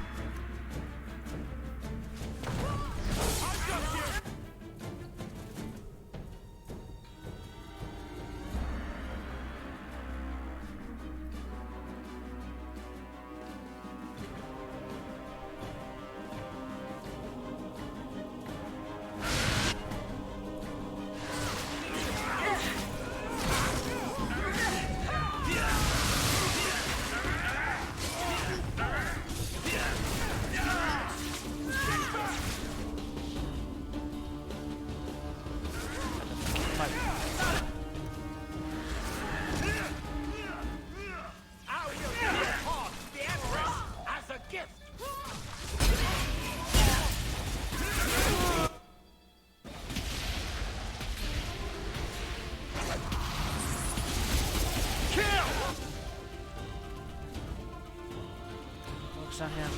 Focus on him.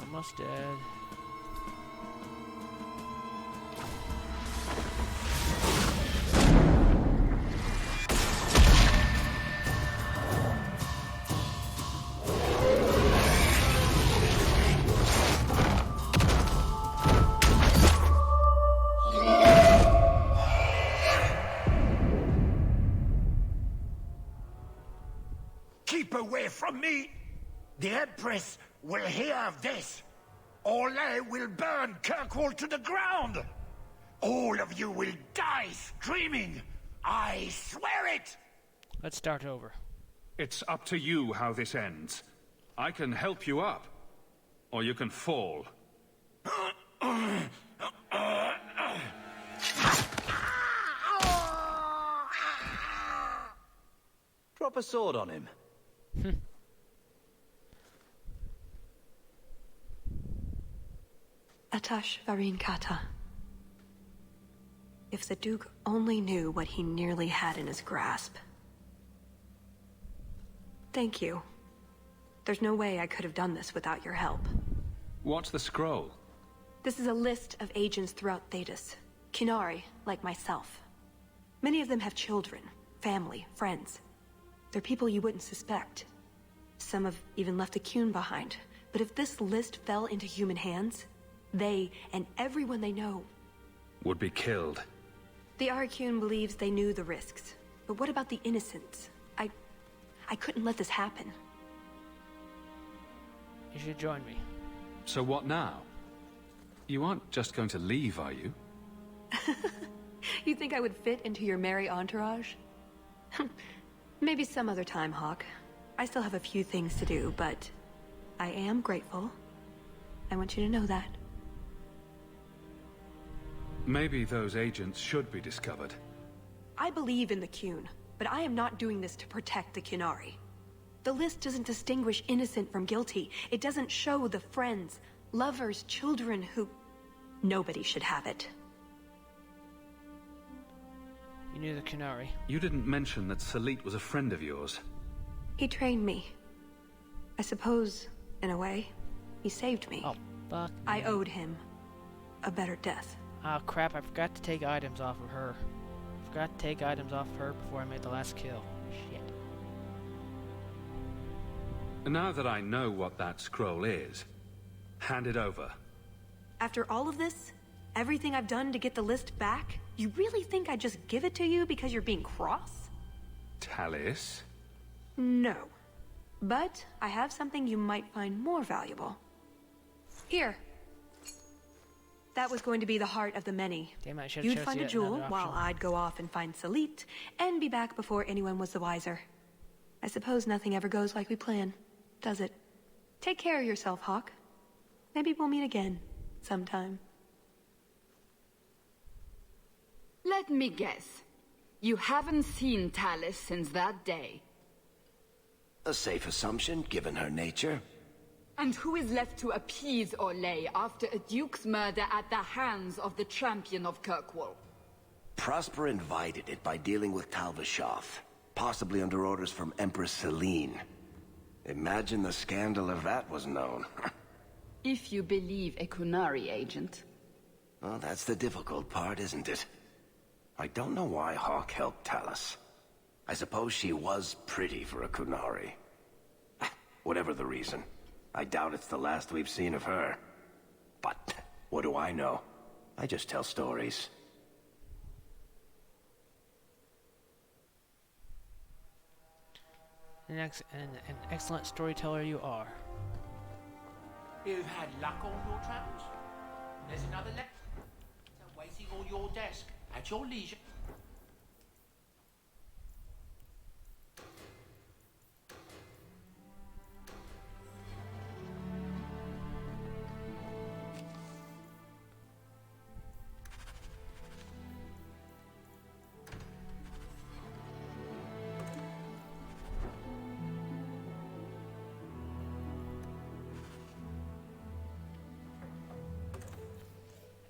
Almost dead. Keep away from me! The Empress will hear of this. Orlais will burn Kirkwall to the ground. All of you will die screaming. I swear it! Let's start over. It's up to you how this ends. I can help you up, or you can fall. Drop a sword on him. Atash Varin Kata. If the Duke only knew what he nearly had in his grasp. Thank you. There's no way I could have done this without your help. What's the scroll? This is a list of agents throughout Thedas. Kinari, like myself. Many of them have children, family, friends. They're people you wouldn't suspect. Some have even left a Qun behind. But if this list fell into human hands, they and everyone they know... would be killed. The Arcune believes they knew the risks. But what about the innocents? I couldn't let this happen. You should join me. So what now? You aren't just going to leave, are you? You think I would fit into your merry entourage? Maybe some other time, Hawke. I still have a few things to do, but I am grateful. I want you to know that. Maybe those agents should be discovered. I believe in the Qun, but I am not doing this to protect the Qunari. The list doesn't distinguish innocent from guilty. It doesn't show the friends, lovers, children who... Nobody should have it. You knew the Qunari. You didn't mention that Salit was a friend of yours. He trained me. I suppose, in a way, he saved me. Oh, fuck. I owed him a better death. Oh, crap. I forgot to take items off of her. Forgot to take items off of her before I made the last kill. Shit. Now that I know what that scroll is, hand it over. After all of this, everything I've done to get the list back, you really think I'd just give it to you because you're being cross? Tallis? No. But I have something you might find more valuable. Here. That was going to be the heart of the many. Damn, I should've You'd chose find a yet jewel another while option. I'd go off and find Salit, and be back before anyone was the wiser. I suppose nothing ever goes like we plan, does it? Take care of yourself, Hawke. Maybe we'll meet again, sometime. Let me guess. You haven't seen Tallis since that day. A safe assumption, given her nature. And who is left to appease Orlais after a duke's murder at the hands of the champion of Kirkwall? Prosper invited it by dealing with Tal Vashoth, possibly under orders from Empress Celine. Imagine the scandal if that was known. If you believe a Qunari agent. Well, that's the difficult part, isn't it? I don't know why Hawke helped Tallis. I suppose she was pretty for a Qunari. Whatever the reason, I doubt it's the last we've seen of her. But what do I know? I just tell stories. An excellent storyteller you are. You've had luck on your travels? There's another letter waiting on your desk at your leisure.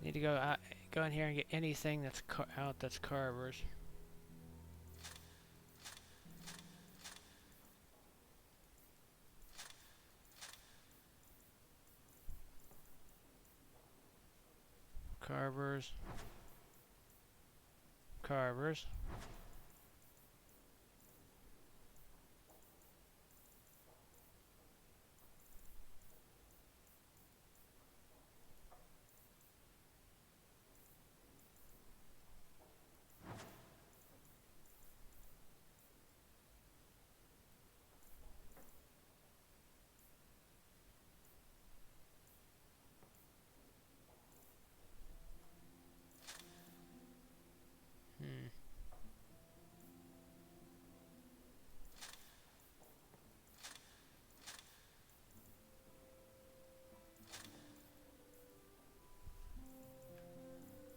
Need to go in here and get anything that's out that's carvers. Carvers. Carvers.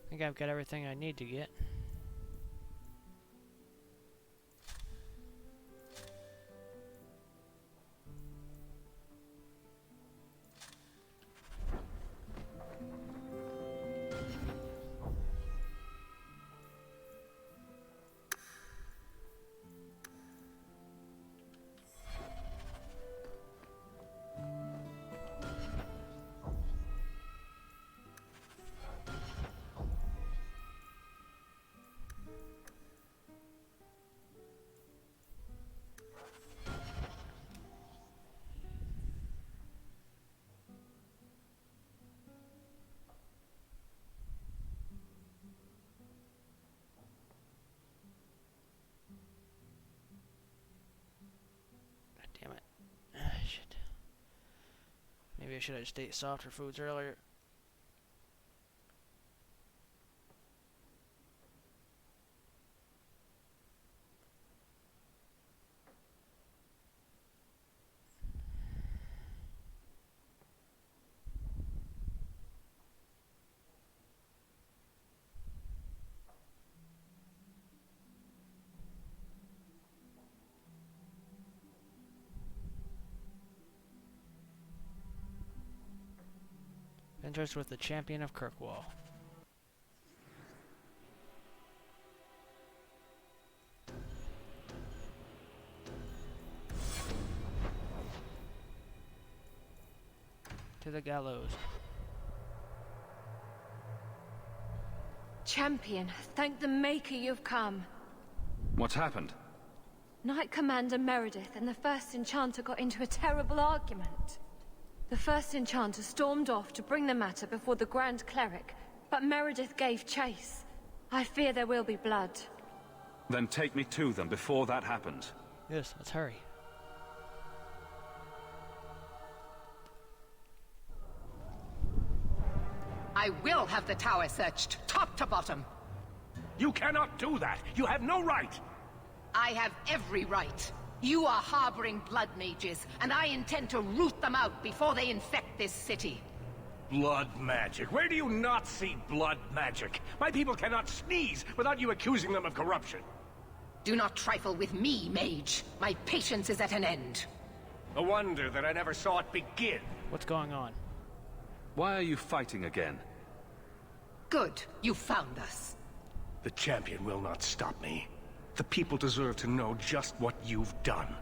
I think I've got everything I need to get. Maybe I should have just ate softer foods earlier. Enters with the champion of Kirkwall. To the gallows. Champion, thank the Maker you've come. What's happened? Knight Commander Meredith and the First Enchanter got into a terrible argument. The First Enchanter stormed off to bring the matter before the Grand Cleric, but Meredith gave chase. I fear there will be blood. Then take me to them before that happens. Yes, let's hurry. I will have the tower searched, top to bottom. You cannot do that. You have no right. I have every right. You are harboring blood mages, and I intend to root them out before they infect this city. Blood magic? Where do you not see blood magic? My people cannot sneeze without you accusing them of corruption. Do not trifle with me, mage. My patience is at an end. A wonder that I never saw it begin. What's going on? Why are you fighting again? Good. You found us. The champion will not stop me. The people deserve to know just what you've done.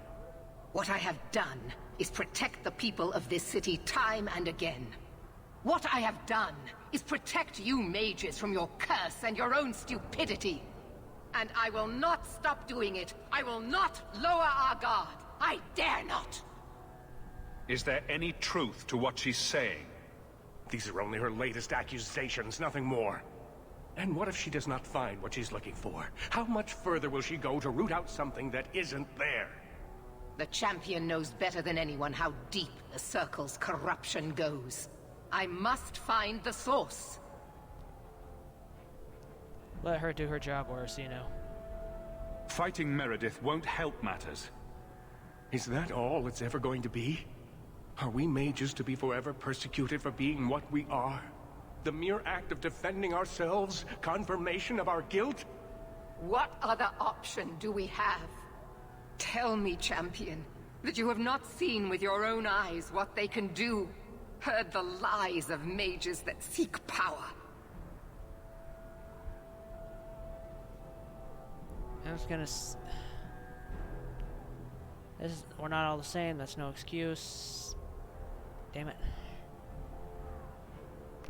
What I have done is protect the people of this city time and again. What I have done is protect you mages from your curse and your own stupidity. And I will not stop doing it. I will not lower our guard. I dare not. Is there any truth to what she's saying? These are only her latest accusations, nothing more. And what if she does not find what she's looking for? How much further will she go to root out something that isn't there? The champion knows better than anyone how deep the Circle's corruption goes. I must find the source. Let her do her job, Orsino. Fighting Meredith won't help matters. Is that all it's ever going to be? Are we mages to be forever persecuted for being what we are? The mere act of defending ourselves, confirmation of our guilt? What other option do we have? Tell me, champion, that you have not seen with your own eyes what they can do, heard the lies of mages that seek power. I was gonna we're not all the same, that's no excuse. Damn it.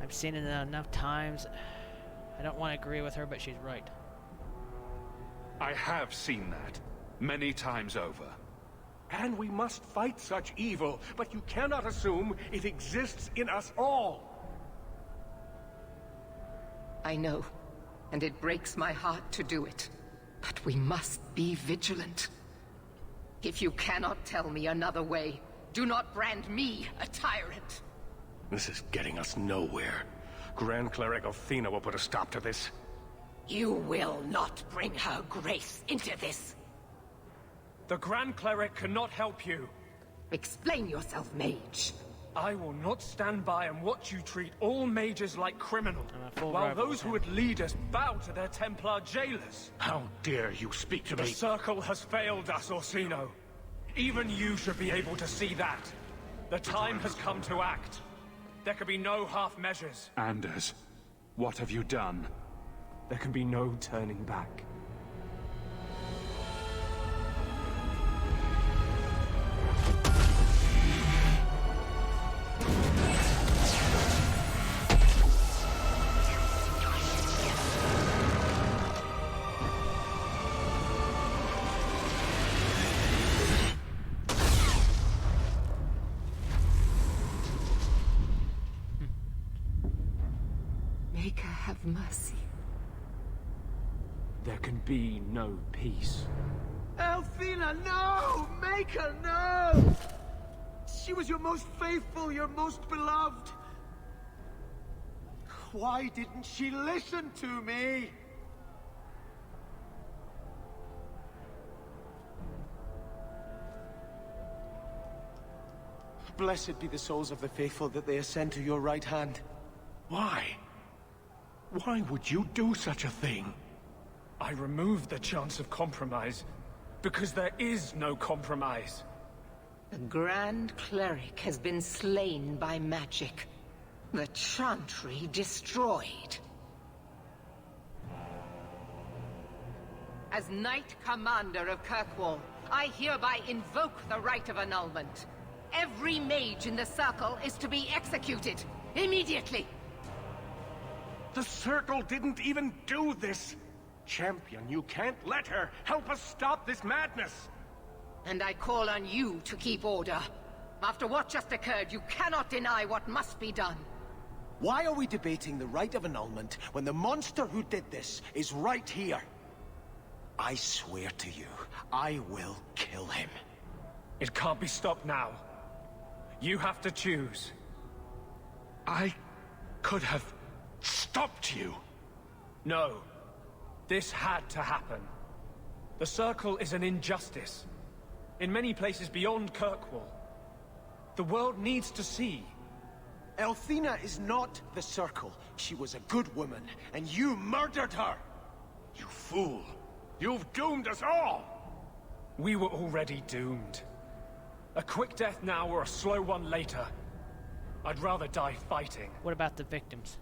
I've seen it enough times. I don't want to agree with her, but she's right. I have seen that. Many times over. And we must fight such evil, but you cannot assume it exists in us all. I know, and it breaks my heart to do it. But we must be vigilant. If you cannot tell me another way, do not brand me a tyrant. This is getting us nowhere. Grand Cleric Athena will put a stop to this. You will not bring her grace into this. The Grand Cleric cannot help you. Explain yourself, mage. I will not stand by and watch you treat all mages like criminals, while those who would lead us bow to their Templar jailers. How dare you speak to me? The Circle has failed us, Orsino. Even you should be able to see that. The time has come to act. There can be no half measures. Anders, what have you done? There can be no turning back. Maker, have mercy. There can be no peace. Elfina, no! Maker, no! She was your most faithful, your most beloved. Why didn't she listen to me? Blessed be the souls of the faithful that they ascend to your right hand. Why? Why would you do such a thing? I removed the chance of compromise, because there is no compromise. The Grand Cleric has been slain by magic. The Chantry destroyed. As Knight Commander of Kirkwall, I hereby invoke the right of annulment. Every mage in the Circle is to be executed, immediately! The Circle didn't even do this! Champion, you can't let her! Help us stop this madness! And I call on you to keep order. After what just occurred, you cannot deny what must be done. Why are we debating the right of annulment when the monster who did this is right here? I swear to you, I will kill him. It can't be stopped now. You have to choose. I could have stopped you. No. This had to happen. The Circle is an injustice. In many places beyond Kirkwall. The world needs to see. Elthina is not the Circle. She was a good woman, and you murdered her! You fool! You've doomed us all! We were already doomed. A quick death now or a slow one later. I'd rather die fighting. What about the victims?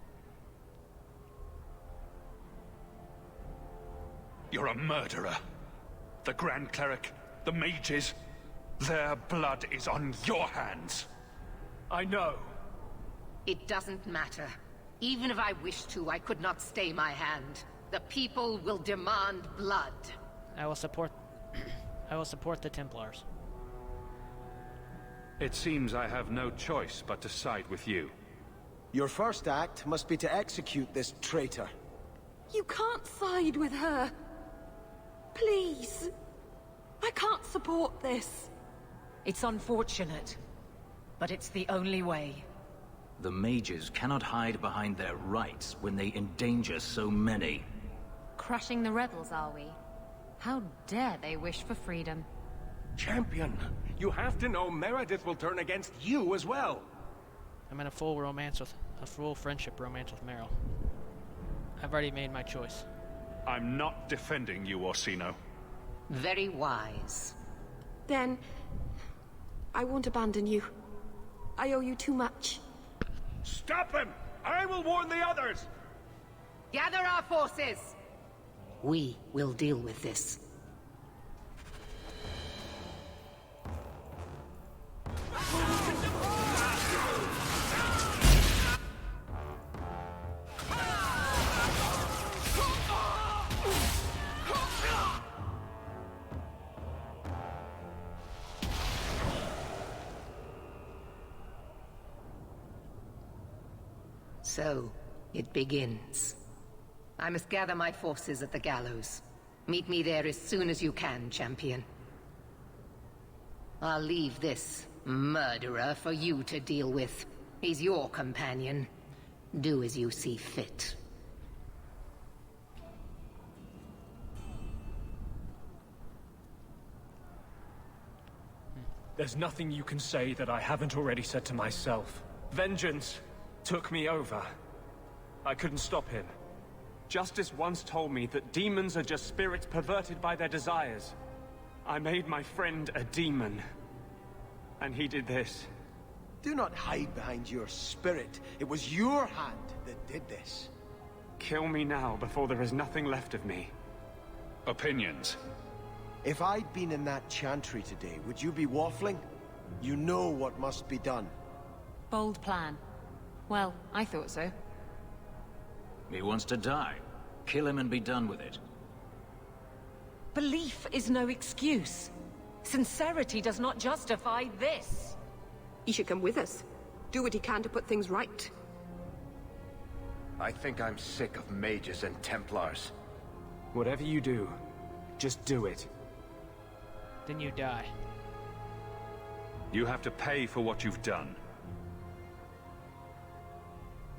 You're a murderer. The Grand Cleric, the mages, their blood is on your hands. I know. It doesn't matter. Even if I wished to, I could not stay my hand. The people will demand blood. I will support the Templars. It seems I have no choice but to side with you. Your first act must be to execute this traitor. You can't side with her. Please. I can't support this. It's unfortunate, but it's the only way. The mages cannot hide behind their rights when they endanger so many. Crushing the rebels, are we? How dare they wish for freedom? Champion, you have to know Meredith will turn against you as well. I'm in a full friendship romance with Meryl. I've already made my choice. I'm not defending you, Orsino. Very wise. Then... I won't abandon you. I owe you too much. Stop him! I will warn the others! Gather our forces! We will deal with this. So, it begins. I must gather my forces at the gallows. Meet me there as soon as you can, champion. I'll leave this murderer for you to deal with. He's your companion. Do as you see fit. There's nothing you can say that I haven't already said to myself. Vengeance took me over. I couldn't stop him. Justice once told me that demons are just spirits perverted by their desires. I made my friend a demon. And he did this. Do not hide behind your spirit. It was your hand that did this. Kill me now before there is nothing left of me. Opinions. If I'd been in that chantry today, would you be waffling? You know what must be done. Bold plan. Well, I thought so. He wants to die. Kill him and be done with it. Belief is no excuse. Sincerity does not justify this. He should come with us. Do what he can to put things right. I think I'm sick of mages and Templars. Whatever you do, just do it. Then you die. You have to pay for what you've done.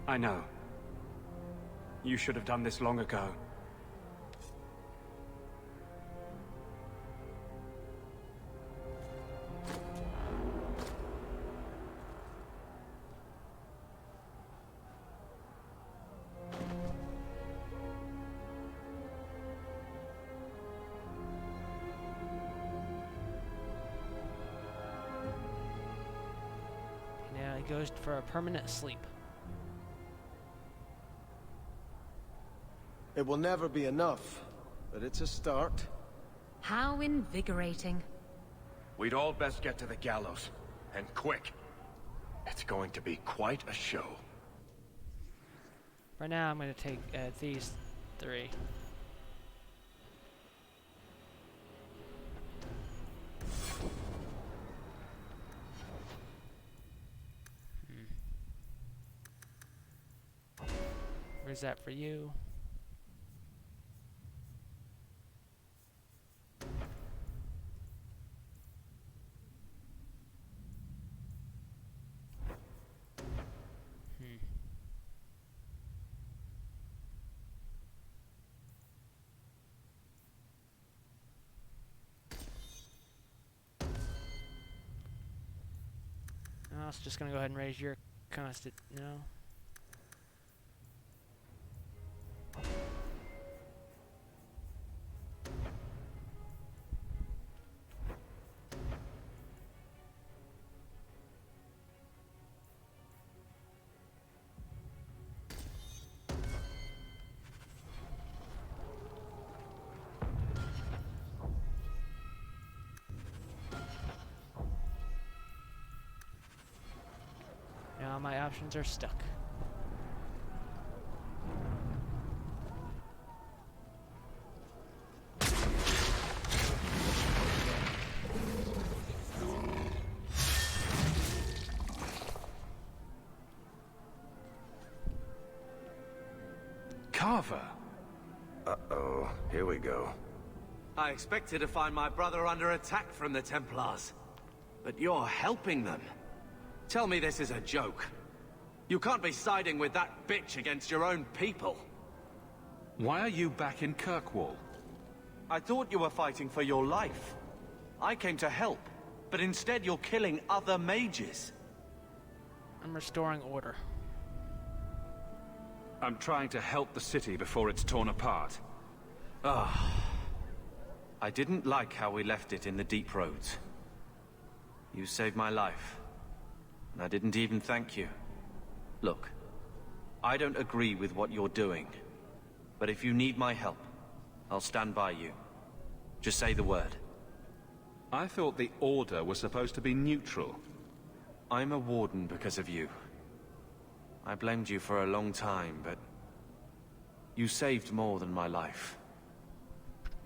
I know. You should have done this long ago. Now he goes for a permanent sleep. It will never be enough, but it's a start. How invigorating. We'd all best get to the gallows, and quick. It's going to be quite a show. For now, I'm going to take these 3. Where's that for you? I was just gonna go ahead and raise your constant. No. Now my options are stuck. Carver! Uh-oh, here we go. I expected to find my brother under attack from the Templars. But you're helping them. Tell me this is a joke. You can't be siding with that bitch against your own people. Why are you back in Kirkwall? I thought you were fighting for your life. I came to help, but instead you're killing other mages. I'm restoring order. I'm trying to help the city before it's torn apart. I didn't like how we left it in the deep roads. You saved my life, and I didn't even thank you. Look, I don't agree with what you're doing, but if you need my help, I'll stand by you. Just say the word. I thought the Order was supposed to be neutral. I'm a warden because of you. I blamed you for a long time, but you saved more than my life.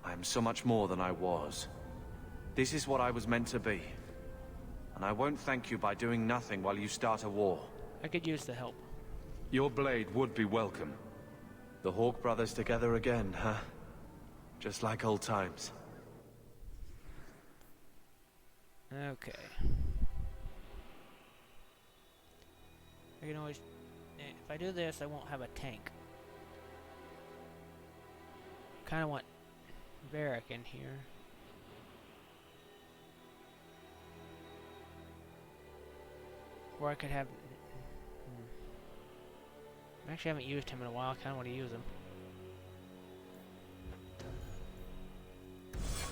I am so much more than I was. This is what I was meant to be. And I won't thank you by doing nothing while you start a war. I could use the help. Your blade would be welcome. The Hawke brothers together again, huh? Just like old times. Okay. I can always... If I do this, I won't have a tank. Kind of want Varric in here. Or I could have... I actually haven't used him in a while. I kind of want to use him.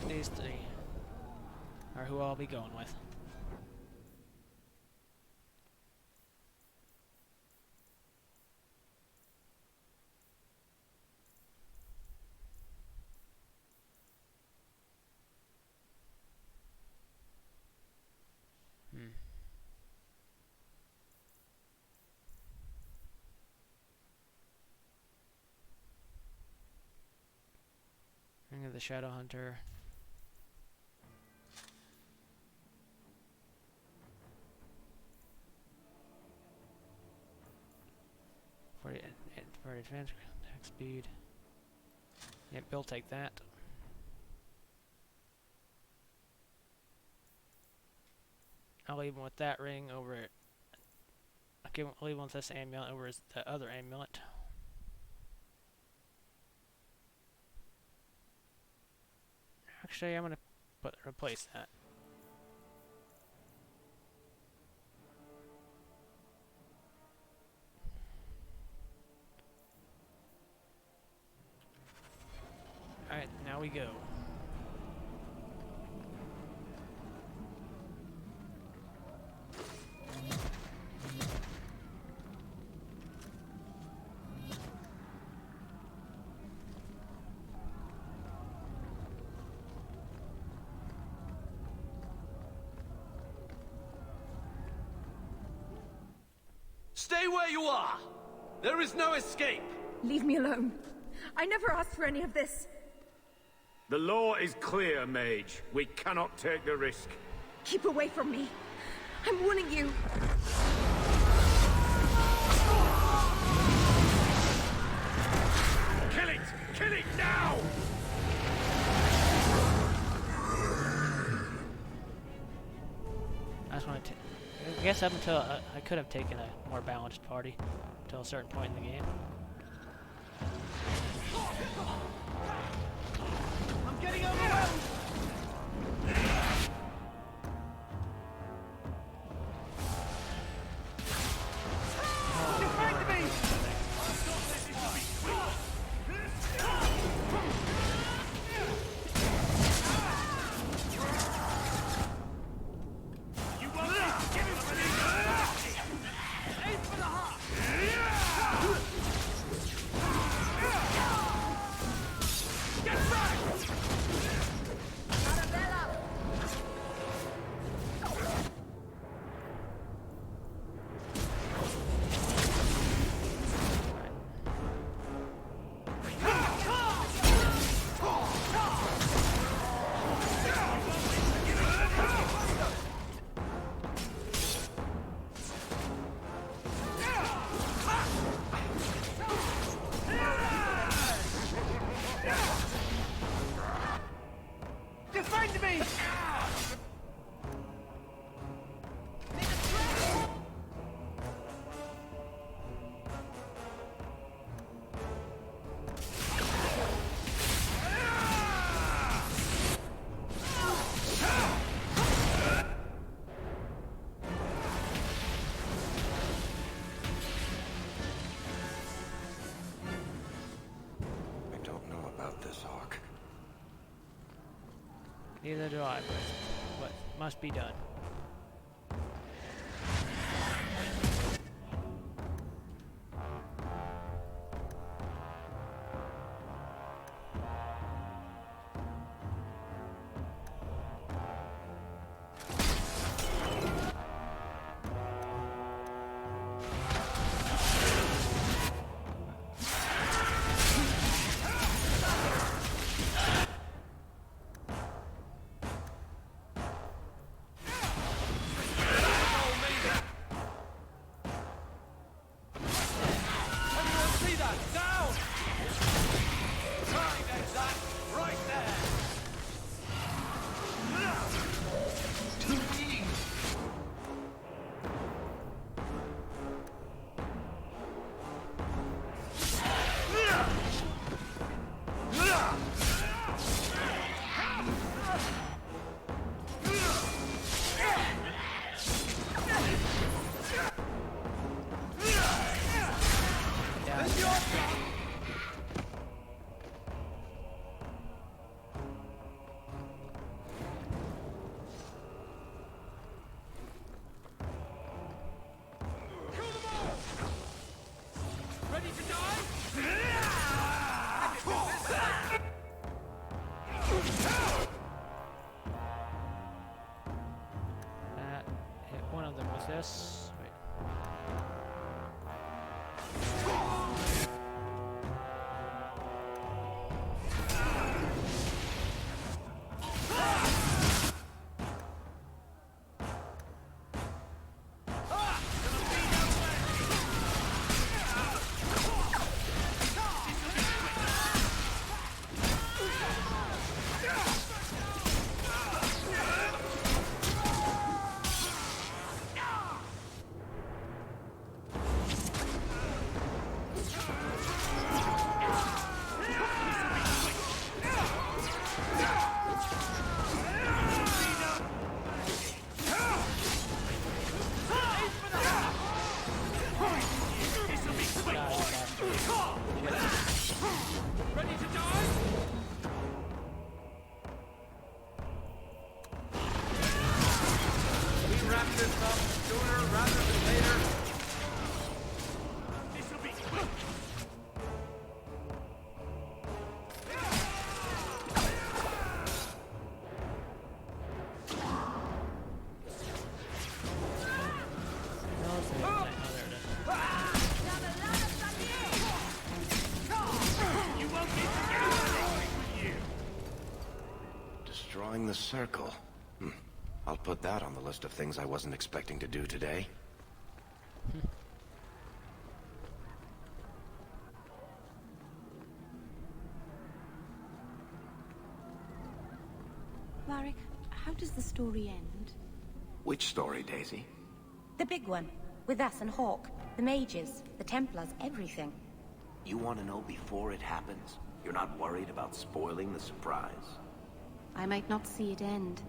These 3 are who I'll be going with. Ring of the Shadow Hunter. For advanced attack speed. Yep, Bill, take that. I'll leave him with that ring over it. I'll leave him with this amulet over the other amulet. Actually, I'm gonna replace that. Alright, now we go. Stay where you are! There is no escape! Leave me alone. I never asked for any of this. The law is clear, Mage. We cannot take the risk. Keep away from me. I'm warning you. Kill it! Kill it now! I just want to. I guess up until I could have taken a more balanced party until a certain point in the game. I'm getting overwhelmed! Defend me! You won't be given for this! Aim for the heart! Get back! Defend me! I don't know about this, Hawke. Neither do I, but must be done. See that? Down! Right there, Zach. Right there. Ready to die? That hit one of them with this. Wait. Drawing the circle. I'll put that on the list of things I wasn't expecting to do today. Marek, how does the story end? Which story, Daisy? The big one. With us and Hawke. The mages, the Templars, everything. You want to know before it happens? You're not worried about spoiling the surprise? I might not see it end.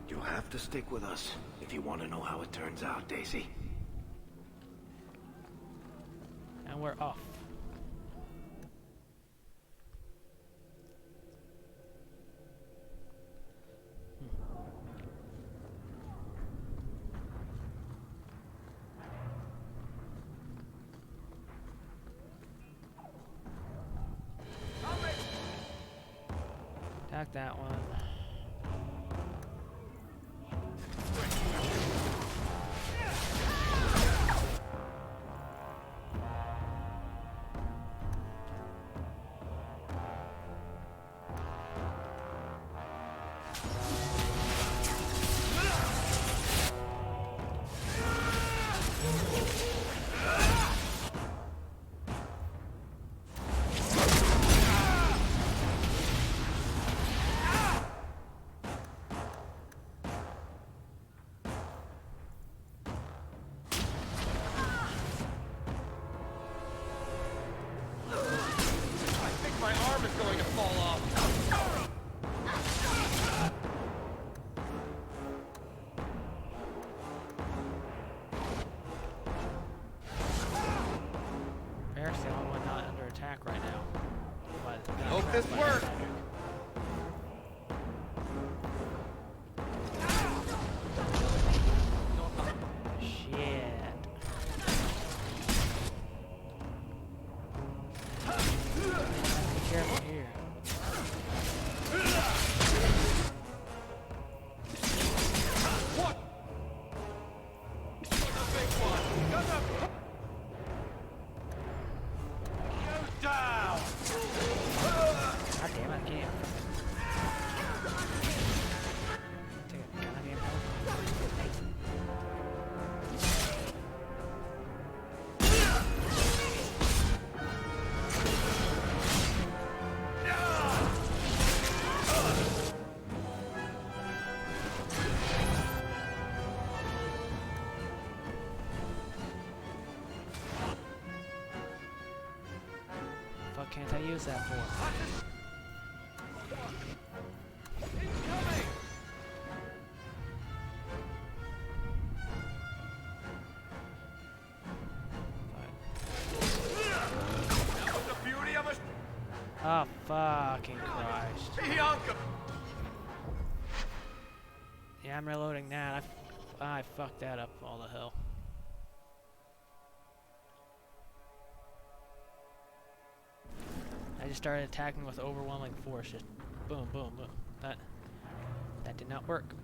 You'll have to stick with us if you want to know how it turns out, Daisy. And we're off. Attack that one. Eric's the only one not under attack right now. Hope this works. Shit. Be careful here. What? The big one. Got the... Down! God damn it, I can't. Take a goddamn What can't I use that for? Oh, fucking Christ. Yeah, I'm reloading that. I fucked that up all the hell. I just started attacking with overwhelming force. Just boom, boom, boom. That did not work.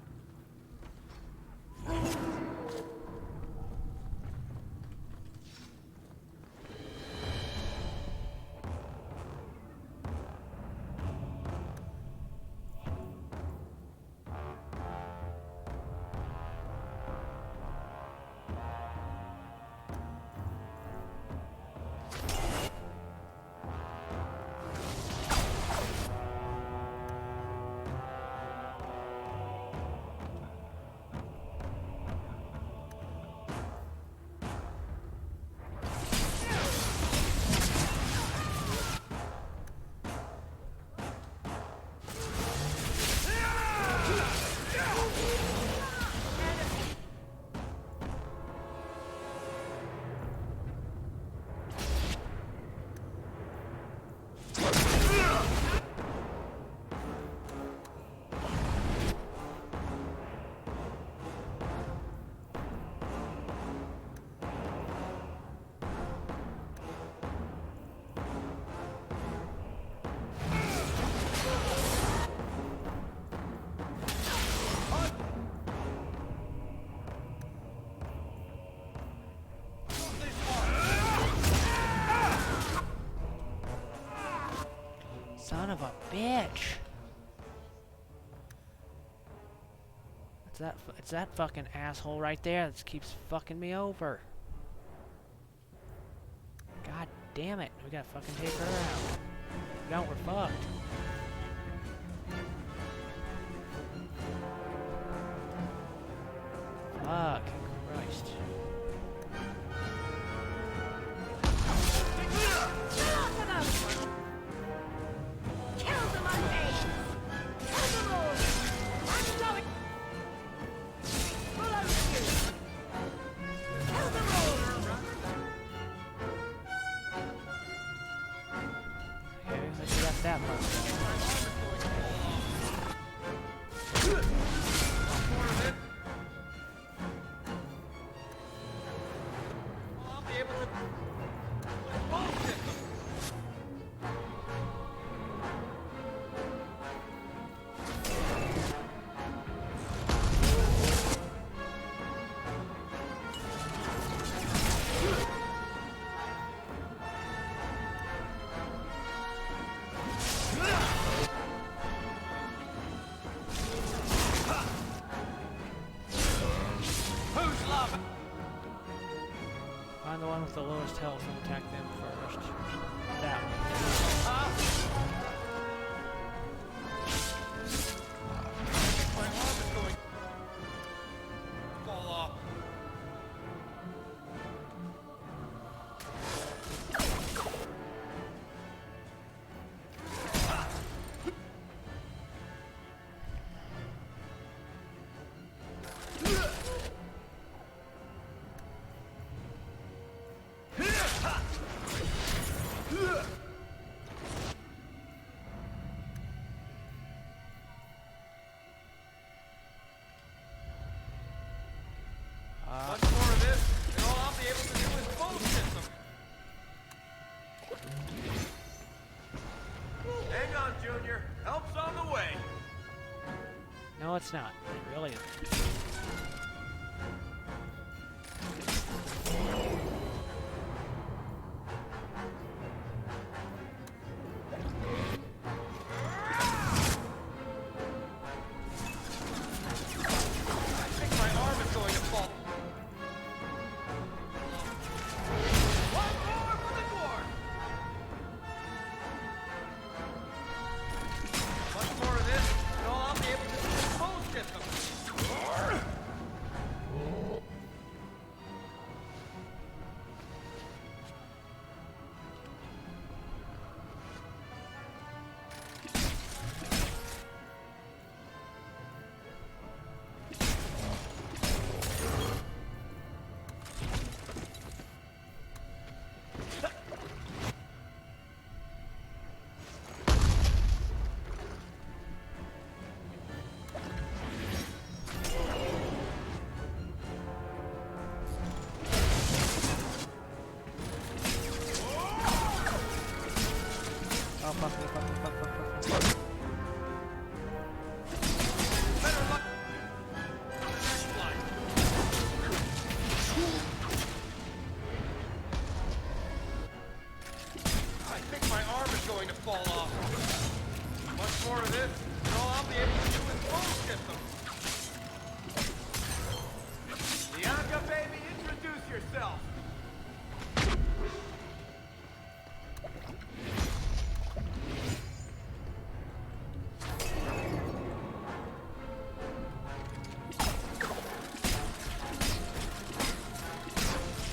Son of a bitch. It's that fucking asshole right there that keeps fucking me over. God damn it. We gotta fucking take her out. If not, we're fucked. Fuck Christ. Okay, let's get that part. Find the one with the lowest health and attack them first. That one. Much more of this, and all I'll be able to do is bullshit them. Hang on, Junior. Help's on the way. No, it's not. It really isn't. Oh, fuck me, fuck me, fuck, fuck, fuck, fuck. Better luck. Next line. I think my arm is going to fall off. Much more of this, and all I'll be able to do is bullshit them. Bianca, baby, introduce yourself.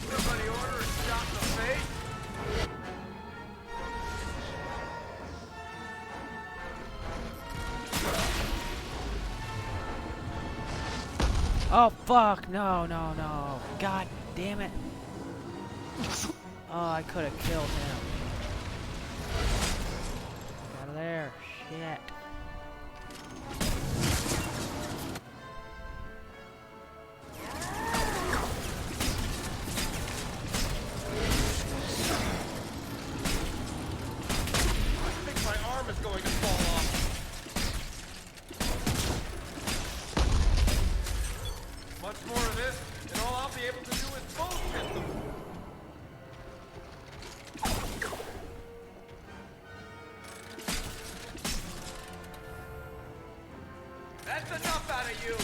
Somebody order a shot in the face? Oh, fuck. No, no, no. God damn it. Oh, I could have killed him. Get out of there. Shit. I think my arm is going to fall off. Much more of this, and all I'll be able to do is bullshit them. That's enough out of you!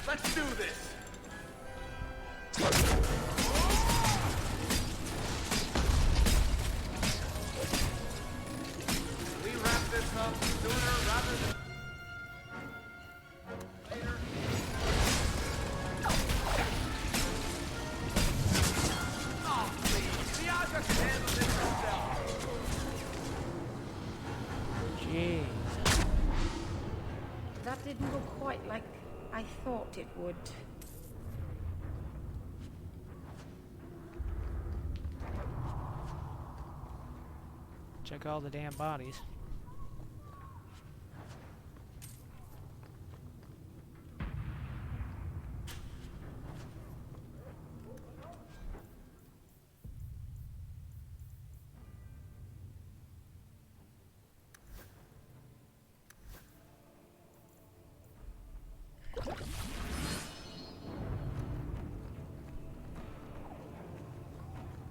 Let's do this! We wrap this up sooner rather than later. Oh, please. The Aja can handle this himself. Jeez. That didn't go quite like I thought it would. Check all the damn bodies.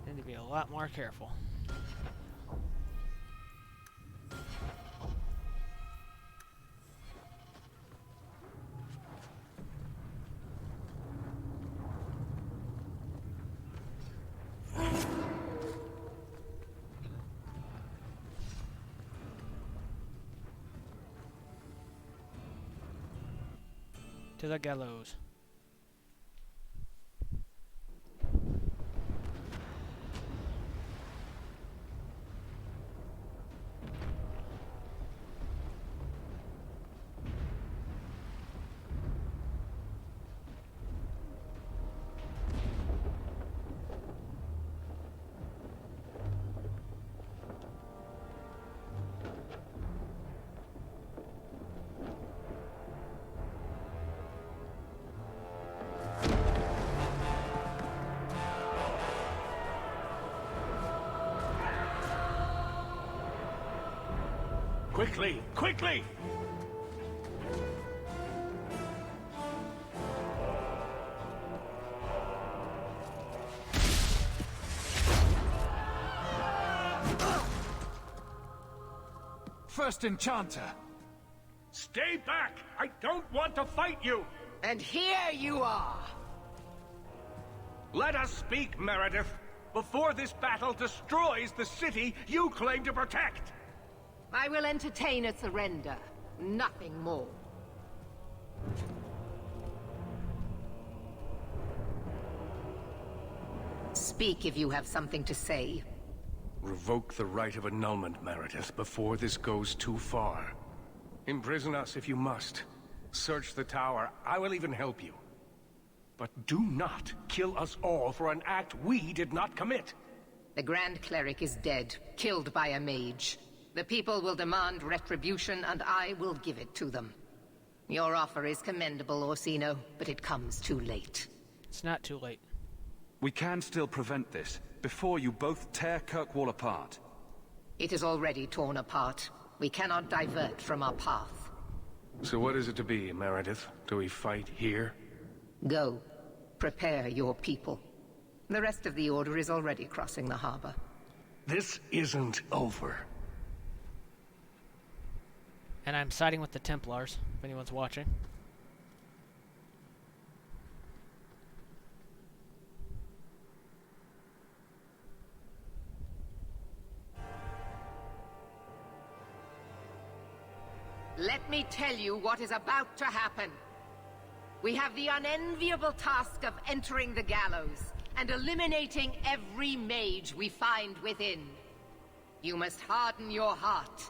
Need to be a lot more careful. To the gallows. Quickly! Quickly! First Enchanter! Stay back! I don't want to fight you! And here you are! Let us speak, Meredith, before this battle destroys the city you claim to protect! I will entertain a surrender. Nothing more. Speak if you have something to say. Revoke the right of annulment, Meredith, before this goes too far. Imprison us if you must. Search the tower. I will even help you. But do not kill us all for an act we did not commit. The Grand Cleric is dead, killed by a mage. The people will demand retribution, and I will give it to them. Your offer is commendable, Orsino, but it comes too late. It's not too late. We can still prevent this, before you both tear Kirkwall apart. It is already torn apart. We cannot divert from our path. So what is it to be, Meredith? Do we fight here? Go. Prepare your people. The rest of the Order is already crossing the harbor. This isn't over. And I'm siding with the Templars, if anyone's watching. Let me tell you what is about to happen. We have the unenviable task of entering the gallows and eliminating every mage we find within. You must harden your heart.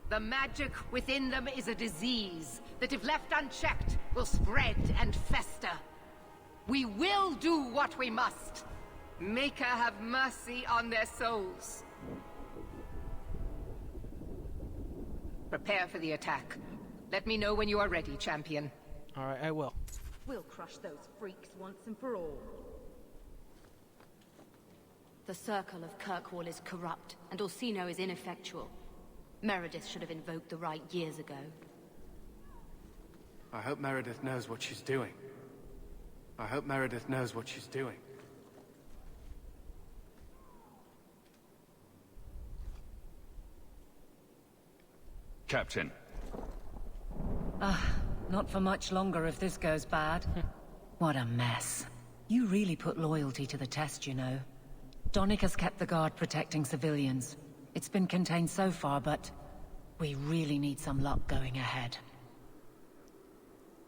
The magic within them is a disease that, if left unchecked, will spread and fester. We will do what we must. Maker have mercy on their souls. Prepare for the attack. Let me know when you are ready, champion. Alright, I will. We'll crush those freaks once and for all. The circle of Kirkwall is corrupt, and Orsino is ineffectual. Meredith should have invoked the right years ago. I hope Meredith knows what she's doing. I hope Meredith knows what she's doing. Captain. Not for much longer if this goes bad. What a mess. You really put loyalty to the test, you know. Donnic has kept the guard protecting civilians. It's been contained so far, but we really need some luck going ahead.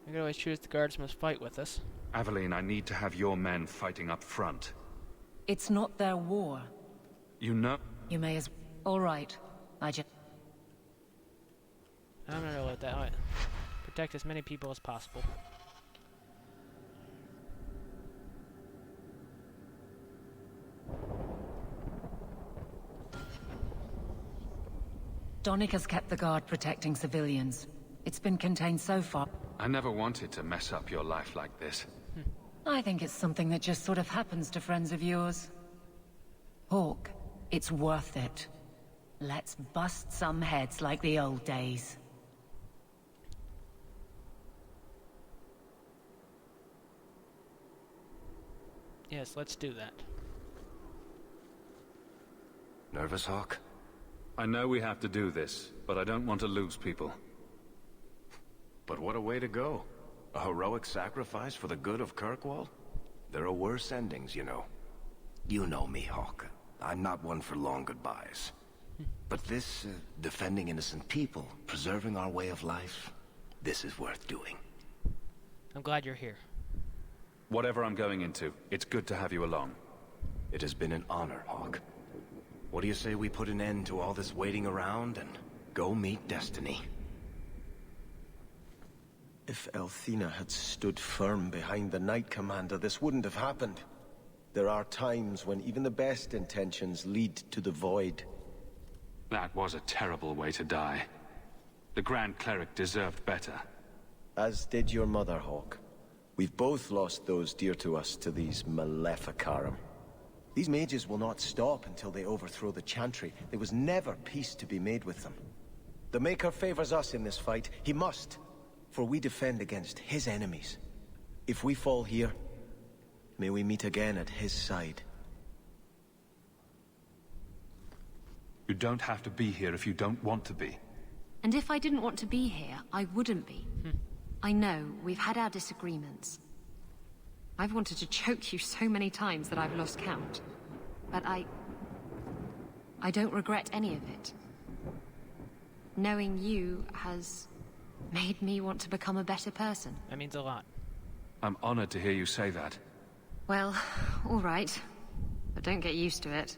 We could always choose the guards must fight with us. Aveline, I need to have your men fighting up front. It's not their war. You know... You may as... All right. I'm gonna let that out. Protect as many people as possible. Donnic has kept the guard protecting civilians. It's been contained so far. I never wanted to mess up your life like this. I think it's something that just sort of happens to friends of yours. Hawke, it's worth it. Let's bust some heads like the old days. Yes, let's do that. Nervous, Hawke? I know we have to do this, but I don't want to lose people. But what a way to go. A heroic sacrifice for the good of Kirkwall? There are worse endings, you know. You know me, Hawke. I'm not one for long goodbyes. But this, defending innocent people, preserving our way of life, this is worth doing. I'm glad you're here. Whatever I'm going into, it's good to have you along. It has been an honor, Hawke. What do you say we put an end to all this waiting around and go meet Destiny? If Elthina had stood firm behind the Knight Commander, this wouldn't have happened. There are times when even the best intentions lead to the void. That was a terrible way to die. The Grand Cleric deserved better. As did your mother, Hawke. We've both lost those dear to us to these Maleficarum. These mages will not stop until they overthrow the Chantry. There was never peace to be made with them. The Maker favors us in this fight. He must, for we defend against his enemies. If we fall here, may we meet again at his side. You don't have to be here if you don't want to be. And if I didn't want to be here, I wouldn't be. I know, we've had our disagreements. I've wanted to choke you so many times that I've lost count. But I don't regret any of it. Knowing you has made me want to become a better person. That means a lot. I'm honored to hear you say that. Well, all right. But don't get used to it.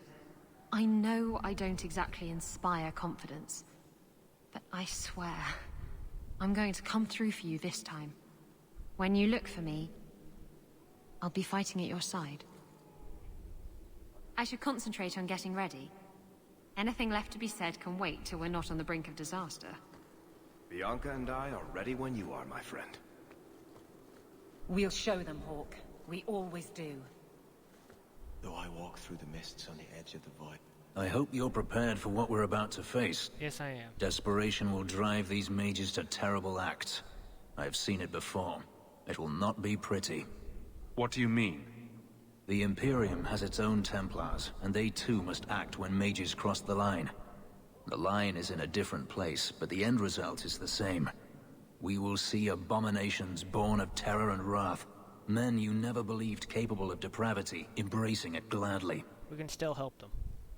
I know I don't exactly inspire confidence. But I swear, I'm going to come through for you this time. When you look for me, I'll be fighting at your side. I should concentrate on getting ready. Anything left to be said can wait till we're not on the brink of disaster. Bianca and I are ready when you are, my friend. We'll show them, Hawke. We always do. Though I walk through the mists on the edge of the void. I hope you're prepared for what we're about to face. Yes, I am. Desperation will drive these mages to terrible acts. I've seen it before. It will not be pretty. What do you mean? The Imperium has its own Templars, and they too must act when mages cross the line. The line is in a different place, but the end result is the same. We will see abominations born of terror and wrath. Men you never believed capable of depravity, embracing it gladly. We can still help them.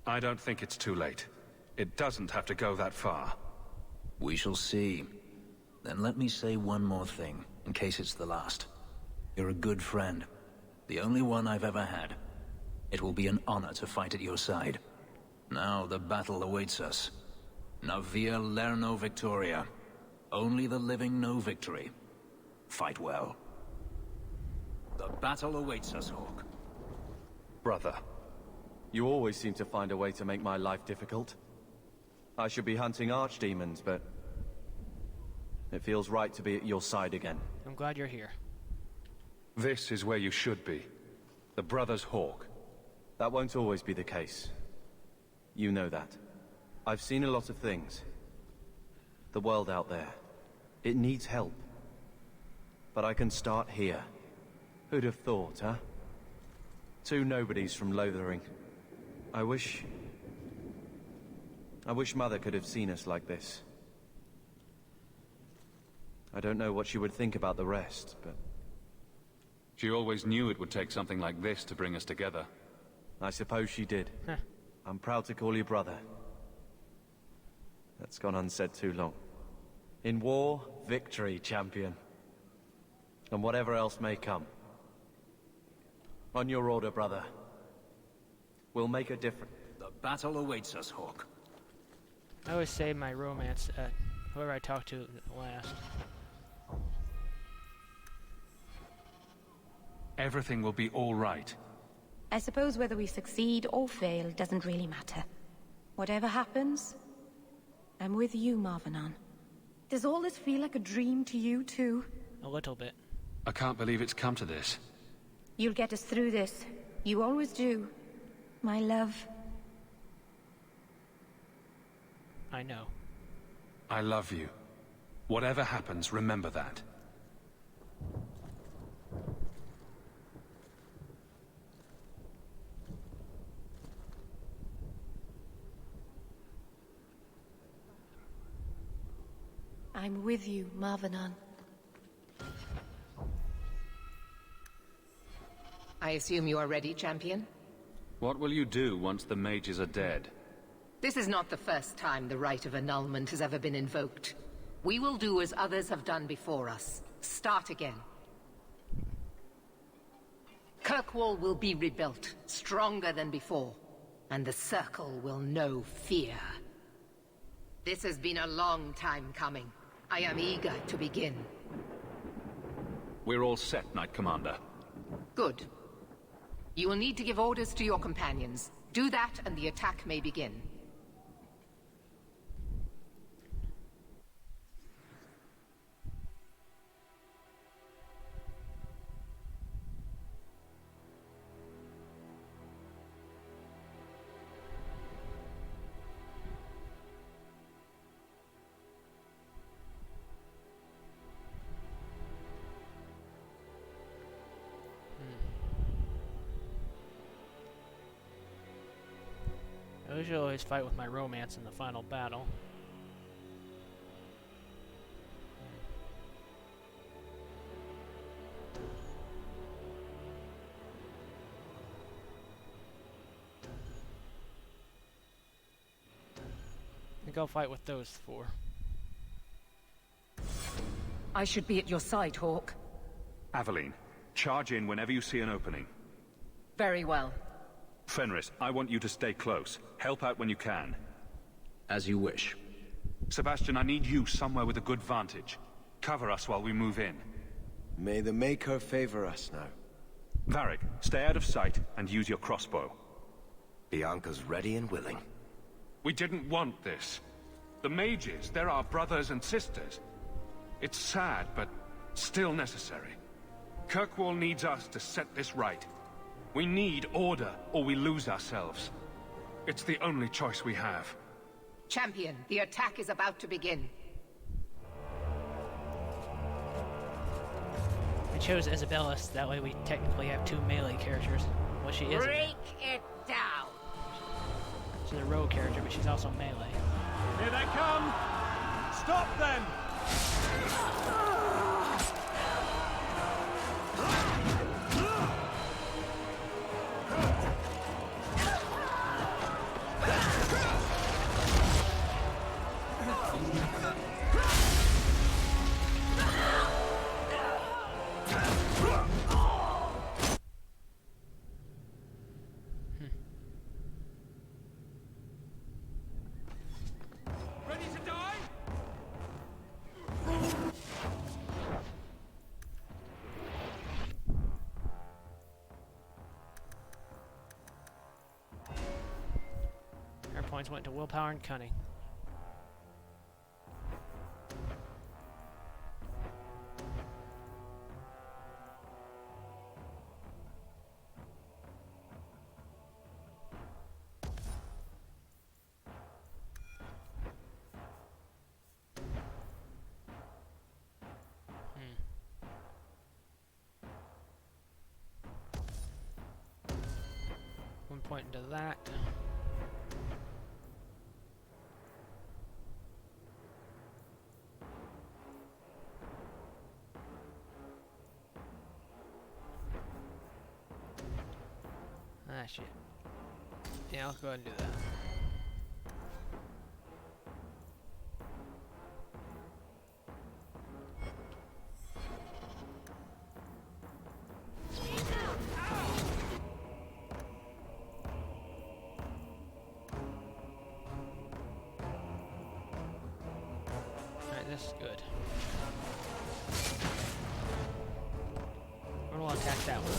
I don't think it's too late. It doesn't have to go that far. We shall see. Then let me say one more thing, in case it's the last. You're a good friend. The only one I've ever had. It will be an honor to fight at your side. Now the battle awaits us. Navia Lerno Victoria. Only the living know victory. Fight well. The battle awaits us, Hawke. Brother, you always seem to find a way to make my life difficult. I should be hunting archdemons, but it feels right to be at your side again. I'm glad you're here. This is where you should be. The Brothers Hawke. That won't always be the case. You know that. I've seen a lot of things. The world out there. It needs help. But I can start here. Who'd have thought, huh? Two nobodies from Lothering. I wish Mother could have seen us like this. I don't know what she would think about the rest, but... She always knew it would take something like this to bring us together. I suppose she did. Huh. I'm proud to call you brother. That's gone unsaid too long. In war, victory, champion. And whatever else may come. On your order, brother. We'll make a difference. The battle awaits us, Hawke. I always say my romance, whoever I talk to last. Everything will be all right. I suppose whether we succeed or fail doesn't really matter. Whatever happens, I'm with you, Marvenon. Does all this feel like a dream to you, too? A little bit. I can't believe it's come to this. You'll get us through this. You always do. My love. I know. I love you. Whatever happens, remember that. I'm with you, Marvenon. I assume you are ready, champion? What will you do once the mages are dead? This is not the first time the rite of annulment has ever been invoked. We will do as others have done before us. Start again. Kirkwall will be rebuilt, stronger than before, and the Circle will know fear. This has been a long time coming. I am eager to begin. We're all set, Knight Commander. Good. You will need to give orders to your companions. Do that and the attack may begin. I usually always fight with my romance in the final battle. I think I'll fight with those four. I should be at your side, Hawke. Aveline, charge in whenever you see an opening. Very well. Fenris, I want you to stay close. Help out when you can. As you wish. Sebastian, I need you somewhere with a good vantage. Cover us while we move in. May the Maker favor us now. Varric, stay out of sight and use your crossbow. Bianca's ready and willing. We didn't want this. The mages, they're our brothers and sisters. It's sad, but still necessary. Kirkwall needs us to set this right. We need order, or we lose ourselves. It's the only choice we have. Champion, the attack is about to begin. I chose Isabella, so that way we technically have two melee characters. Well, she is. Break it down! She's a rogue character, but she's also melee. Here they come! Stop them! Her points went to willpower and cunning. One point into that. smash it. Yeah, I'll go ahead and do that. Alright, this is good. We're gonna attack that one.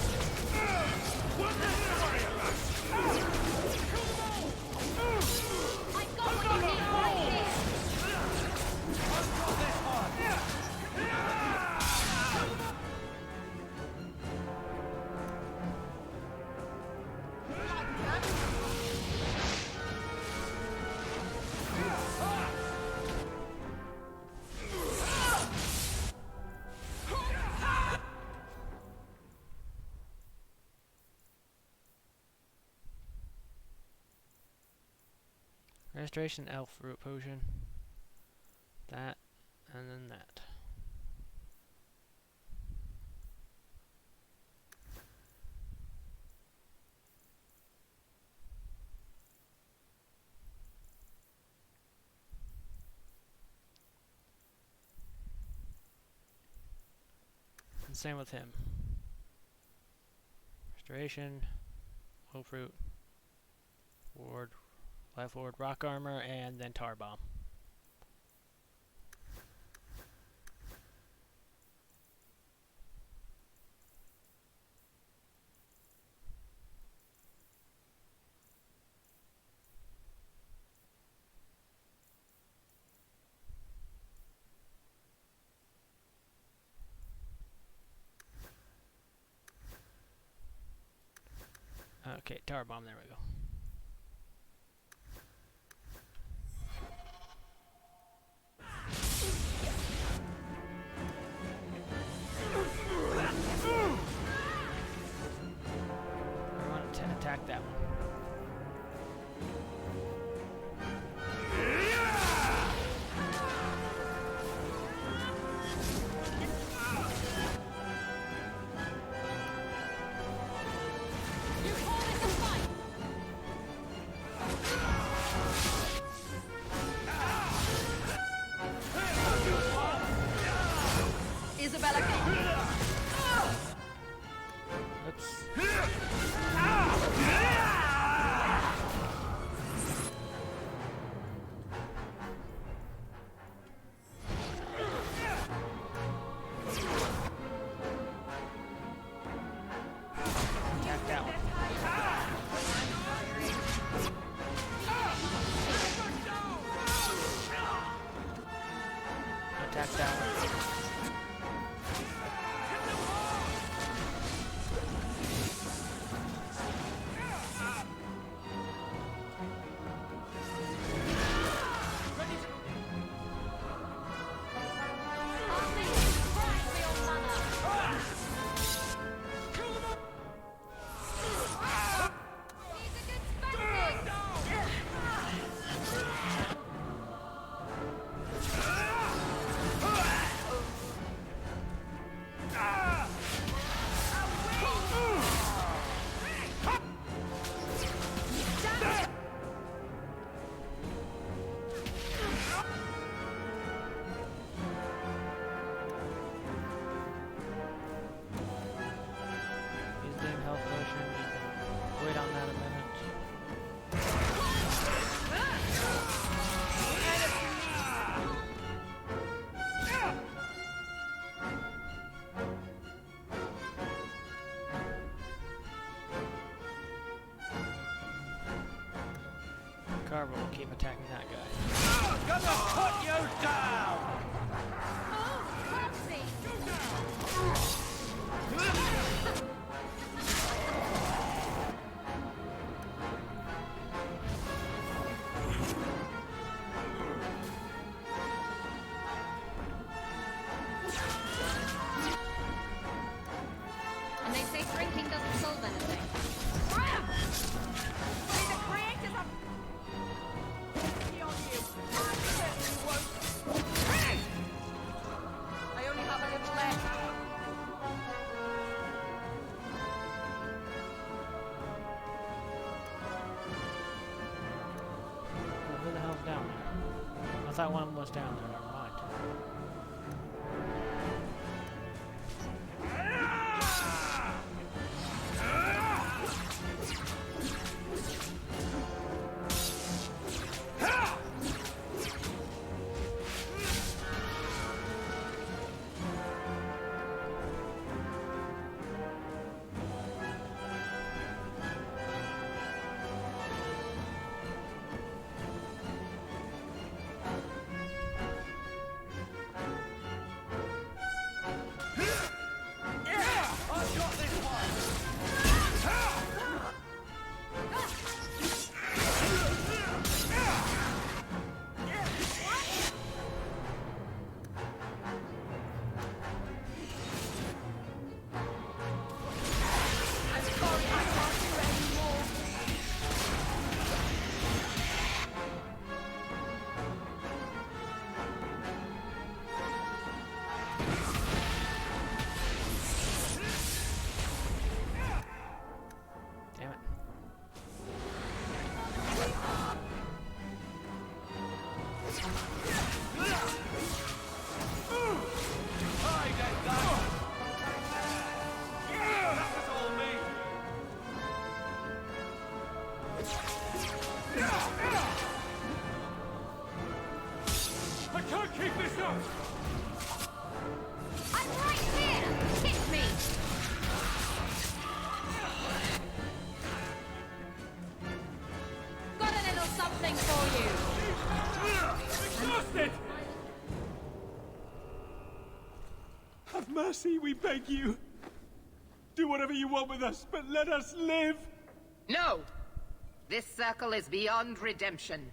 Restoration elf root potion. That, and then that. And same with him. Restoration, elf root, ward. Life Lord, Rock Armor, and then Tar Bomb. Okay, Tar Bomb, there we go. Attack that one. Isabella. Oops. Attack that one. Attack that one. Carver will keep attacking that guy. I'm gonna put you down! And they say drinking doesn't solve anything. I only have a little left. thought one of them was down there. Never mind. Mercy, we beg you. Do whatever you want with us, but let us live. No! This circle is beyond redemption.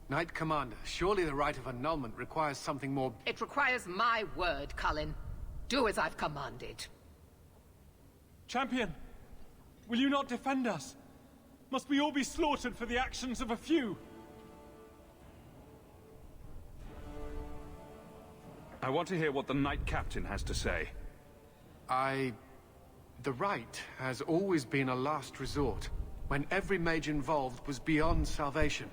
Knight Commander, surely the rite of annulment requires something more... It requires my word, Cullen. Do as I've commanded. Champion, will you not defend us? Must we all be slaughtered for the actions of a few? I want to hear what the Knight Captain has to say. The rite has always been a last resort, when every mage involved was beyond salvation.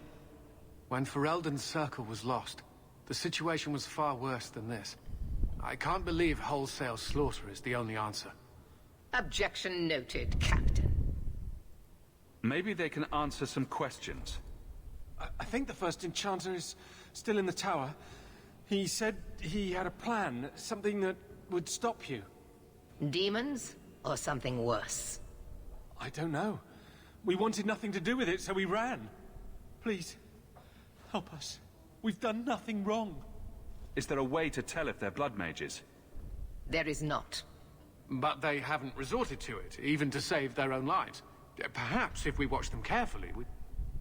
When Ferelden's circle was lost, the situation was far worse than this. I can't believe wholesale slaughter is the only answer. Objection noted, Captain. Maybe they can answer some questions. I think the first enchanter is still in the tower. He said he had a plan, something that would stop you. Demons? Or something worse? I don't know. We wanted nothing to do with it, so we ran. Please, help us. We've done nothing wrong. Is there a way to tell if they're blood mages? There is not. But they haven't resorted to it, even to save their own lives. Perhaps if we watch them carefully, we...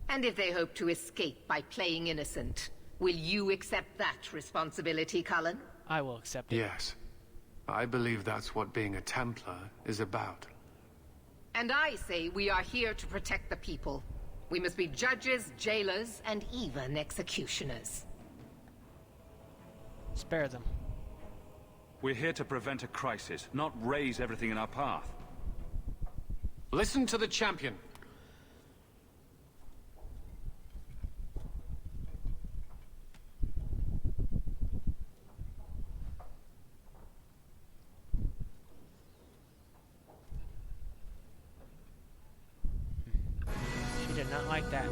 And if they hope to escape by playing innocent, will you accept that responsibility, Cullen? I will accept it. Yes. I believe that's what being a Templar is about. And I say we are here to protect the people. We must be judges, jailers, and even executioners. Spare them. We're here to prevent a crisis, not raise everything in our path. Listen to the champion. She did not like that.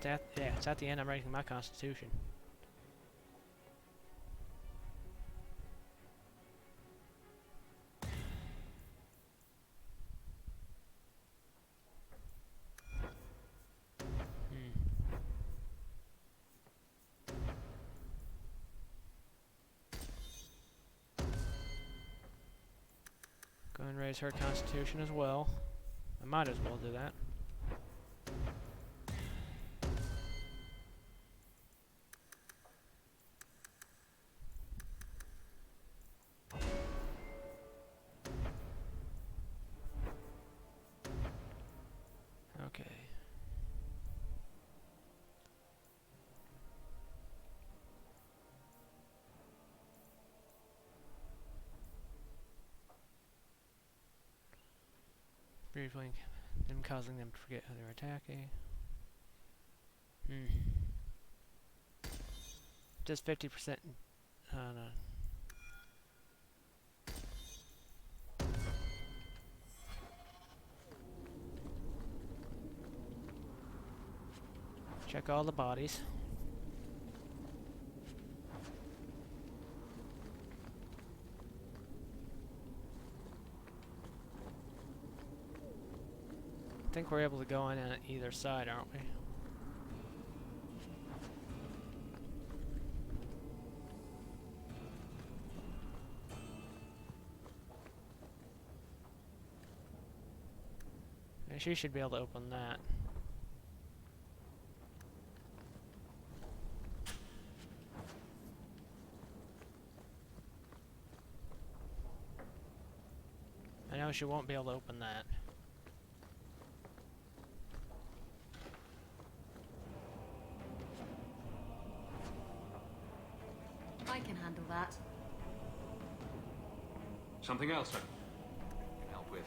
Yeah, it's at the end. I'm writing my constitution. Go and raise her constitution as well. I might as well do that. Okay. briefly, them causing them to forget who they're attacking. Just 50%. No. Check all the bodies. I think we're able to go in on either side, aren't we? And she should be able to open that. I know she won't be able to open that. I can handle that. Something else I can help with.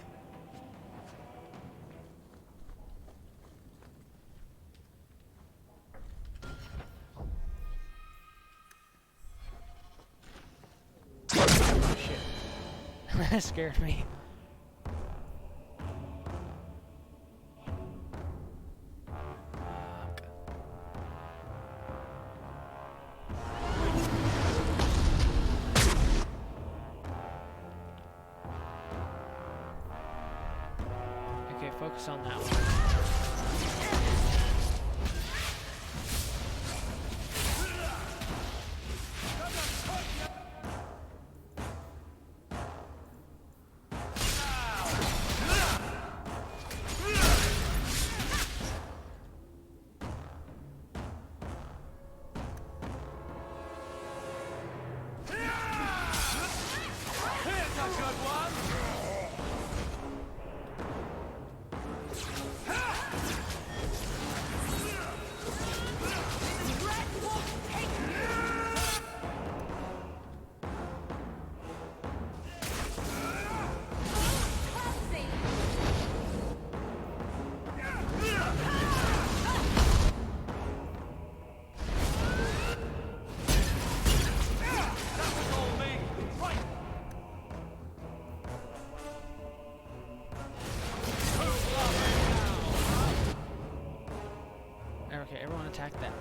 Shit. That scared me. Okay, focus on that one. Okay, everyone attack that one.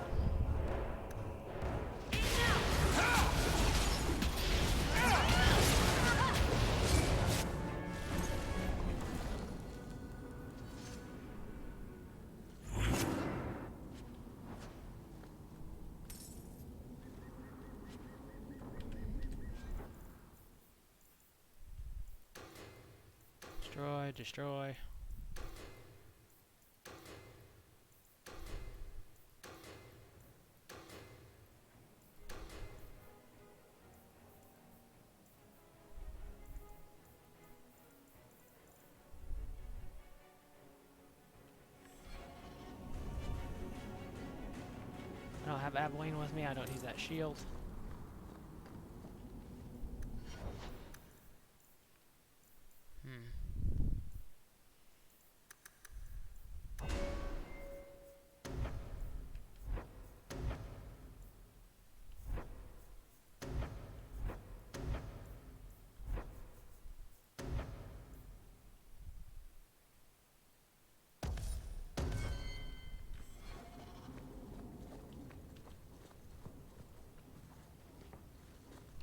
Destroy. I don't have Abilene with me, I don't need that shield.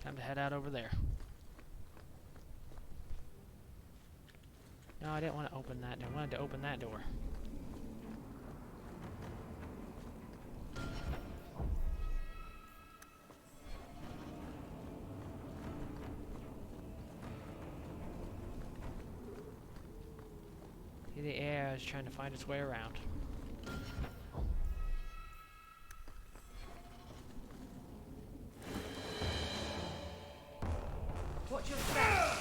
Time to head out over there. No, I didn't want to open that door. I wanted to open that door. See, the air is trying to find its way around. Watch your step.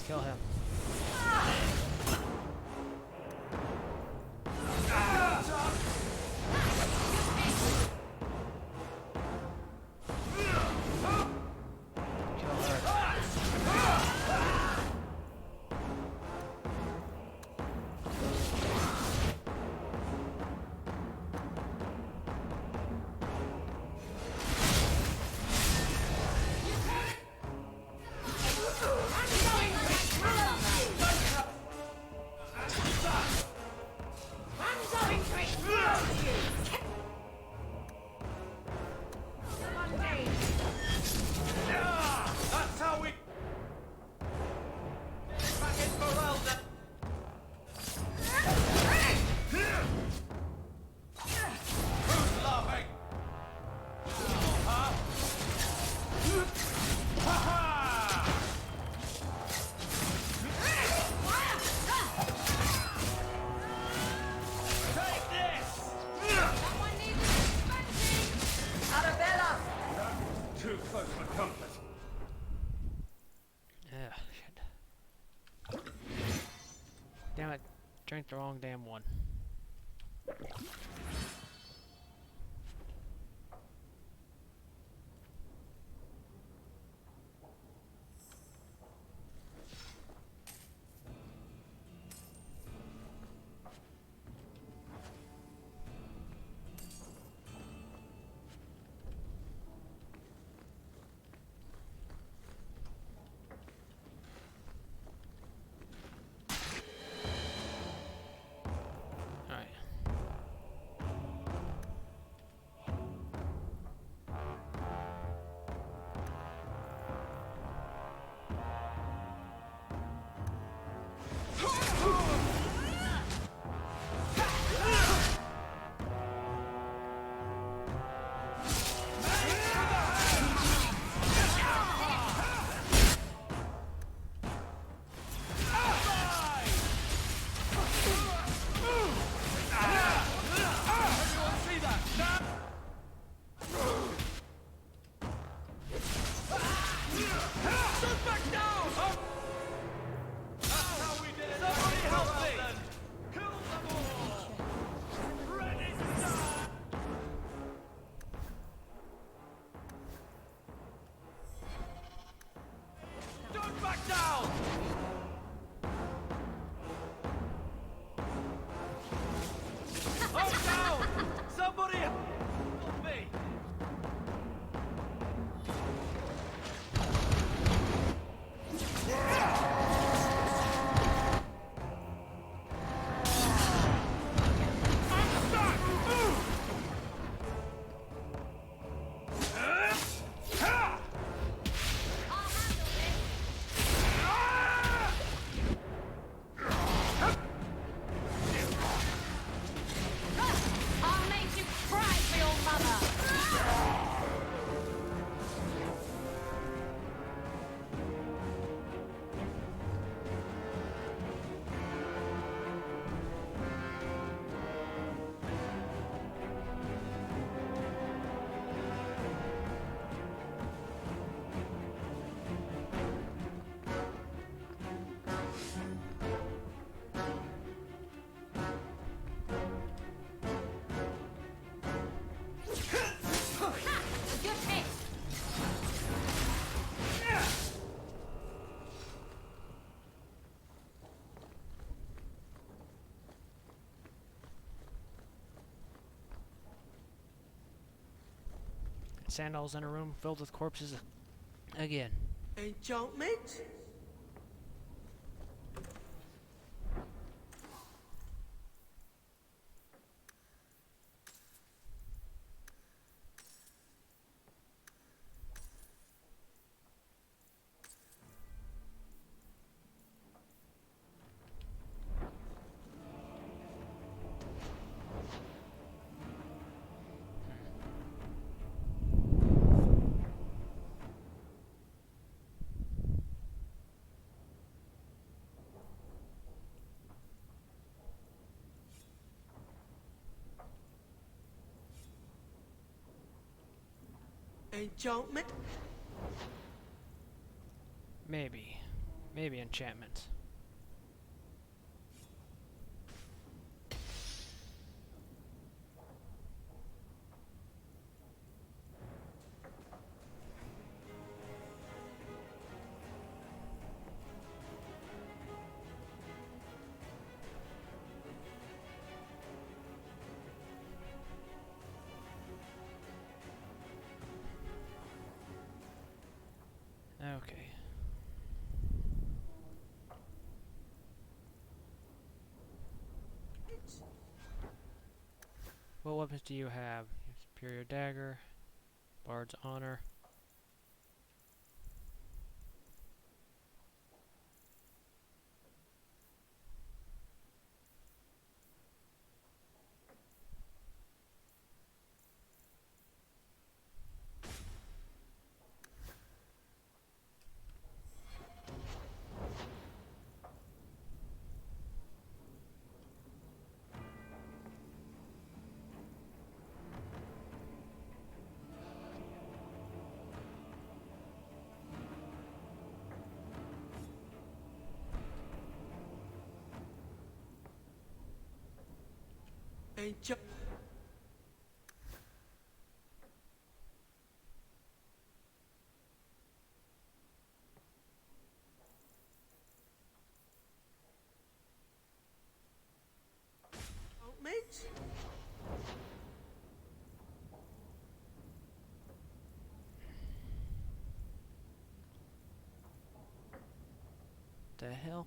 Kill him. That's how we... Back in Ferelden. Who's laughing? Huh? Ha-ha! Take this! Someone needs a spanking! Arabella! Too close for comfort. Yeah, shit. Damn it. Drank the wrong damn one. Alright. Everyone see that? Shut back down! That's how we did it. Somebody help me! Kill them all! Ready to die! Don't back down! Oh no! Somebody help me! I'll make you cry for your mother! Good hit! Sandals in a room filled with corpses again. Enchantment? Enchantment? Maybe. Maybe enchantments. Okay. What weapons do you have? Superior Dagger, Bard's Honor. The hell?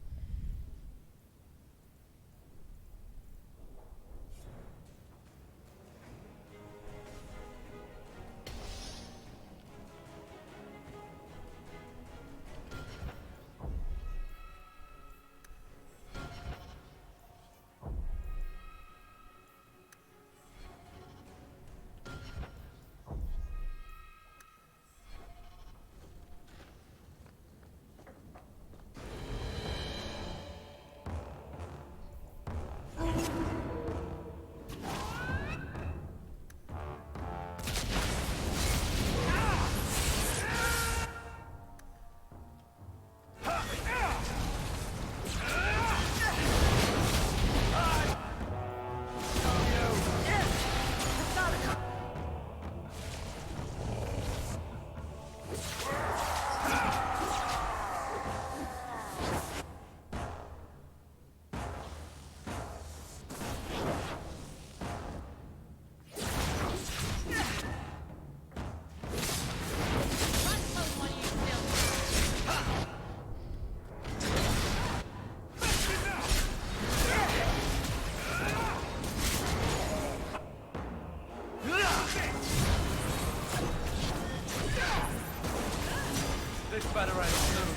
This better end soon.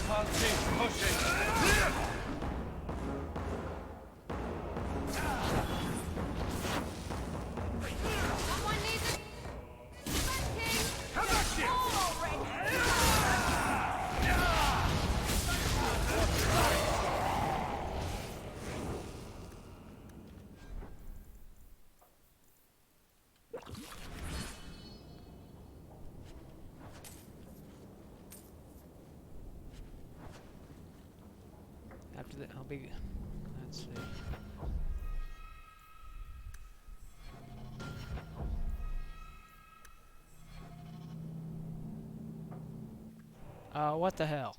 Can't keep pushing. Someone needs a spanking. Come back here! After that, I'll be. Let's see. What the hell?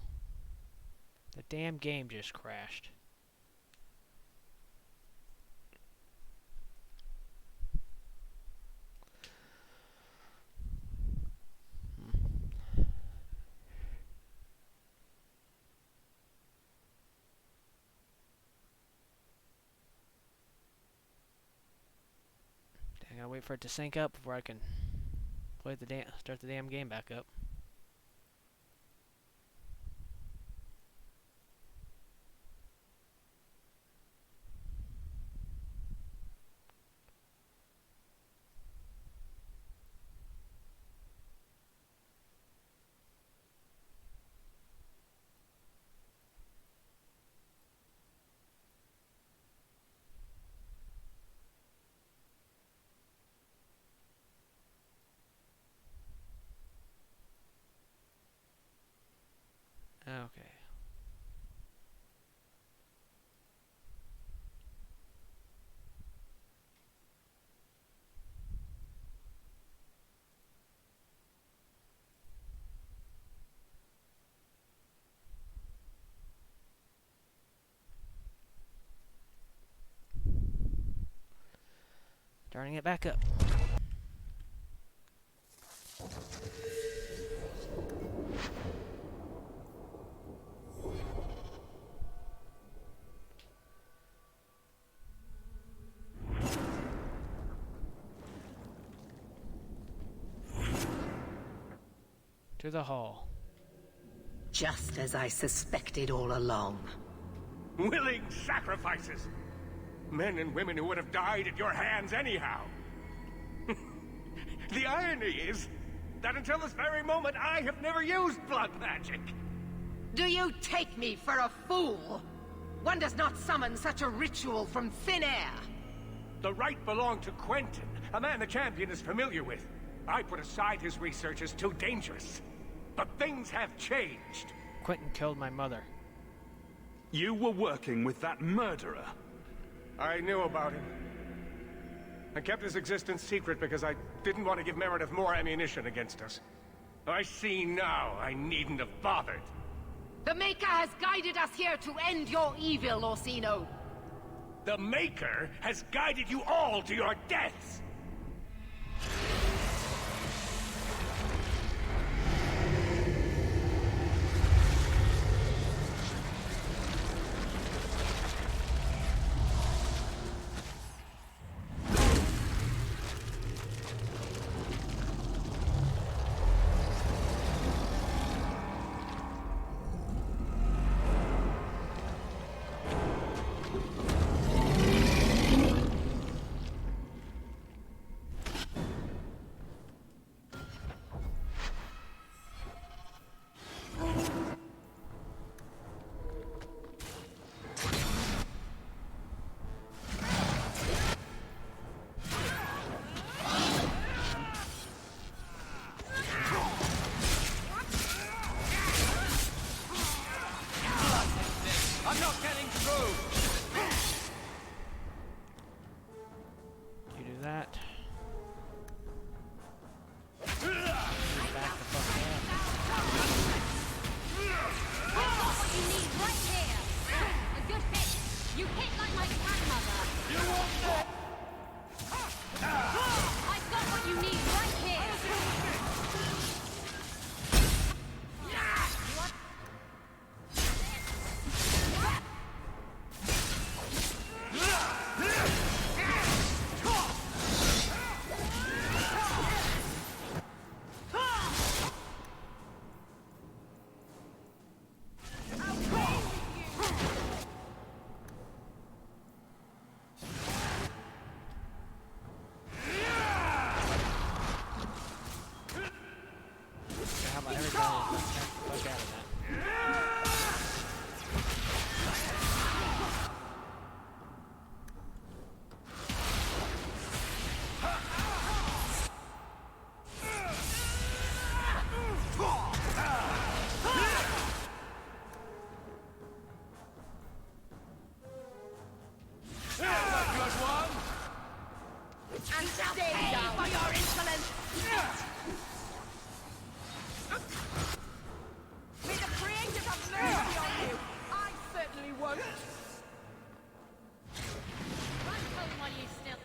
The damn game just crashed. I gotta wait for it to sync up before I can play the start the damn game back up. Turning it back up. To the hall. Just as I suspected all along. Willing sacrifices! Men and women who would have died at your hands anyhow. The irony is that until this very moment, I have never used blood magic. Do you take me for a fool? One does not summon such a ritual from thin air. The right belonged to Quentin, a man the champion is familiar with. I put aside his research as too dangerous. But things have changed. Quentin killed my mother. You were working with that murderer? I knew about him. I kept his existence secret because I didn't want to give Meredith more ammunition against us. I see now I needn't have bothered. The Maker has guided us here to end your evil, Orsino. The Maker has guided you all to your deaths! I'm not getting through! You do that. Back the fuck What you need right here. A good hit. You hit like my grandmother. You want that? I've got what you need right here. How about everybody fuck out of that? And stay down for your insolence! May the creators have mercy on you! I certainly won't! Run home while you still...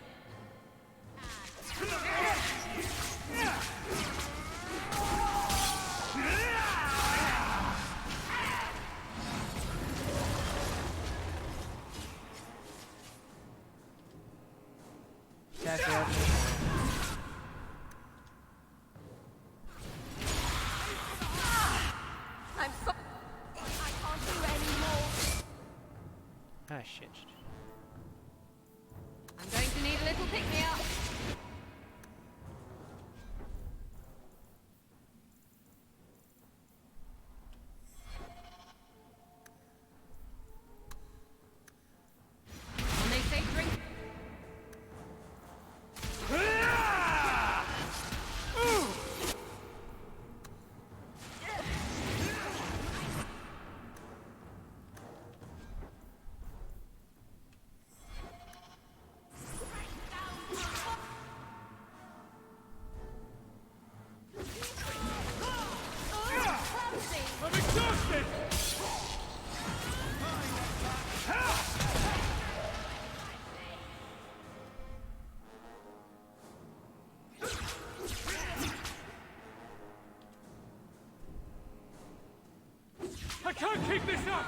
Keep this up!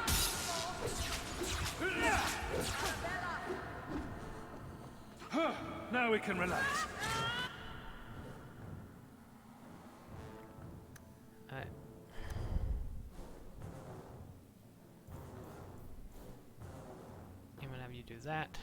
Now we can relax. Alright. I'm gonna have you do that.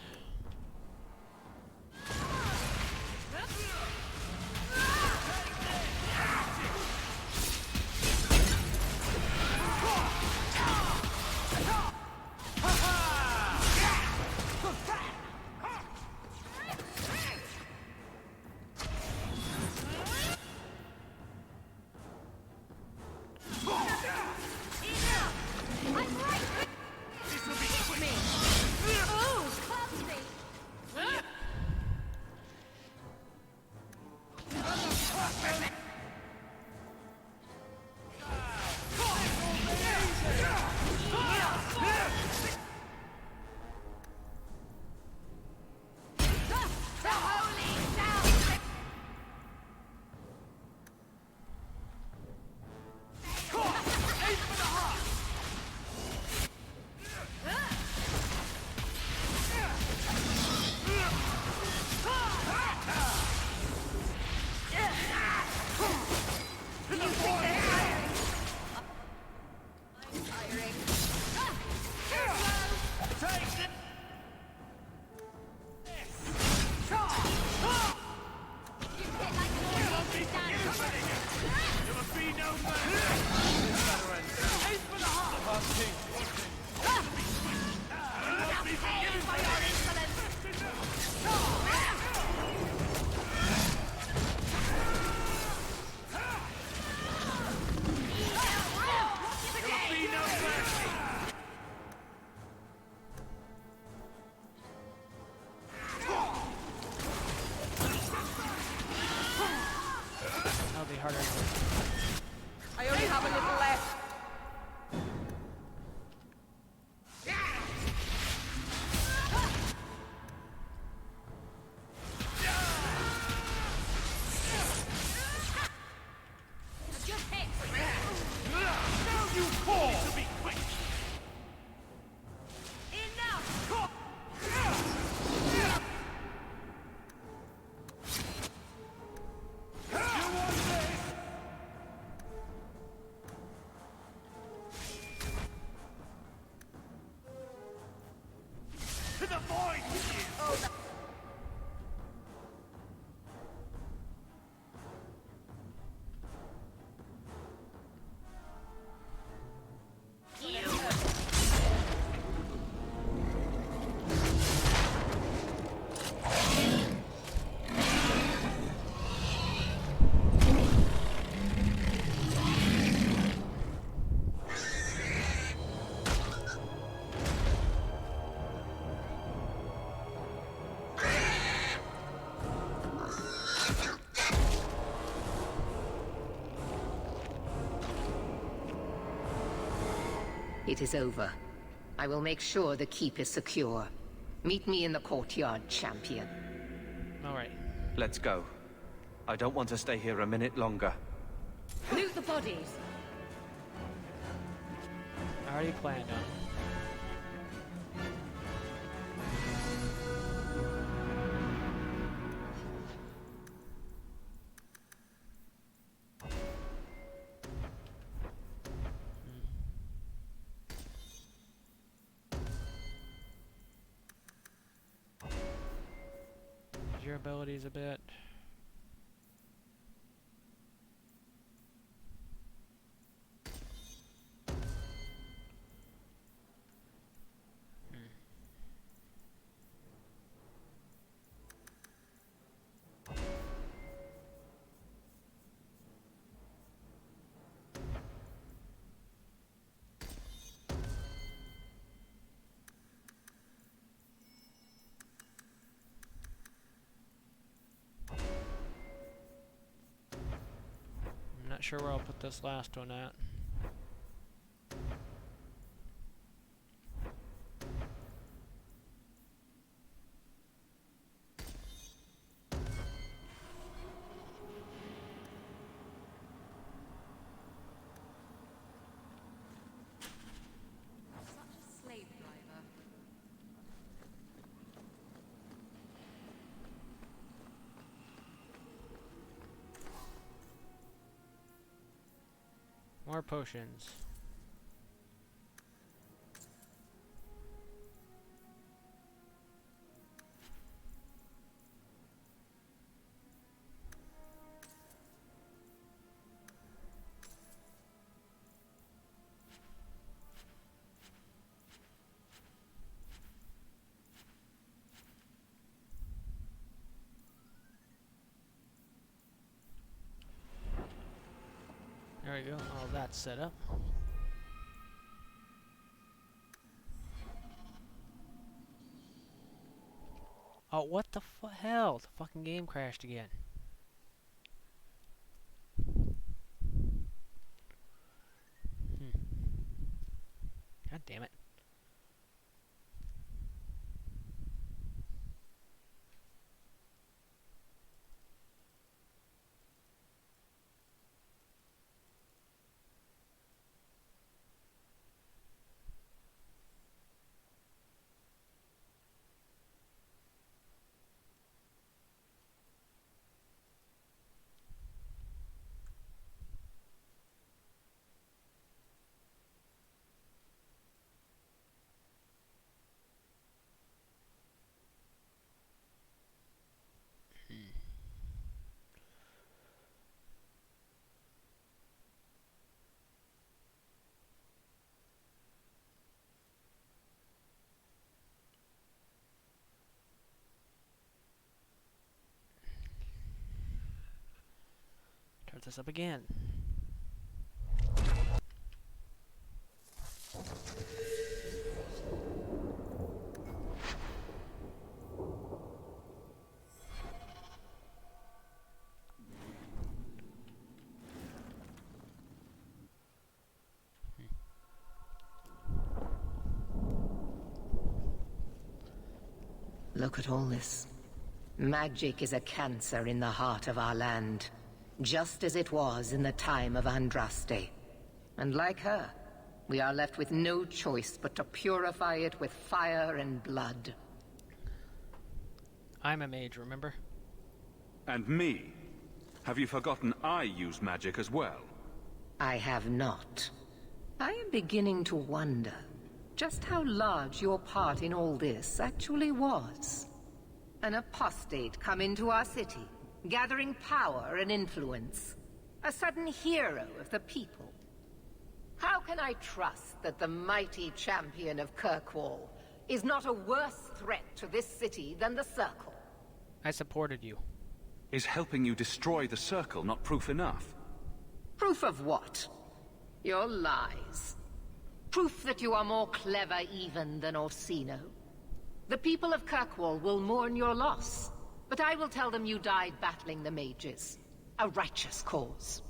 That'll be harder. I only have a little left. Now you fall! To be quick! To the void with you! Oh, It is over. I will make sure the keep is secure. Meet me in the courtyard, champion. Alright. Let's go. I don't want to stay here a minute longer. Loot the bodies! I already planned on it. Your abilities a bit. Not sure where I'll put this last one at. More potions. There we go, all that's set up. Oh, what the hell? The fucking game crashed again. God damn it. Start this up again. Look at all this. Magic is a cancer in the heart of our land, just as it was in the time of Andraste. And like her, we are left with no choice but to purify it with fire and blood. I'm a mage, remember? And me? Have you forgotten I use magic as well? I have not. I am beginning to wonder just how large your part in all this actually was. An apostate come into our city, gathering power and influence. A sudden hero of the people. How can I trust that the mighty champion of Kirkwall is not a worse threat to this city than the Circle? I supported you. Is helping you destroy the Circle not proof enough? Proof of what? Your lies. Proof that you are more clever even than Orsino. The people of Kirkwall will mourn your loss, but I will tell them you died battling the mages. A righteous cause.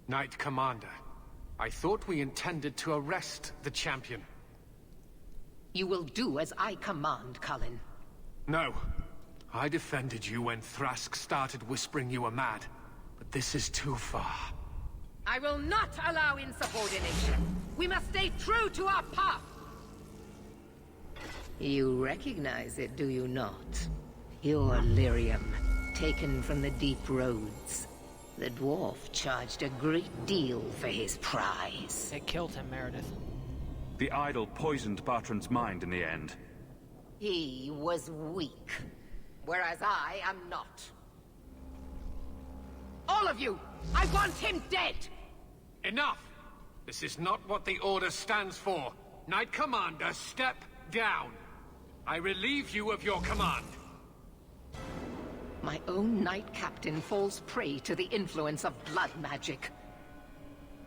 Knight Commander, I thought we intended to arrest the champion. You will do as I command, Cullen. No. I defended you when Thrask started whispering you were mad, but this is too far. I will not allow insubordination. We must stay true to our path. You recognize it, do you not? Pure lyrium, taken from the deep roads. The dwarf charged a great deal for his prize. It killed him, Meredith. The idol poisoned Bartrand's mind in the end. He was weak, whereas I am not. All of you! I want him dead! Enough! This is not what the Order stands for. Knight Commander, step down. I relieve you of your command. My own Knight Captain falls prey to the influence of blood magic.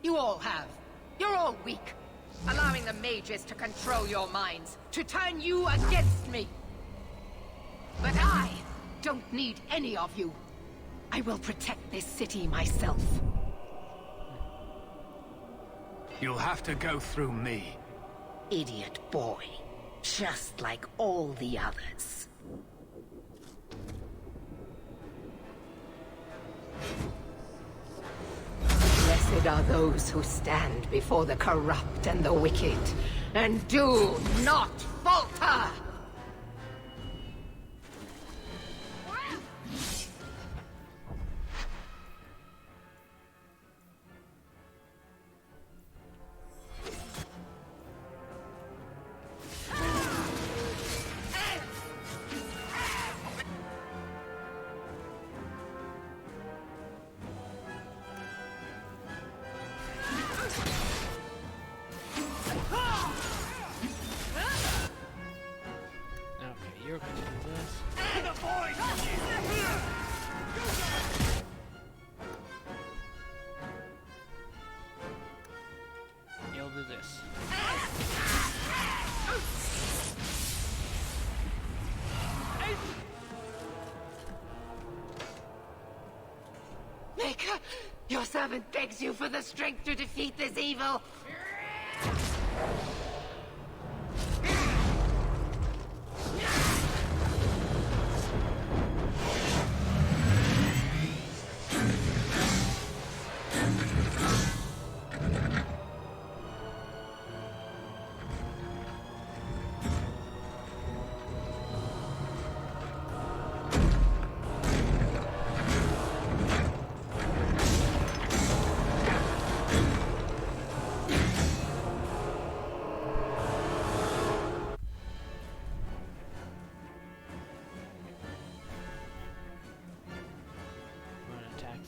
You all have. You're all weak. Allowing the mages to control your minds, to turn you against me. But I don't need any of you. I will protect this city myself. You'll have to go through me. Idiot boy. Just like all the others. Blessed are those who stand before the corrupt and the wicked, and do not falter! Maker, your servant begs you for the strength to defeat this evil.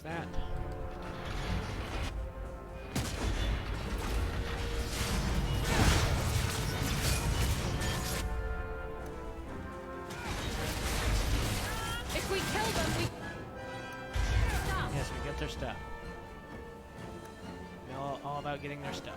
That. If we kill them, we... Stop. Yes, we get their stuff. We're all about getting their stuff.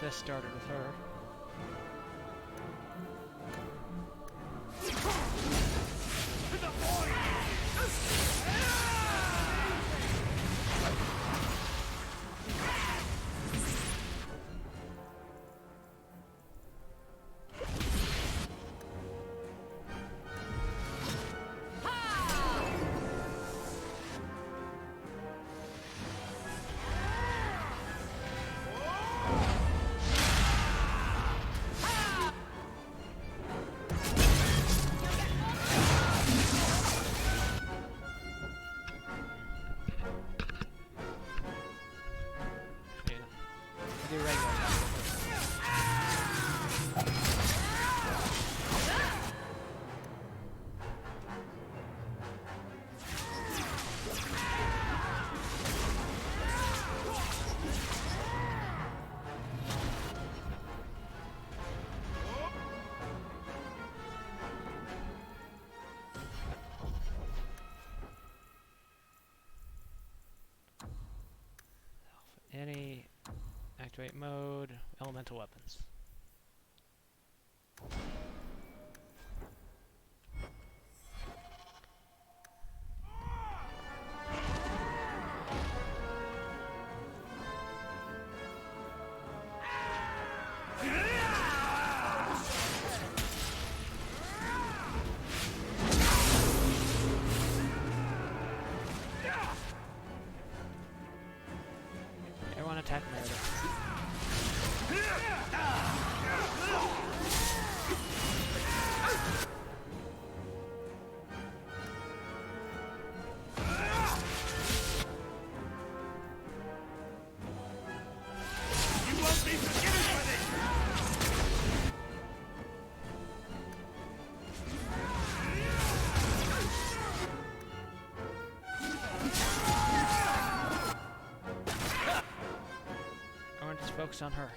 This started with her. Any activate mode, elemental weapons. Everyone attack Meredith. You won't be forgiven for this! Everyone just focus on her.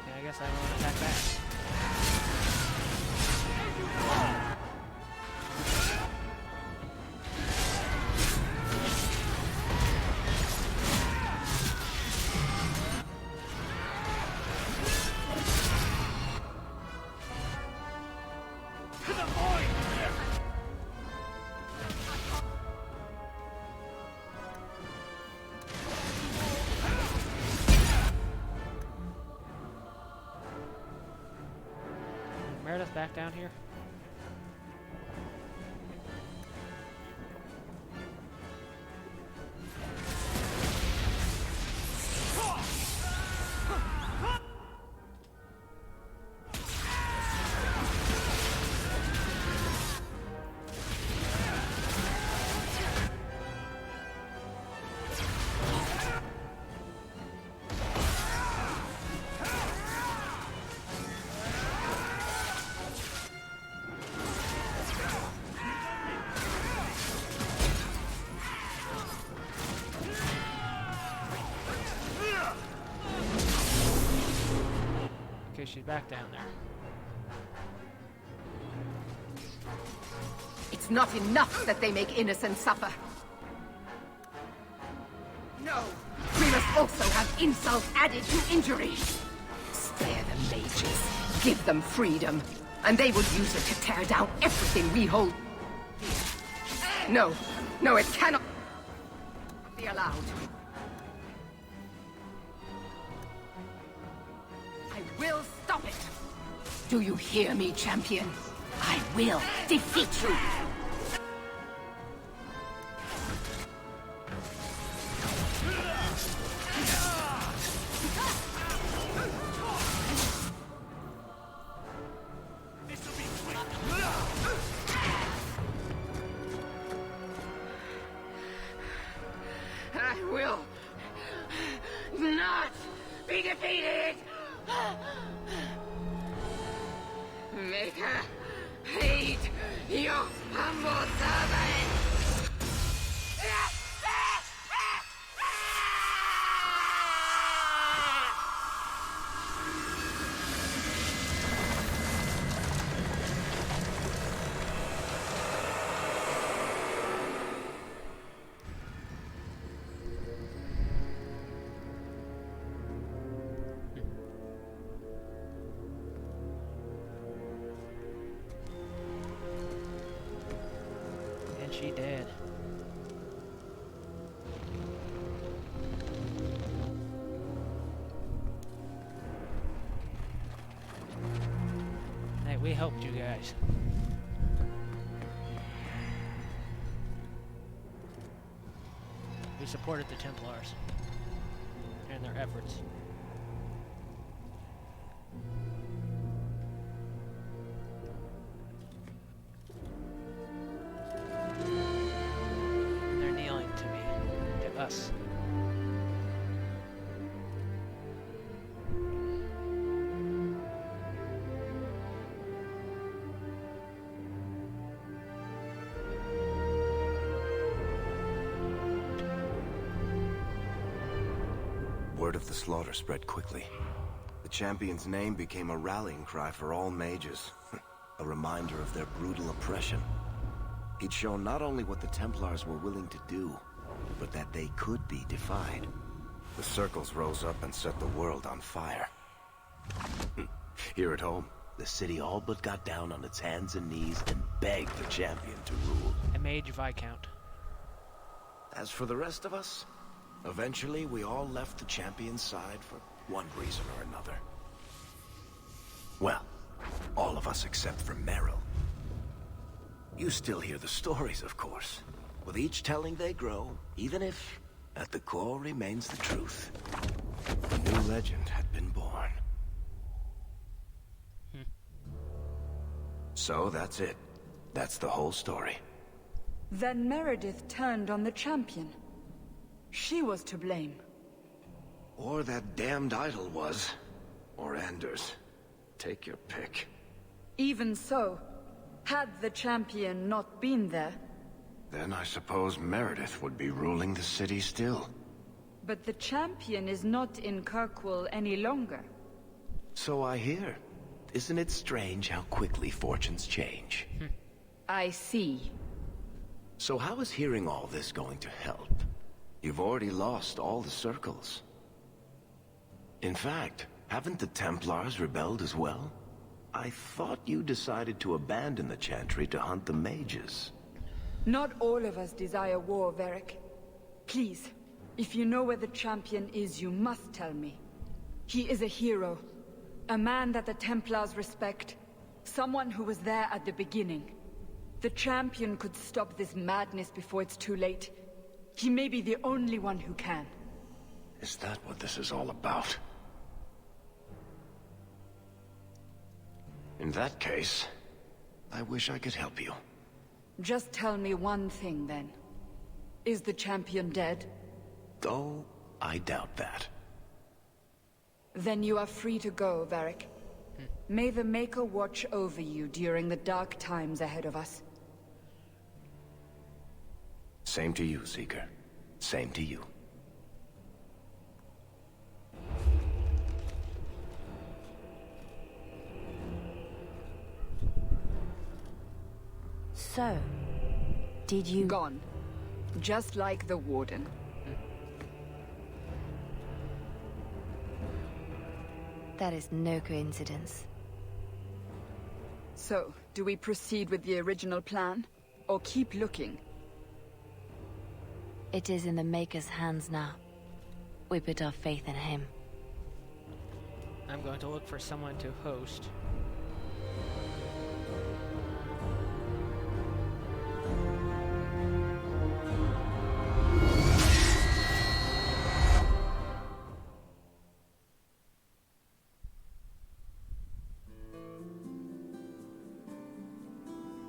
Yeah, I guess I won't attack back. back down here? Okay, she's back down there. It's not enough that they make innocents suffer. No! We must also have insult added to injury. Spare the mages. Give them freedom. And they will use it to tear down everything we hold. No. No, it cannot be allowed. I will stop it. Do you hear me, champion? I will defeat you. I will not be defeated! Make her hate your humble servant! She did. Hey, we helped you guys. We supported the Templars and their efforts. Us. Word of the slaughter spread quickly. The champion's name became a rallying cry for all mages. A reminder of their brutal oppression. He'd shown not only what the Templars were willing to do, but that they could be defied. The circles rose up and set the world on fire. Here at home, the city all but got down on its hands and knees and begged the champion to rule. A mage Viscount. As for the rest of us, eventually we all left the champion's side for one reason or another. Well, all of us except for Meryl. You still hear the stories, of course. With each telling they grow, even if, at the core, remains the truth. A new legend had been born. So that's it. That's the whole story. Then Meredith turned on the champion. She was to blame. Or that damned idol was. Or Anders. Take your pick. Even so, had the champion not been there... Then I suppose Meredith would be ruling the city still. But the champion is not in Kirkwall any longer. So I hear. Isn't it strange how quickly fortunes change? I see. So how is hearing all this going to help? You've already lost all the circles. In fact, haven't the Templars rebelled as well? I thought you decided to abandon the Chantry to hunt the mages. Not all of us desire war, Varric. Please, if you know where the champion is, you must tell me. He is a hero. A man that the Templars respect. Someone who was there at the beginning. The champion could stop this madness before it's too late. He may be the only one who can. Is that what this is all about? In that case, I wish I could help you. Just tell me one thing, then. Is the champion dead? Though, I doubt that. Then you are free to go, Varric. May the Maker watch over you during the dark times ahead of us. Same to you, Seeker. Same to you. So, did you... Gone. Just like the Warden. That is no coincidence. So, do we proceed with the original plan? Or keep looking? It is in the Maker's hands now. We put our faith in him. I'm going to look for someone to host.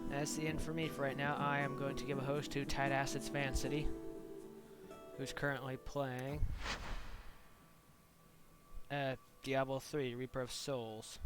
That's the end for me for right now. I am going to give a host to Tide Acid's Fan City, who's currently playing Diablo 3, Reaper of Souls.